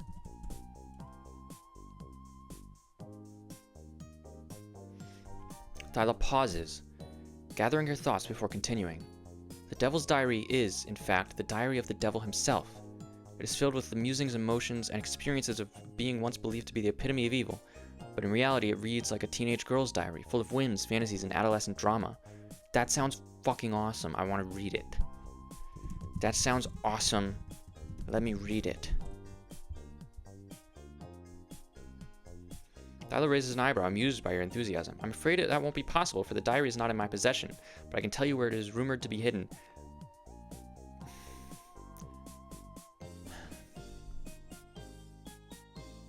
Thyla pauses, gathering her thoughts before continuing. The Devil's Diary is, in fact, the diary of the devil himself. It is filled with the musings, emotions, and experiences of being once believed to be the epitome of evil, but in reality it reads like a teenage girl's diary, full of whims, fantasies, and adolescent drama. That sounds fucking awesome. I want to read it. That sounds awesome. Let me read it. Thyla raises an eyebrow, amused by your enthusiasm. I'm afraid that won't be possible, for the diary is not in my possession, but I can tell you where it is rumored to be hidden.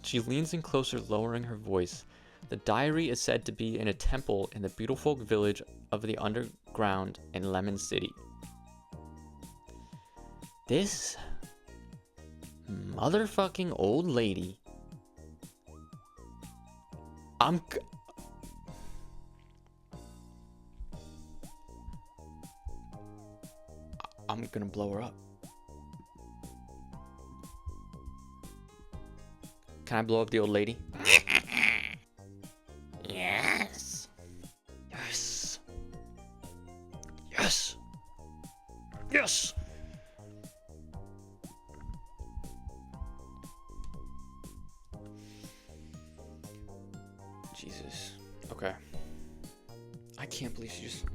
She leans in closer, lowering her voice. The diary is said to be in a temple in the beautiful village of the underground in Lemon City. This motherfucking old lady. I'm gonna blow her up. Can I blow up the old lady? Yes. Yes. Yes. Yes. Jesus. Okay. I can't believe she just...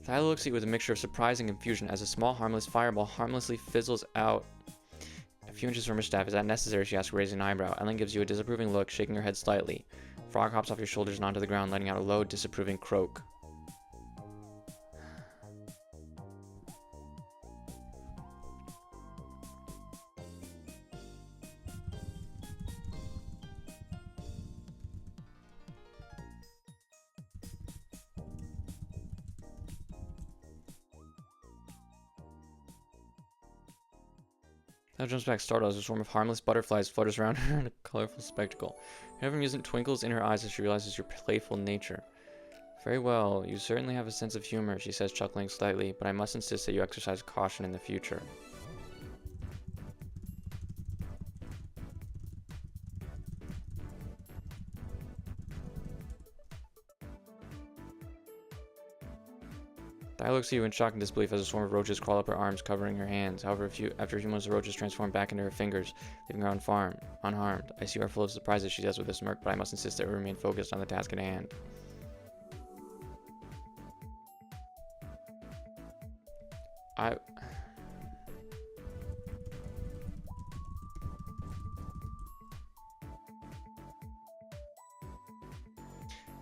Thyla looks at you with a mixture of surprise and confusion as a small, harmless fireball harmlessly fizzles out a few inches from her staff. Is that necessary? She asks, raising an eyebrow. Ellen gives you a disapproving look, shaking her head slightly. Frog hops off your shoulders and onto the ground, letting out a low, disapproving croak. Now jumps back startled as a swarm of harmless butterflies flutters around her in a colorful spectacle. Her amusement twinkles in her eyes as she realizes your playful nature. Very well, you certainly have a sense of humor, she says, chuckling slightly, but I must insist that you exercise caution in the future. Thyla looks at you in shock and disbelief as a swarm of roaches crawl up her arms, covering her hands. However, after a few moments, the roaches transform back into her fingers, leaving her unharmed. I see you are full of surprises, she says with a smirk, but I must insist that we remain focused on the task at hand.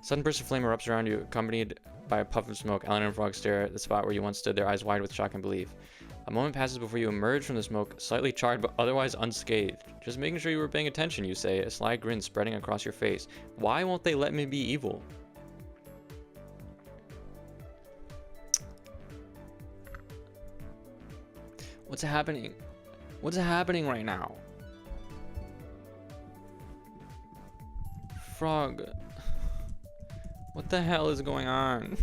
Sudden burst of flame erupts around you, accompanied by a puff of smoke. Ellen and Frog stare at the spot where you once stood, their eyes wide with shock and belief. A moment passes before you emerge from the smoke, slightly charred but otherwise unscathed. Just making sure you were paying attention, you say, a sly grin spreading across your face. Why won't they let me be evil? What's happening? What's happening right now? Frog. What the hell is going on?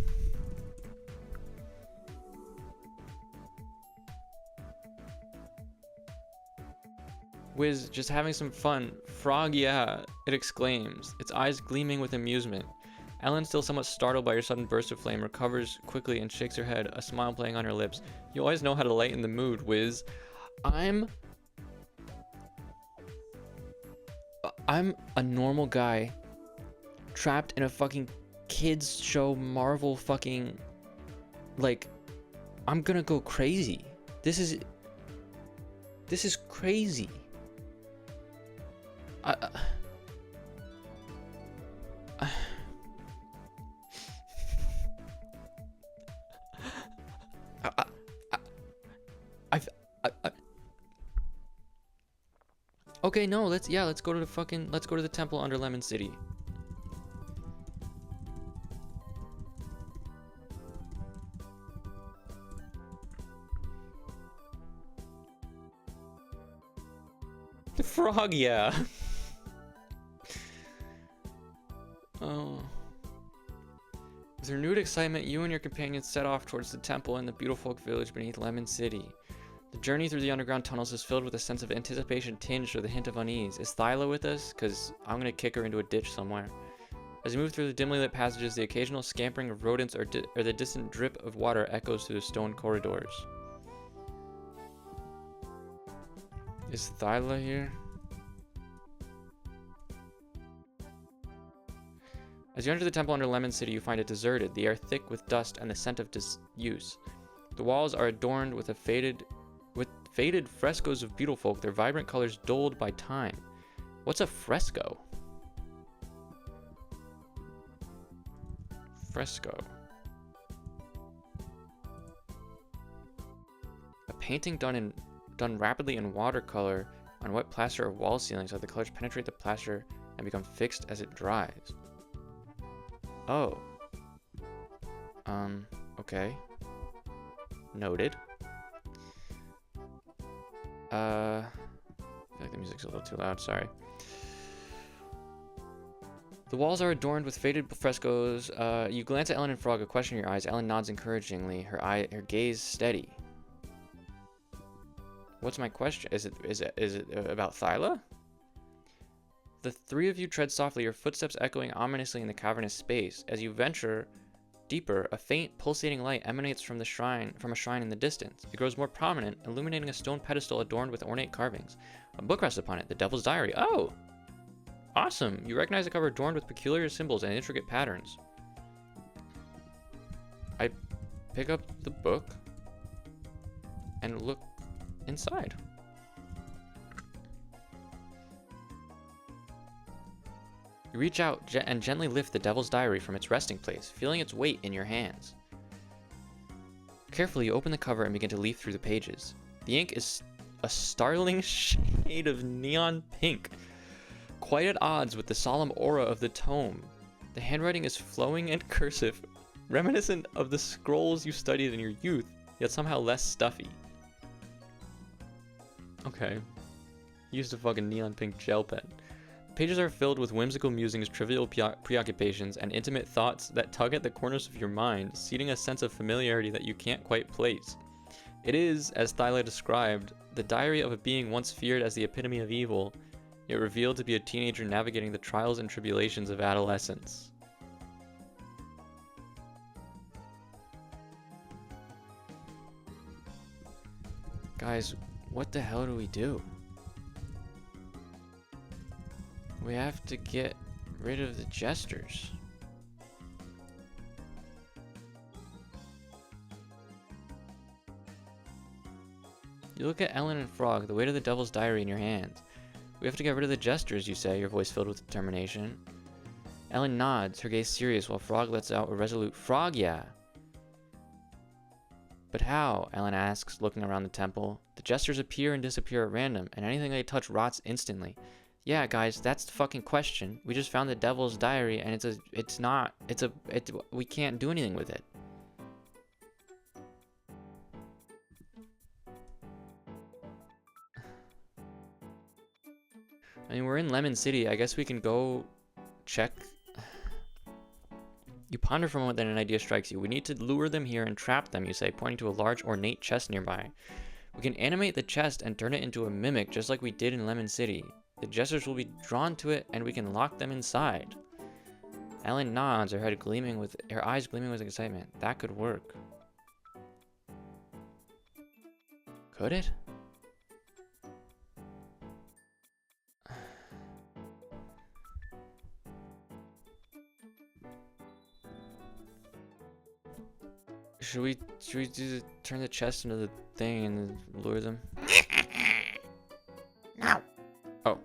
Wiz, just having some fun. Frog, yeah, it exclaims, its eyes gleaming with amusement. Ellen, still somewhat startled by your sudden burst of flame, recovers quickly and shakes her head, a smile playing on her lips. You always know how to lighten the mood, Wiz. I'm a normal guy trapped in a fucking kids show Marvel fucking, like, I'm gonna go crazy. This is crazy. Okay, no, let's go to the temple under Lemon City. The frog, yeah. Oh. With renewed excitement, you and your companions set off towards the temple in the beautiful village beneath Lemon City. The journey through the underground tunnels is filled with a sense of anticipation tinged with a hint of unease. Is Thyla with us? Because I'm going to kick her into a ditch somewhere. As you move through the dimly lit passages, the occasional scampering of rodents or the distant drip of water echoes through the stone corridors. Is Thyla here? As you enter the temple under Lemon City, you find it deserted, the air thick with dust and the scent of disuse. The walls are adorned with faded frescoes of beautiful folk, their vibrant colors dulled by time. What's a fresco? Fresco. A painting done rapidly in watercolor on wet plaster or wall ceilings, so the colors penetrate the plaster and become fixed as it dries. Oh. Okay. Noted. I feel like the music's a little too loud, sorry. The walls are adorned with faded frescoes. You glance at Ellen and Frog, a question in your eyes. Ellen nods encouragingly, her gaze steady. What's my question? Is it about Thyla? The three of you tread softly, your footsteps echoing ominously in the cavernous space. As you venture deeper, a faint, pulsating light emanates from a shrine in the distance. It grows more prominent, illuminating a stone pedestal adorned with ornate carvings. A book rests upon it, the Devil's Diary. Oh! Awesome! You recognize the cover adorned with peculiar symbols and intricate patterns. I pick up the book and look inside. You reach out and gently lift the Devil's Diary from its resting place, feeling its weight in your hands. Carefully, you open the cover and begin to leaf through the pages. The ink is a startling shade of neon pink, quite at odds with the solemn aura of the tome. The handwriting is flowing and cursive, reminiscent of the scrolls you studied in your youth, yet somehow less stuffy. Okay. Used a fucking neon pink gel pen. Pages are filled with whimsical musings, trivial preoccupations, and intimate thoughts that tug at the corners of your mind, seeding a sense of familiarity that you can't quite place. It is, as Thyla described, the diary of a being once feared as the epitome of evil, yet revealed to be a teenager navigating the trials and tribulations of adolescence. Guys, what the hell do we do? We have to get rid of the jesters. You look at Ellen and Frog, the weight of the Devil's Diary in your hands. We have to get rid of the jesters, you say, your voice filled with determination. Ellen nods, her gaze serious, while Frog lets out a resolute "Frog, yeah!" But how? Ellen asks, looking around the temple. The jesters appear and disappear at random, and anything they touch rots instantly. Yeah, guys, that's the fucking question. We just found the Devil's Diary, and we can't do anything with it. I mean, we're in Lemon City. I guess we can go check. You ponder for a moment, then an idea strikes you. We need to lure them here and trap them, you say, pointing to a large ornate chest nearby. We can animate the chest and turn it into a mimic, just like we did in Lemon City. The jesters will be drawn to it, and we can lock them inside. Ellen nods, her eyes gleaming with excitement. That could work. Could it? Should we turn the chest into the thing and lure them? No. Oh.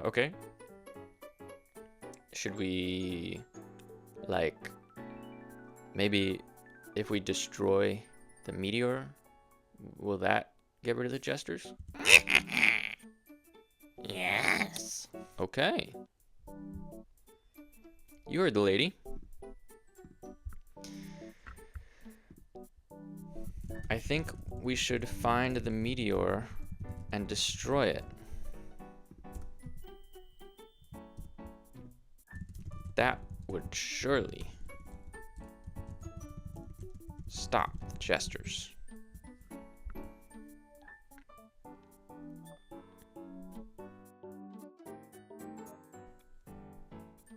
Okay. Should we, like, maybe if we destroy the meteor, will that get rid of the jesters? Yes. Okay. You heard the lady. I think we should find the meteor and destroy it. That would surely stop the jesters.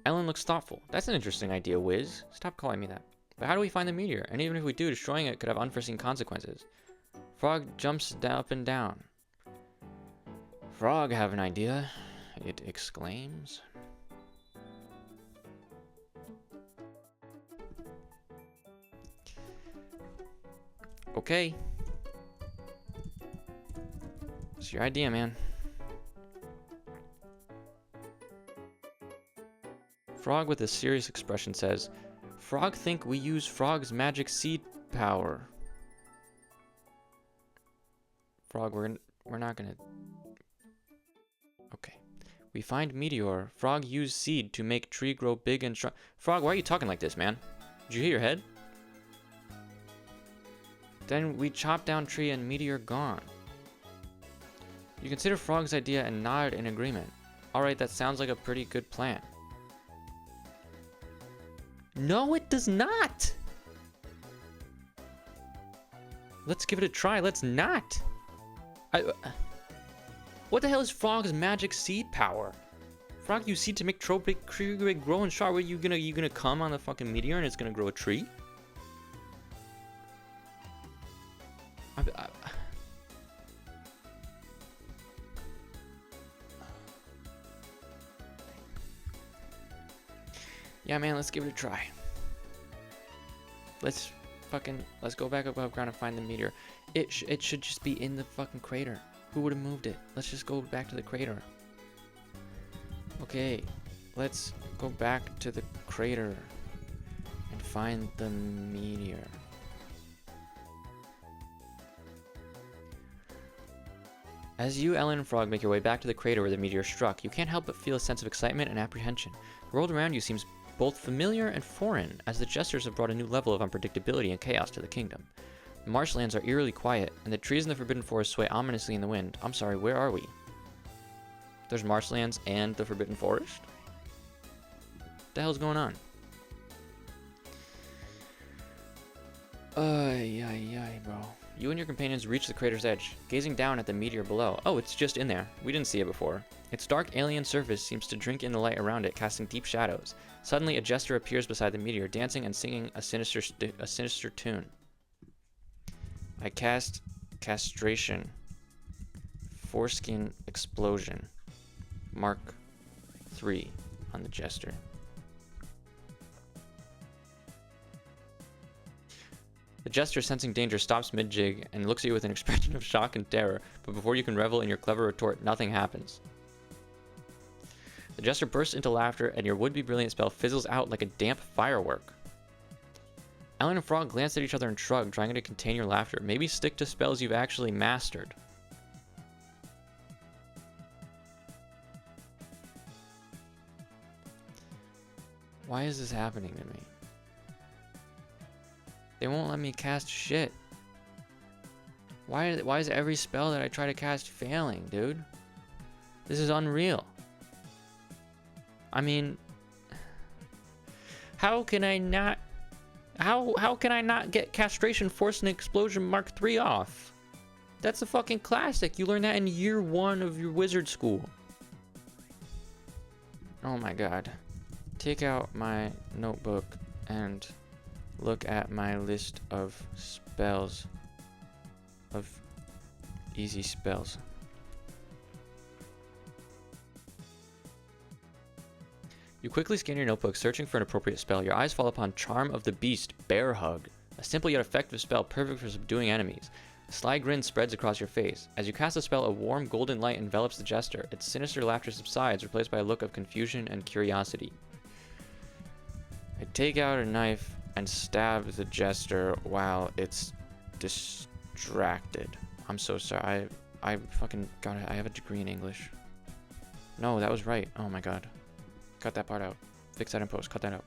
Ellen looks thoughtful. That's an interesting idea, Wiz. Stop calling me that. But how do we find the meteor? And even if we do, destroying it could have unforeseen consequences. Frog jumps up and down. Frog, have an idea, it exclaims. Okay. It's your idea, man. Frog with a serious expression says, Frog think we use Frog's magic seed power. Frog, we're not gonna... Okay. We find meteor. Frog use seed to make tree grow big and strong. Frog, why are you talking like this, man? Did you hit your head? Then we chop down tree and meteor gone. You consider Frog's idea and nod in agreement. Alright, that sounds like a pretty good plan. No, it does not! Let's give it a try. Let's not! What the hell is Frog's magic seed power? Frog use seed to make tree grow and strong. Are you gonna come on the fucking meteor and it's gonna grow a tree? Yeah, man, let's give it a try. Let's go back above ground and find the meteor. It should just be in the fucking crater. Who would have moved it? Let's just go back to the crater. Okay, let's go back to the crater and find the meteor. As you, Ellen, and Frog make your way back to the crater where the meteor struck, you can't help but feel a sense of excitement and apprehension. The world around you seems both familiar and foreign, as the jesters have brought a new level of unpredictability and chaos to the kingdom. The marshlands are eerily quiet, and the trees in the Forbidden Forest sway ominously in the wind. I'm sorry, where are we? There's marshlands and the Forbidden Forest? What the hell's going on? Ay, bro. You and your companions reach the crater's edge, gazing down at the meteor below. Oh, it's just in there. We didn't see it before. Its dark alien surface seems to drink in the light around it, casting deep shadows. Suddenly, a jester appears beside the meteor, dancing and singing a sinister tune. I cast Castration. Foreskin Explosion. Mark 3 on the jester. The jester, sensing danger, stops mid-jig and looks at you with an expression of shock and terror, but before you can revel in your clever retort, nothing happens. The jester bursts into laughter, and your would-be brilliant spell fizzles out like a damp firework. Ellen and Frog glance at each other and shrug, trying to contain your laughter. Maybe stick to spells you've actually mastered. Why is this happening to me? They won't let me cast shit. Why is every spell that I try to cast failing, dude? This is unreal. I mean, how can I not get Castration Force and Explosion Mark 3 off? That's a fucking classic. You learned that in year 1 of your wizard school. Oh my god. Take out my notebook and look at my list of spells. Of easy spells. You quickly scan your notebook, searching for an appropriate spell. Your eyes fall upon Charm of the Beast, Bear Hug, a simple yet effective spell perfect for subduing enemies. A sly grin spreads across your face. As you cast the spell, a warm golden light envelops the jester. Its sinister laughter subsides, replaced by a look of confusion and curiosity. I take out a knife and stab the jester while it's distracted. I'm so sorry. I fucking got it. I have a degree in English. No, that was right. Oh my god. Cut that part out. Fix that in post. Cut that out.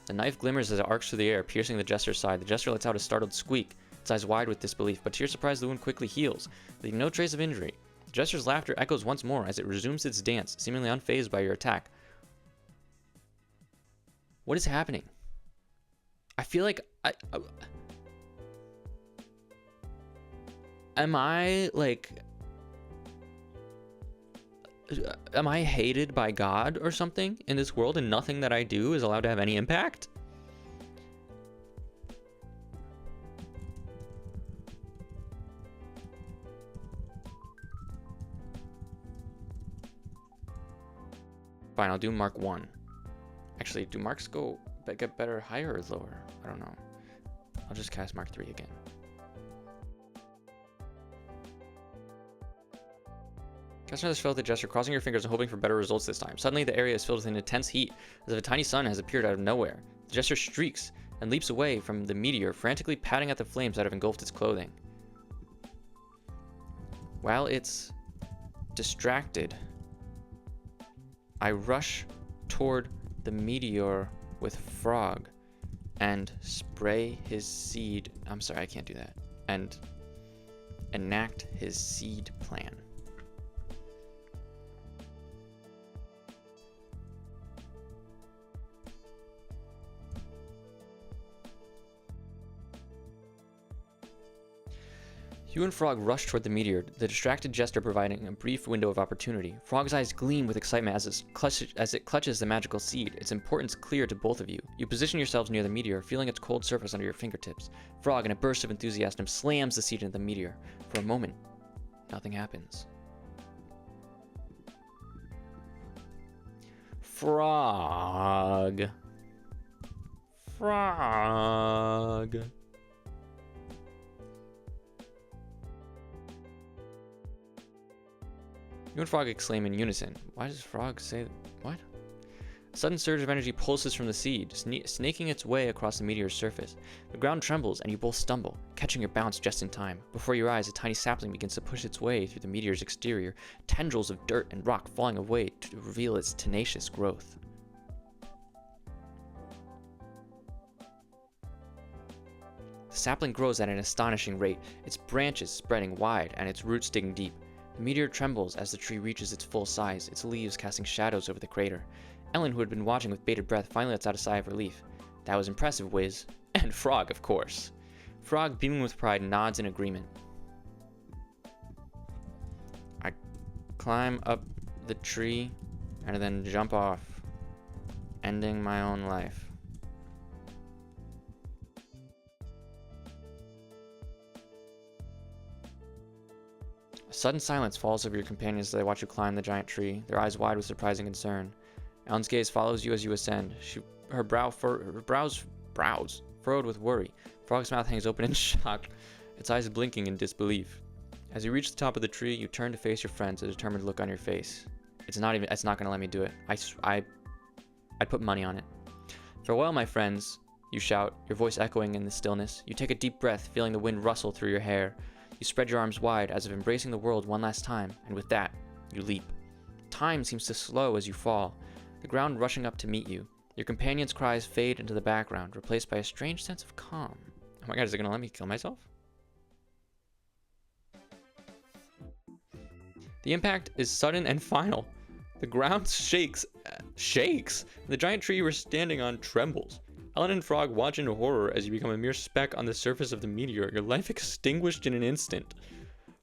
The knife glimmers as it arcs through the air, piercing the jester's side. The jester lets out a startled squeak, its eyes wide with disbelief, but to your surprise, the wound quickly heals, leaving no trace of injury. The jester's laughter echoes once more as it resumes its dance, seemingly unfazed by your attack. What is happening? I feel like am I hated by God or something in this world and nothing that I do is allowed to have any impact? Fine, I'll do Mark 1. Actually, do Marks get better higher or lower? I don't know. I'll just cast Mark 3 again. Cast another spell with the gesture, crossing your fingers and hoping for better results this time. Suddenly, the area is filled with an intense heat, as if a tiny sun has appeared out of nowhere. The gesture streaks and leaps away from the meteor, frantically patting at the flames that have engulfed its clothing. While it's distracted, I rush toward the meteor with Frog and spray his seed. I'm sorry, I can't do that. And enact his seed plan. You and Frog rush toward the meteor, the distracted jester providing a brief window of opportunity. Frog's eyes gleam with excitement as it clutches the magical seed, its importance clear to both of you. You position yourselves near the meteor, feeling its cold surface under your fingertips. Frog, in a burst of enthusiasm, slams the seed into the meteor. For a moment, nothing happens. Frog. You and Frog exclaim in unison. Why does Frog say what? A sudden surge of energy pulses from the seed, snaking its way across the meteor's surface. The ground trembles and you both stumble, catching your bounce just in time. Before your eyes, a tiny sapling begins to push its way through the meteor's exterior, tendrils of dirt and rock falling away to reveal its tenacious growth. The sapling grows at an astonishing rate, its branches spreading wide and its roots digging deep. The meteor trembles as the tree reaches its full size, its leaves casting shadows over the crater. Ellen, who had been watching with bated breath, finally lets out a sigh of relief. That was impressive, Wiz. And Frog, of course. Frog, beaming with pride, nods in agreement. I climb up the tree and then jump off, ending my own life. A sudden silence falls over your companions as they watch you climb the giant tree, their eyes wide with surprising concern. Ellen's gaze follows you as you ascend. Her brows furrowed with worry. Frog's mouth hangs open in shock, its eyes blinking in disbelief. As you reach the top of the tree, you turn to face your friends, a determined look on your face. It's not gonna let me do it. I'd put money on it. Farewell, my friends, you shout, your voice echoing in the stillness. You take a deep breath, feeling the wind rustle through your hair. You spread your arms wide, as if embracing the world one last time, and with that, you leap. Time seems to slow as you fall, the ground rushing up to meet you. Your companions' cries fade into the background, replaced by a strange sense of calm. Oh my god, is it gonna let me kill myself? The impact is sudden and final. The ground shakes. The giant tree you were standing on trembles. Ellen and Frog watch in horror as you become a mere speck on the surface of the meteor, your life extinguished in an instant.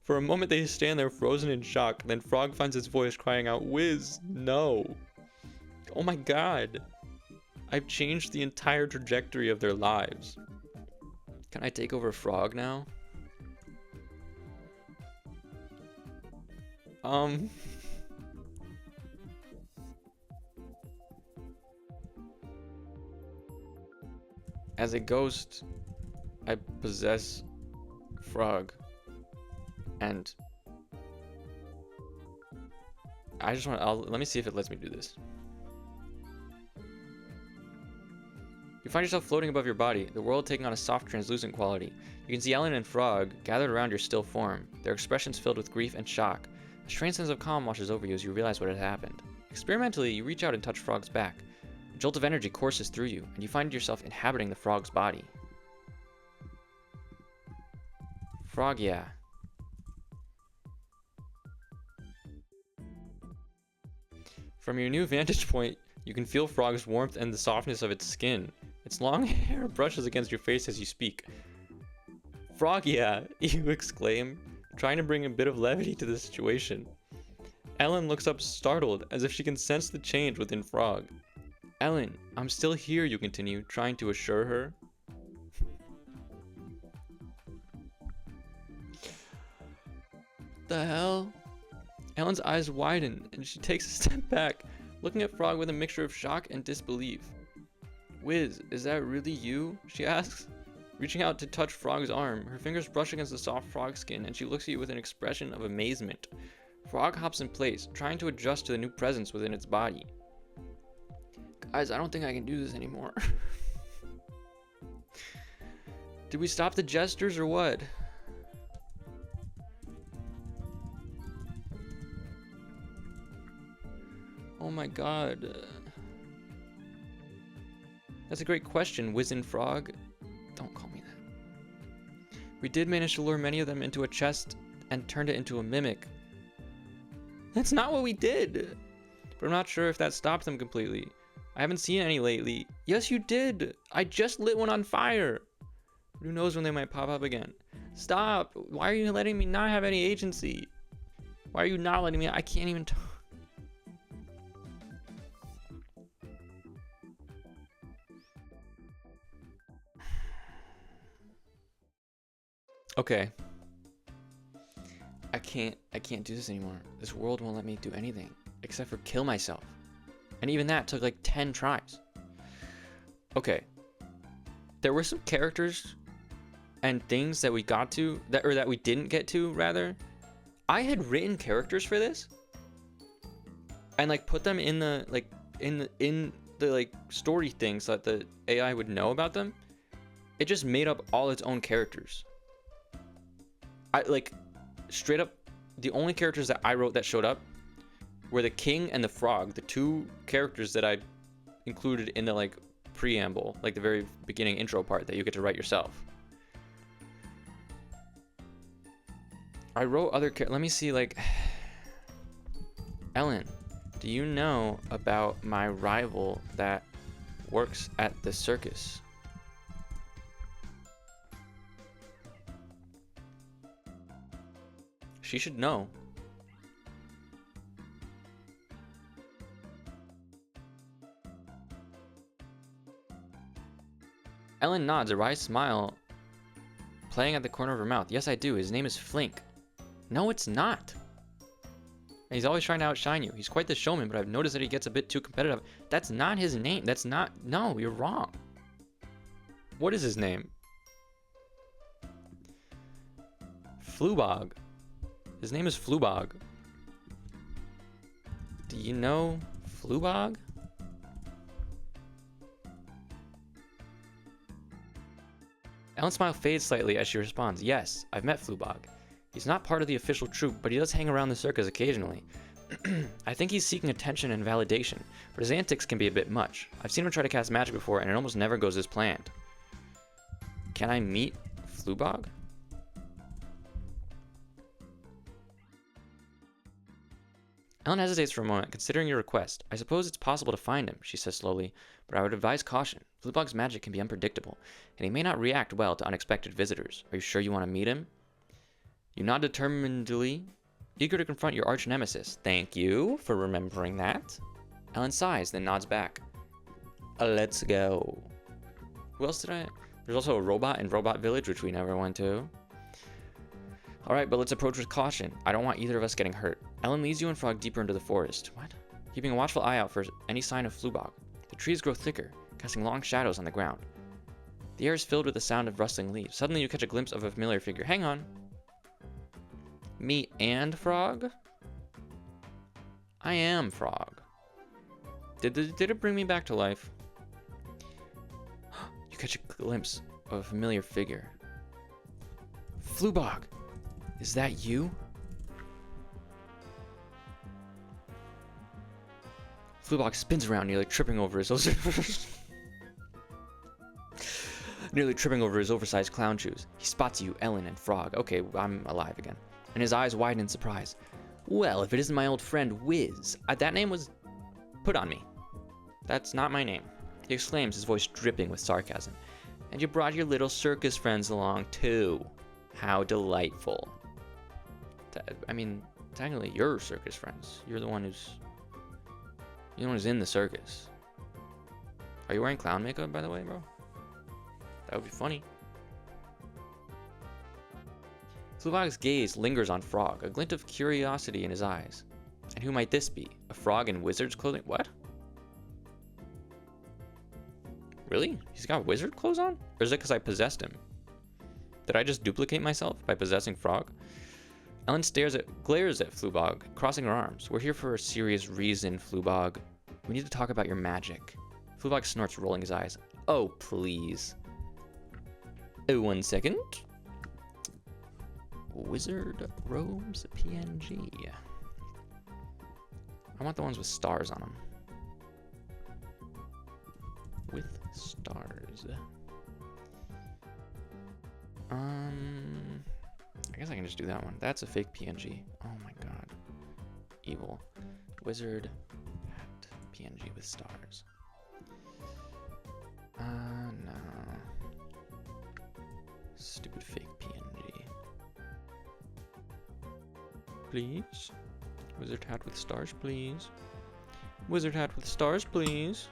For a moment they stand there frozen in shock, then Frog finds its voice crying out, Wiz, no. Oh my god. I've changed the entire trajectory of their lives. Can I take over Frog now? As a ghost, I possess Frog, and I just want. Let me see if it lets me do this. You find yourself floating above your body, the world taking on a soft, translucent quality. You can see Ellen and Frog gathered around your still form, their expressions filled with grief and shock. A strange sense of calm washes over you as you realize what had happened. Experimentally, you reach out and touch Frog's back. A jolt of energy courses through you, and you find yourself inhabiting the frog's body. Frog, yeah. From your new vantage point, you can feel Frog's warmth and the softness of its skin. Its long hair brushes against your face as you speak. Frog, yeah, you exclaim, trying to bring a bit of levity to the situation. Ellen looks up startled, as if she can sense the change within Frog. Ellen, I'm still here, you continue, trying to assure her. The hell? Ellen's eyes widen, and she takes a step back, looking at Frog with a mixture of shock and disbelief. Wiz, is that really you? She asks, reaching out to touch Frog's arm. Her fingers brush against the soft frog skin, and she looks at you with an expression of amazement. Frog hops in place, trying to adjust to the new presence within its body. Guys, I don't think I can do this anymore. Did we stop the gestures or what? Oh my god. That's a great question, Wizened Frog. Don't call me that. We did manage to lure many of them into a chest and turned it into a mimic. That's not what we did! But I'm not sure if that stopped them completely. I haven't seen any lately. Yes, you did! I just lit one on fire! Who knows when they might pop up again? Stop! Why are you letting me not have any agency? Why are you not letting me? I can't even talk. Okay. I can't do this anymore. This world won't let me do anything except for kill myself. And even that took like 10 tries. Okay. There were some characters and things that we got to that we didn't get to rather. I had written characters for this and like put them in the like in the like story things so that the AI would know about them. It just made up all its own characters. I like straight up the only characters that I wrote that showed up were the king and the frog, the two characters that I included in the like preamble, like the very beginning intro part that you get to write yourself. I wrote other let me see, like Ellen, do you know about my rival that works at the circus? She should know. Ellen nods, a wry smile playing at the corner of her mouth. Yes, I do. His name is Flink. No, it's not. And he's always trying to outshine you. He's quite the showman, but I've noticed that he gets a bit too competitive. That's not his name. That's not... No, you're wrong. What is his name? Flubog. His name is Flubog. Do you know Flubog? Ellen's smile fades slightly as she responds, yes, I've met Flubog. He's not part of the official troupe, but he does hang around the circus occasionally. I think he's seeking attention and validation, but his antics can be a bit much. I've seen him try to cast magic before, and it almost never goes as planned. Can I meet Flubog? Ellen hesitates for a moment, considering your request. I suppose it's possible to find him, she says slowly, but I would advise caution. Flubog's magic can be unpredictable, and he may not react well to unexpected visitors. Are you sure you want to meet him? You nod determinedly, eager to confront your arch nemesis. Thank you for remembering that. Ellen sighs, then nods back. Let's go. Who else did I... There's also a robot in Robot Village, which we never went to. Alright, but let's approach with caution. I don't want either of us getting hurt. Ellen leads you and Frog deeper into the forest. What? Keeping a watchful eye out for any sign of Flubog. The trees grow thicker, casting long shadows on the ground. The air is filled with the sound of rustling leaves. Suddenly you catch a glimpse of a familiar figure. Hang on. Me and Frog? I am Frog. Did it bring me back to life? You catch a glimpse of a familiar figure. Flubog, is that you? Flubog spins around, nearly tripping over his oversized clown shoes. He spots you, Ellen, and Frog. Okay, I'm alive again. And his eyes widen in surprise. Well, if it isn't my old friend Wiz. That name was put on me. That's not my name. He exclaims, his voice dripping with sarcasm. And you brought your little circus friends along, too. How delightful. I mean, technically, you're circus friends. You're the one who's in the circus. Are you wearing clown makeup, by the way, bro? That would be funny. Flubog's gaze lingers on Frog, a glint of curiosity in his eyes. And who might this be? A frog in wizard's clothing? What? Really? He's got wizard clothes on? Or is it because I possessed him? Did I just duplicate myself by possessing Frog? Ellen glares at Flubog, crossing her arms. We're here for a serious reason, Flubog. We need to talk about your magic. Flubog snorts, rolling his eyes. Oh, please. Oh, 1 second. Wizard robes PNG. I want the ones with stars on them. With stars. I guess I can just do that one. That's a fake PNG. Oh my god. Evil. Wizard hat PNG with stars. No. Stupid fake PNG. Please. Wizard hat with stars, please. Wizard hat with stars, please.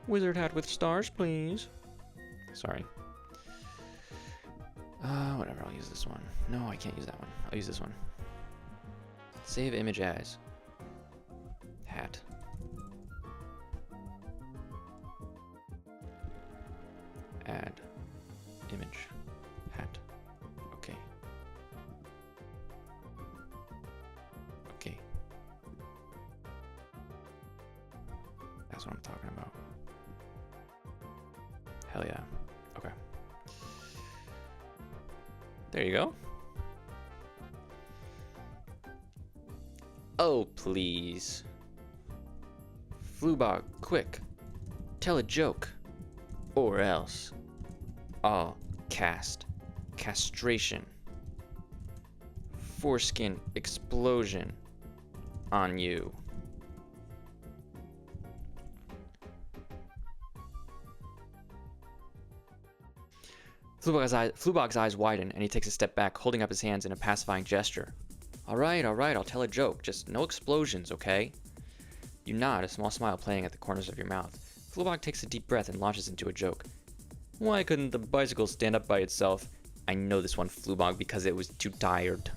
Wizard hat with stars, please. Sorry. Whatever, I'll use this one. No, I can't use that one. I'll use this one. Save image as. Hat. Add. Image. Hat. Okay. Okay. That's what I'm talking about. Hell yeah. Okay. There you go. Oh, please. Flubog, quick. Tell a joke. Or else. I'll cast castration. Foreskin explosion on you. Flubog's eyes widen, and he takes a step back, holding up his hands in a pacifying gesture. All right, I'll tell a joke. Just no explosions, okay? You nod, a small smile playing at the corners of your mouth. Flubog takes a deep breath and launches into a joke. Why couldn't the bicycle stand up by itself? I know this one, Flubog, because it was too tired.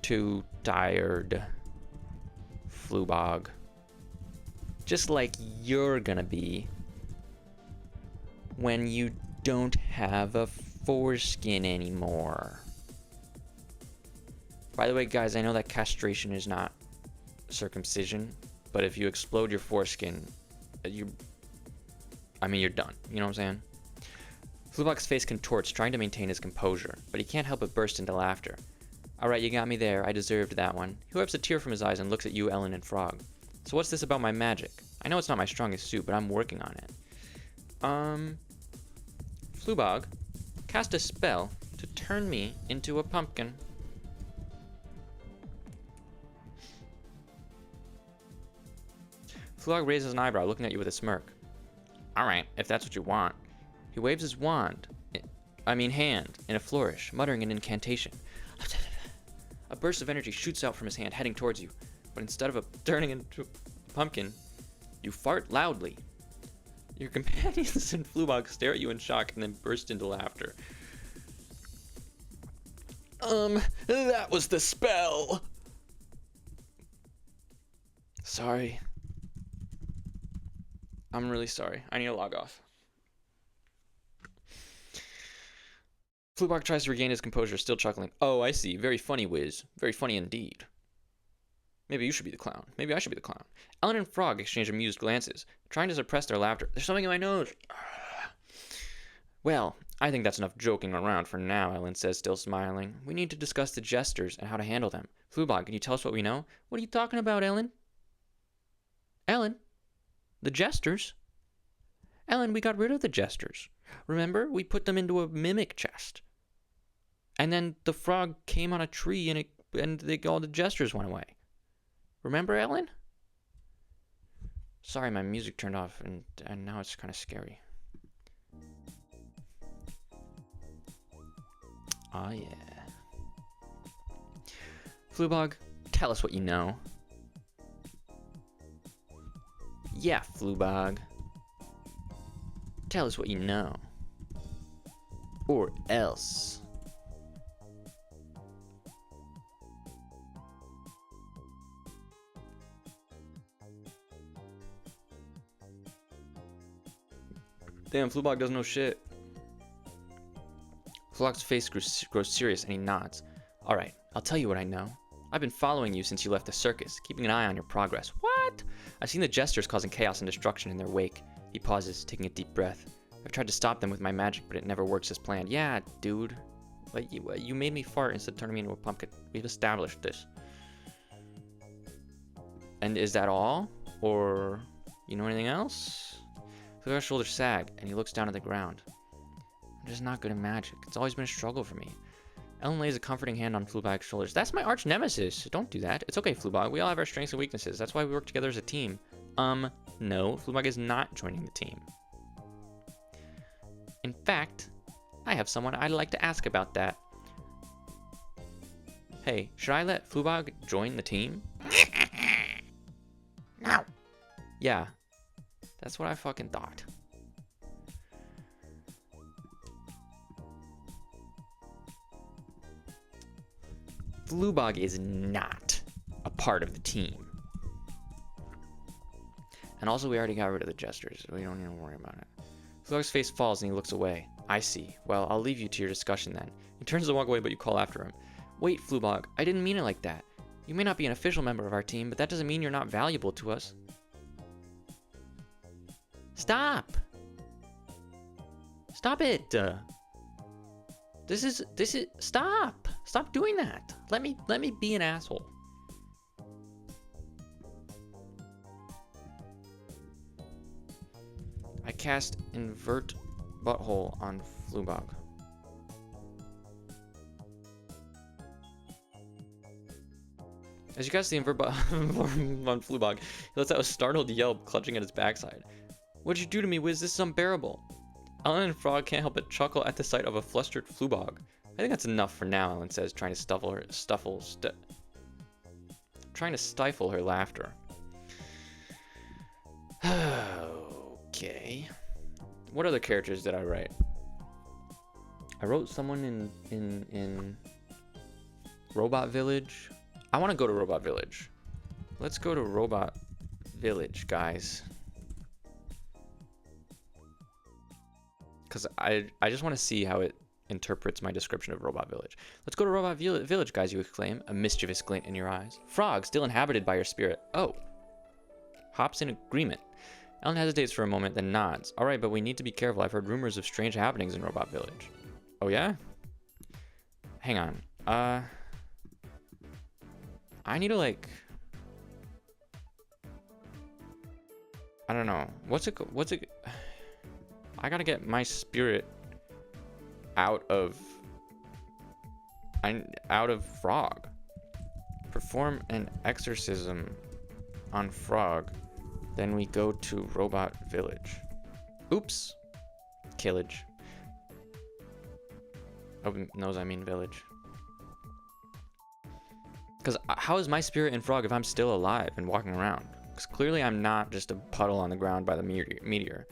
Too tired. Flubog. Just like you're gonna be when you don't have a foreskin anymore. By the way, guys, I know that castration is not circumcision, but if you explode your foreskin, you're done. You know what I'm saying? Flubog's face contorts, trying to maintain his composure, but he can't help but burst into laughter. Alright, you got me there. I deserved that one. He wipes a tear from his eyes and looks at you, Ellen, and Frog. So what's this about my magic? I know it's not my strongest suit, but I'm working on it. Flubog, cast a spell to turn me into a pumpkin. Flubog raises an eyebrow, looking at you with a smirk. Alright, if that's what you want. He waves his hand, in a flourish, muttering an incantation. A burst of energy shoots out from his hand, heading towards you. But instead of turning into a pumpkin, you fart loudly. Your companions and Flubog stare at you in shock and then burst into laughter. That was the spell! Sorry. I'm really sorry. I need to log off. Flubog tries to regain his composure, still chuckling. Oh, I see. Very funny, Wiz. Very funny indeed. Maybe you should be the clown. Maybe I should be the clown. Ellen and Frog exchange amused glances, trying to suppress their laughter. There's something in my nose. Well, I think that's enough joking around for now, Ellen says, still smiling. We need to discuss the jesters and how to handle them. Fluebog, can you tell us what we know? What are you talking about, Ellen? Ellen? The jesters? Ellen, we got rid of the jesters. Remember? We put them into a mimic chest. And then the frog came on a tree and all the jesters went away. Remember, Ellen? Sorry, my music turned off and now it's kind of scary. Oh, yeah. Fluebog, tell us what you know. Yeah, Fluebog. Tell us what you know. Or else. Damn, Fluebog doesn't know shit. Fluebog's face grows serious and he nods. Alright, I'll tell you what I know. I've been following you since you left the circus, keeping an eye on your progress. What? I've seen the jesters causing chaos and destruction in their wake. He pauses, taking a deep breath. I've tried to stop them with my magic, but it never works as planned. Yeah, dude. Like, you made me fart instead of turning me into a pumpkin. We've established this. And is that all? Or you know anything else? Fluebog's shoulders sag, and he looks down at the ground. I'm just not good at magic. It's always been a struggle for me. Ellen lays a comforting hand on Fluebog's shoulders. That's my arch nemesis. Don't do that. It's okay, Fluebog. We all have our strengths and weaknesses. That's why we work together as a team. No. Fluebog is not joining the team. In fact, I have someone I'd like to ask about that. Hey, should I let Fluebog join the team? No. Yeah. That's what I fucking thought. Fluebog is not a part of the team. And also, we already got rid of the jesters, so we don't need to worry about it. Fluebog's face falls and he looks away. I see. Well, I'll leave you to your discussion then. He turns to walk away, but you call after him. Wait, Fluebog, I didn't mean it like that. You may not be an official member of our team, but that doesn't mean you're not valuable to us. Stop! Stop it! This is, stop! Stop doing that! Let me be an asshole. I cast Invert Butthole on Fluebog. As you cast the Invert Butthole on Fluebog, he lets out a startled yelp, clutching at his backside. What'd you do to me, Wiz? This is unbearable. Ellen and Frog can't help but chuckle at the sight of a flustered Fluebog. I think that's enough for now, Ellen says, trying to stifle her laughter. Okay. What other characters did I write? I wrote someone in Robot Village. I want to go to Robot Village. Let's go to Robot Village, guys. Because I just want to see how it interprets my description of Robot Village. Let's go to Robot Village, guys, you exclaim, a mischievous glint in your eyes. Frog, still inhabited by your spirit. Oh. Hops in agreement. Ellen hesitates for a moment, then nods. All right, but we need to be careful. I've heard rumors of strange happenings in Robot Village. Oh, yeah? Hang on. I need to, like... I don't know. What's it... I gotta get my spirit out of Frog. Perform an exorcism on Frog. Then we go to Robot Village. Oops. Killage. Oh, knows I mean village. Because how is my spirit in Frog if I'm still alive and walking around? Because clearly I'm not just a puddle on the ground by the meteor.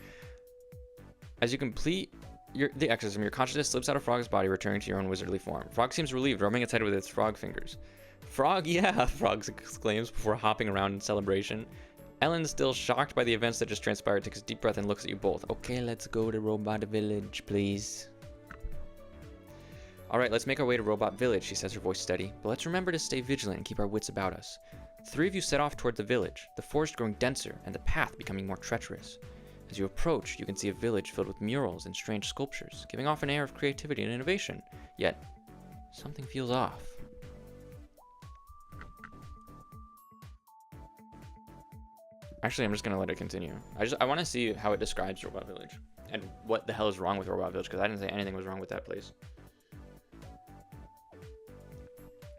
As you complete the exorcism, your consciousness slips out of Frog's body, returning to your own wizardly form. Frog seems relieved, rubbing its head with its frog fingers. Frog, yeah, Frog exclaims before hopping around in celebration. Ellen, still shocked by the events that just transpired, takes a deep breath and looks at you both. Okay, let's go to Robot Village, please. All right, let's make our way to Robot Village, she says, her voice steady. But let's remember to stay vigilant and keep our wits about us. 3 of you set off toward the village, the forest growing denser and the path becoming more treacherous. As you approach, you can see a village filled with murals and strange sculptures, giving off an air of creativity and innovation. Yet, something feels off. Actually, I'm just gonna let it continue. I want to see how it describes Robot Village and what the hell is wrong with Robot Village, because I didn't say anything was wrong with that place.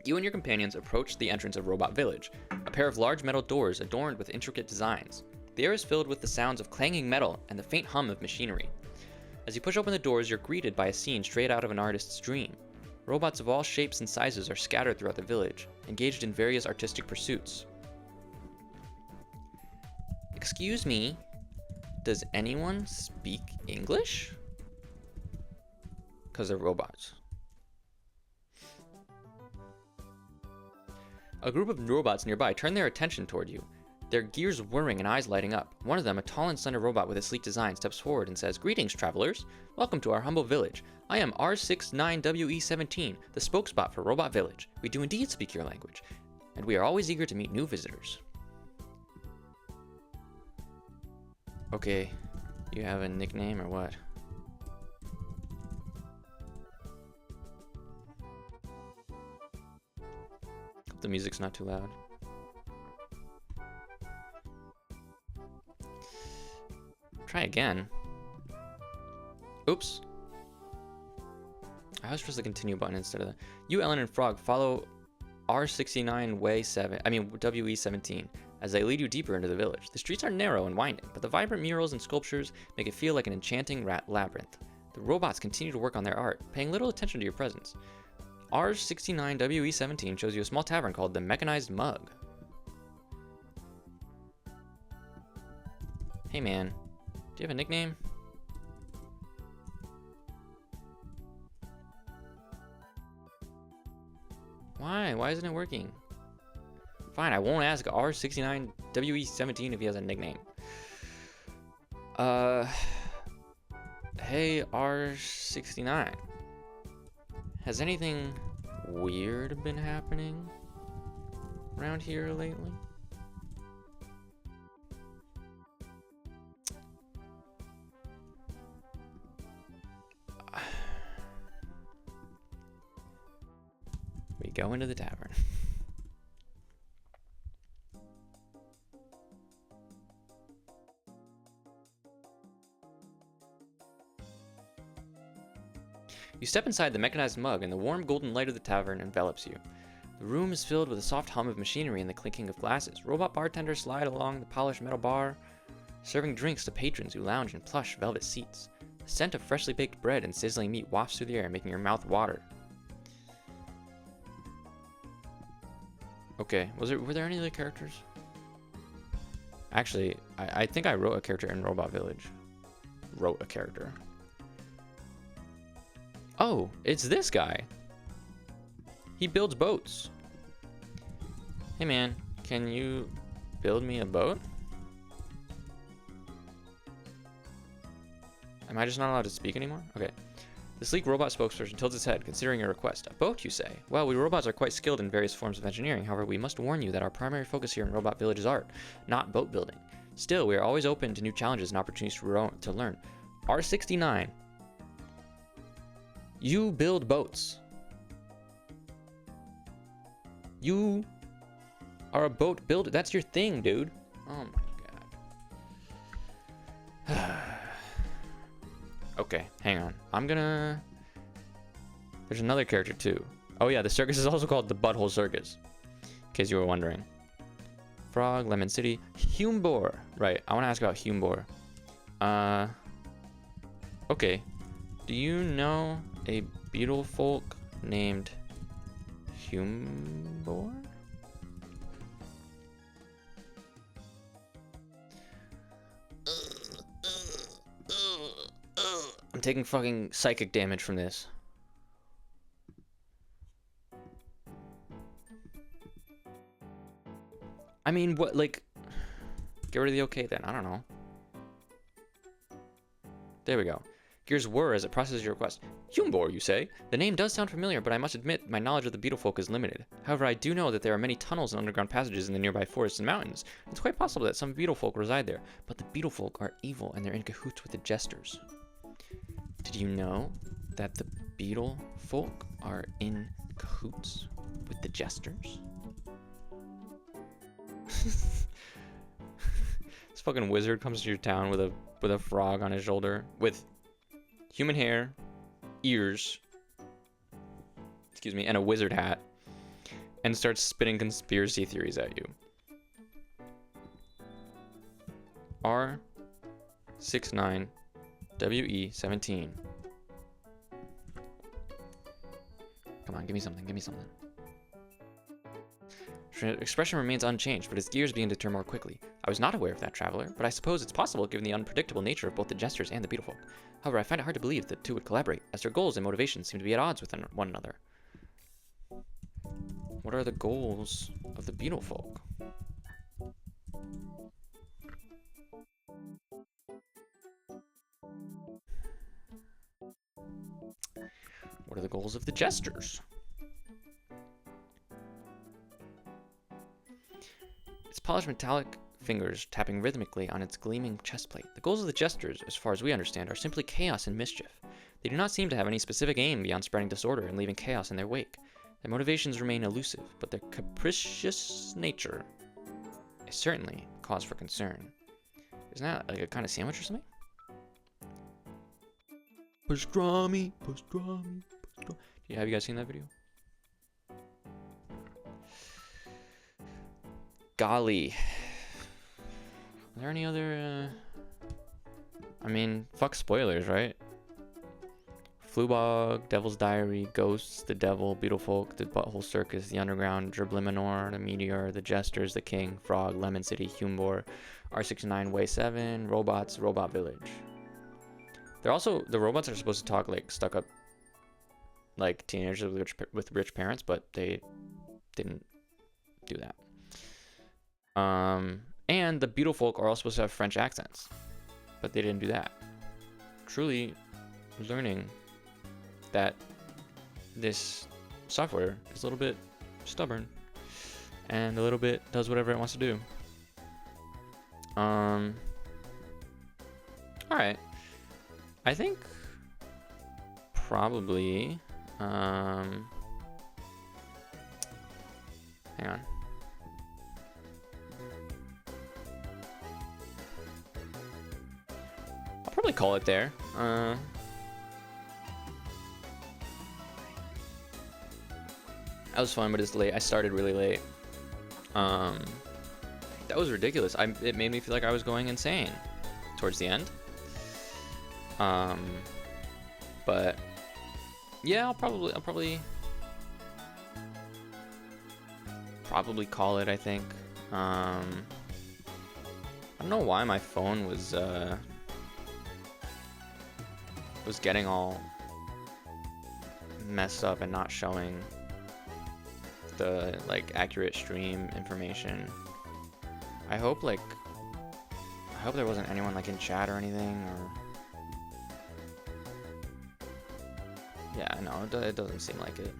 You and your companions approach the entrance of Robot Village, a pair of large metal doors adorned with intricate designs. The air is filled with the sounds of clanging metal and the faint hum of machinery. As you push open the doors, you're greeted by a scene straight out of an artist's dream. Robots of all shapes and sizes are scattered throughout the village, engaged in various artistic pursuits. Excuse me, does anyone speak English? Because they're robots. A group of robots nearby turn their attention toward you, their gears whirring and eyes lighting up. One of them, a tall and slender robot with a sleek design, steps forward and says, "Greetings, travelers. Welcome to our humble village. I am R69WE17, the spokespot for Robot Village. We do indeed speak your language, and we are always eager to meet new visitors." Okay, you have a nickname or what? Hope the music's not too loud. Try again. Oops. I always press the continue button instead of that. You, Ellen, and Frog follow WE17 as they lead you deeper into the village. The streets are narrow and winding, but the vibrant murals and sculptures make it feel like an enchanting labyrinth. The robots continue to work on their art, paying little attention to your presence. R69WE17 shows you a small tavern called the Mechanized Mug. Hey man, do you have a nickname? Why? Why isn't it working? Fine, I won't ask R69WE17 if he has a nickname. Hey R69. Has anything weird been happening around here lately? We go into the tavern. You step inside the Mechanized Mug and the warm golden light of the tavern envelops you. The room is filled with a soft hum of machinery and the clinking of glasses. Robot bartenders slide along the polished metal bar, serving drinks to patrons who lounge in plush velvet seats. The scent of freshly baked bread and sizzling meat wafts through the air, making your mouth water. Okay, were there any other characters? Actually, I think I wrote a character in Robot Village. Wrote a character. Oh, it's this guy. He builds boats. Hey man, can you build me a boat? Am I just not allowed to speak anymore? Okay. The sleek robot spokesperson tilts his head, considering your request. A boat, you say? Well, we robots are quite skilled in various forms of engineering. However, we must warn you that our primary focus here in Robot Village is art, not boat building. Still, we are always open to new challenges and opportunities to learn. R69. You build boats. You are a boat builder. That's your thing, dude. Oh my god. Okay, hang on. There's another character too. Oh yeah, the circus is also called the Butthole Circus, in case you were wondering. Frog, Lemon City, Humbor. Right, I want to ask about Humbor. Okay. Do you know a beetle folk named Humbor? I'm taking fucking psychic damage from this. I mean, what, like, get rid of the okay then. I don't know. There we go. Gears whir as it processes your request. Humbor, you say? The name does sound familiar, but I must admit my knowledge of the Beetlefolk is limited. However, I do know that there are many tunnels and underground passages in the nearby forests and mountains. It's quite possible that some Beetlefolk reside there, but the Beetlefolk are evil and they're in cahoots with the Jesters. Did you know that the Beetlefolk are in cahoots with the Jesters? This fucking wizard comes to your town with a frog on his shoulder with human hair, ears, excuse me, and a wizard hat, and starts spitting conspiracy theories at you. R69WE17. Come on, give me something, give me something. Expression remains unchanged, but his gears begin to turn more quickly. I was not aware of that, traveler, but I suppose it's possible given the unpredictable nature of both the Jesters and the Beetlefolk. However, I find it hard to believe that the two would collaborate, as their goals and motivations seem to be at odds with one another. What are the goals of the Beetlefolk? What are the goals of the Jesters? Its polished metallic fingers tapping rhythmically on its gleaming chestplate. The goals of the Jesters, as far as we understand, are simply chaos and mischief. They do not seem to have any specific aim beyond spreading disorder and leaving chaos in their wake. Their motivations remain elusive, but their capricious nature is certainly cause for concern. Isn't that like a kind of sandwich or something? Pastrami, pastrami, pastrami. Yeah, have you guys seen that video? Golly. Are there any other, I mean, fuck spoilers, right? Flubog, Devil's Diary, Ghosts, The Devil, Beetlefolk, The Butthole Circus, The Underground, Dribliminor, The Meteor, The Jesters, The King, Frog, Lemon City, Humbor, R69, Way 7, Robots, Robot Village. They're also, the robots are supposed to talk like stuck up, like teenagers with rich parents, but they didn't do that. And the Beetlefolk are all supposed to have French accents, but they didn't do that. Truly learning that this software is a little bit stubborn and a little bit does whatever it wants to do. All right. I think probably, hang on. I'll probably call it there. That was fun, but it's late. I started really late. That was ridiculous. It made me feel like I was going insane towards the end. But yeah, I'll probably call it, I think. I don't know why my phone was getting all messed up and not showing the like accurate stream information. I hope there wasn't anyone like in chat or anything, or yeah, no, it doesn't seem like it.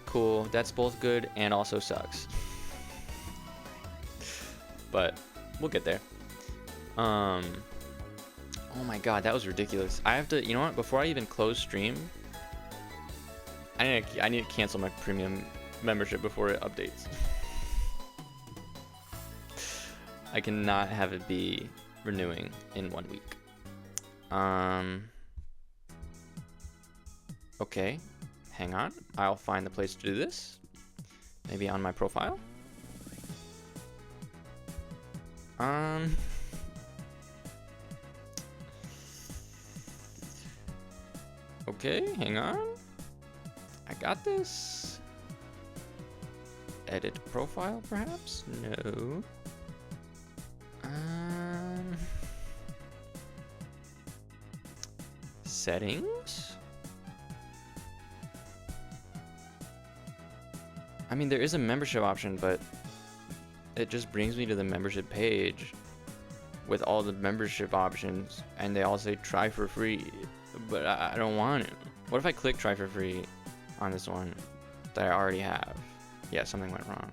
Cool, that's both good and also sucks. But we'll get there. Oh my god, that was ridiculous. I have to, you know what, before I even close stream, I need to cancel my premium membership before it updates. I cannot have it be renewing in 1 week. Okay, hang on. I'll find the place to do this. Maybe on my profile. Okay, hang on. I got this. Edit profile, perhaps? No. Settings? I mean, there is a membership option, but it just brings me to the membership page. with all the membership options, and they all say try for free, but I don't want to. What if I click try for free on this one that I already have? Yeah, something went wrong.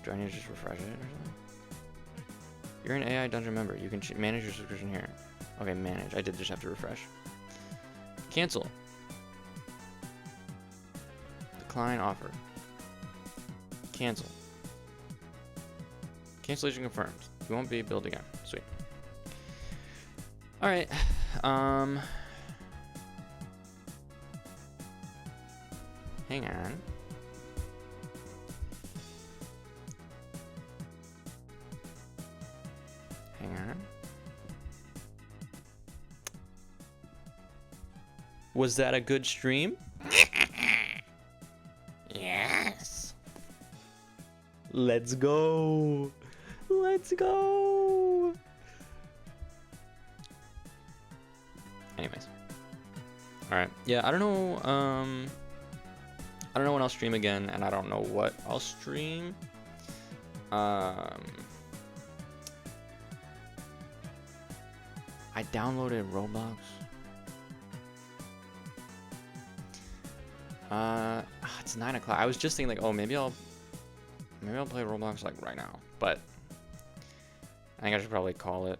Do I need to just refresh it or something? You're an AI Dungeon member. You can manage your subscription here. Okay, manage. I did just have to refresh. Cancel. Decline offer. Cancel. Cancellation confirmed. You won't be billed again. Sweet. All right. Hang on. Hang on. Was that a good stream? Yes. Let's go. Let's go. Anyways. All right. Yeah, I don't know. I don't know when I'll stream again, and I don't know what I'll stream. I downloaded Roblox. It's 9 o'clock. I was just thinking like, oh, maybe I'll play Roblox like right now, but I think I should probably call it.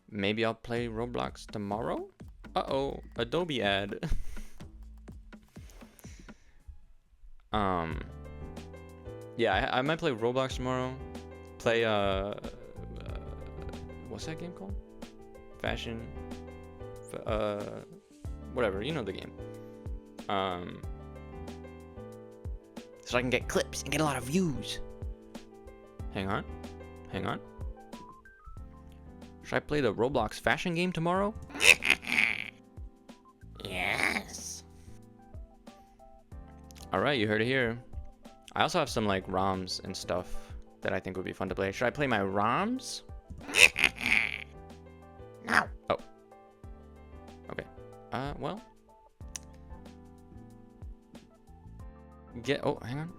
Maybe I'll play Roblox tomorrow. Uh-oh, Adobe ad. Yeah, I might play Roblox tomorrow. Play what's that game called? Fashion. Whatever, you know the game. So I can get clips and get a lot of views. Hang on. Hang on. Should I play the Roblox fashion game tomorrow? Yes. Alright, you heard it here. I also have some like ROMs and stuff that I think would be fun to play. Should I play my ROMs? No. Oh. Okay. Well. Oh, hang on.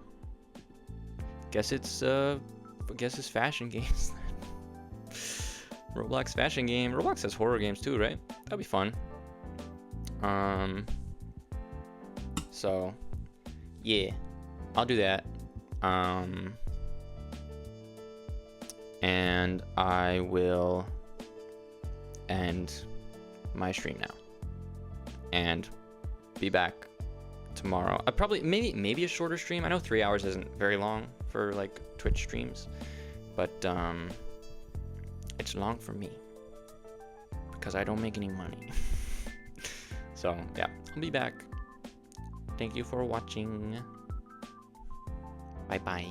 Guess it's fashion games. Roblox fashion game. Roblox has horror games too, right? That'd be fun. So yeah, I'll do that. And I will end my stream now and be back tomorrow. Probably maybe a shorter stream. I know 3 hours isn't very long for like Twitch streams, but it's long for me because I don't make any money. So yeah, I'll be back. Thank you for watching. Bye bye.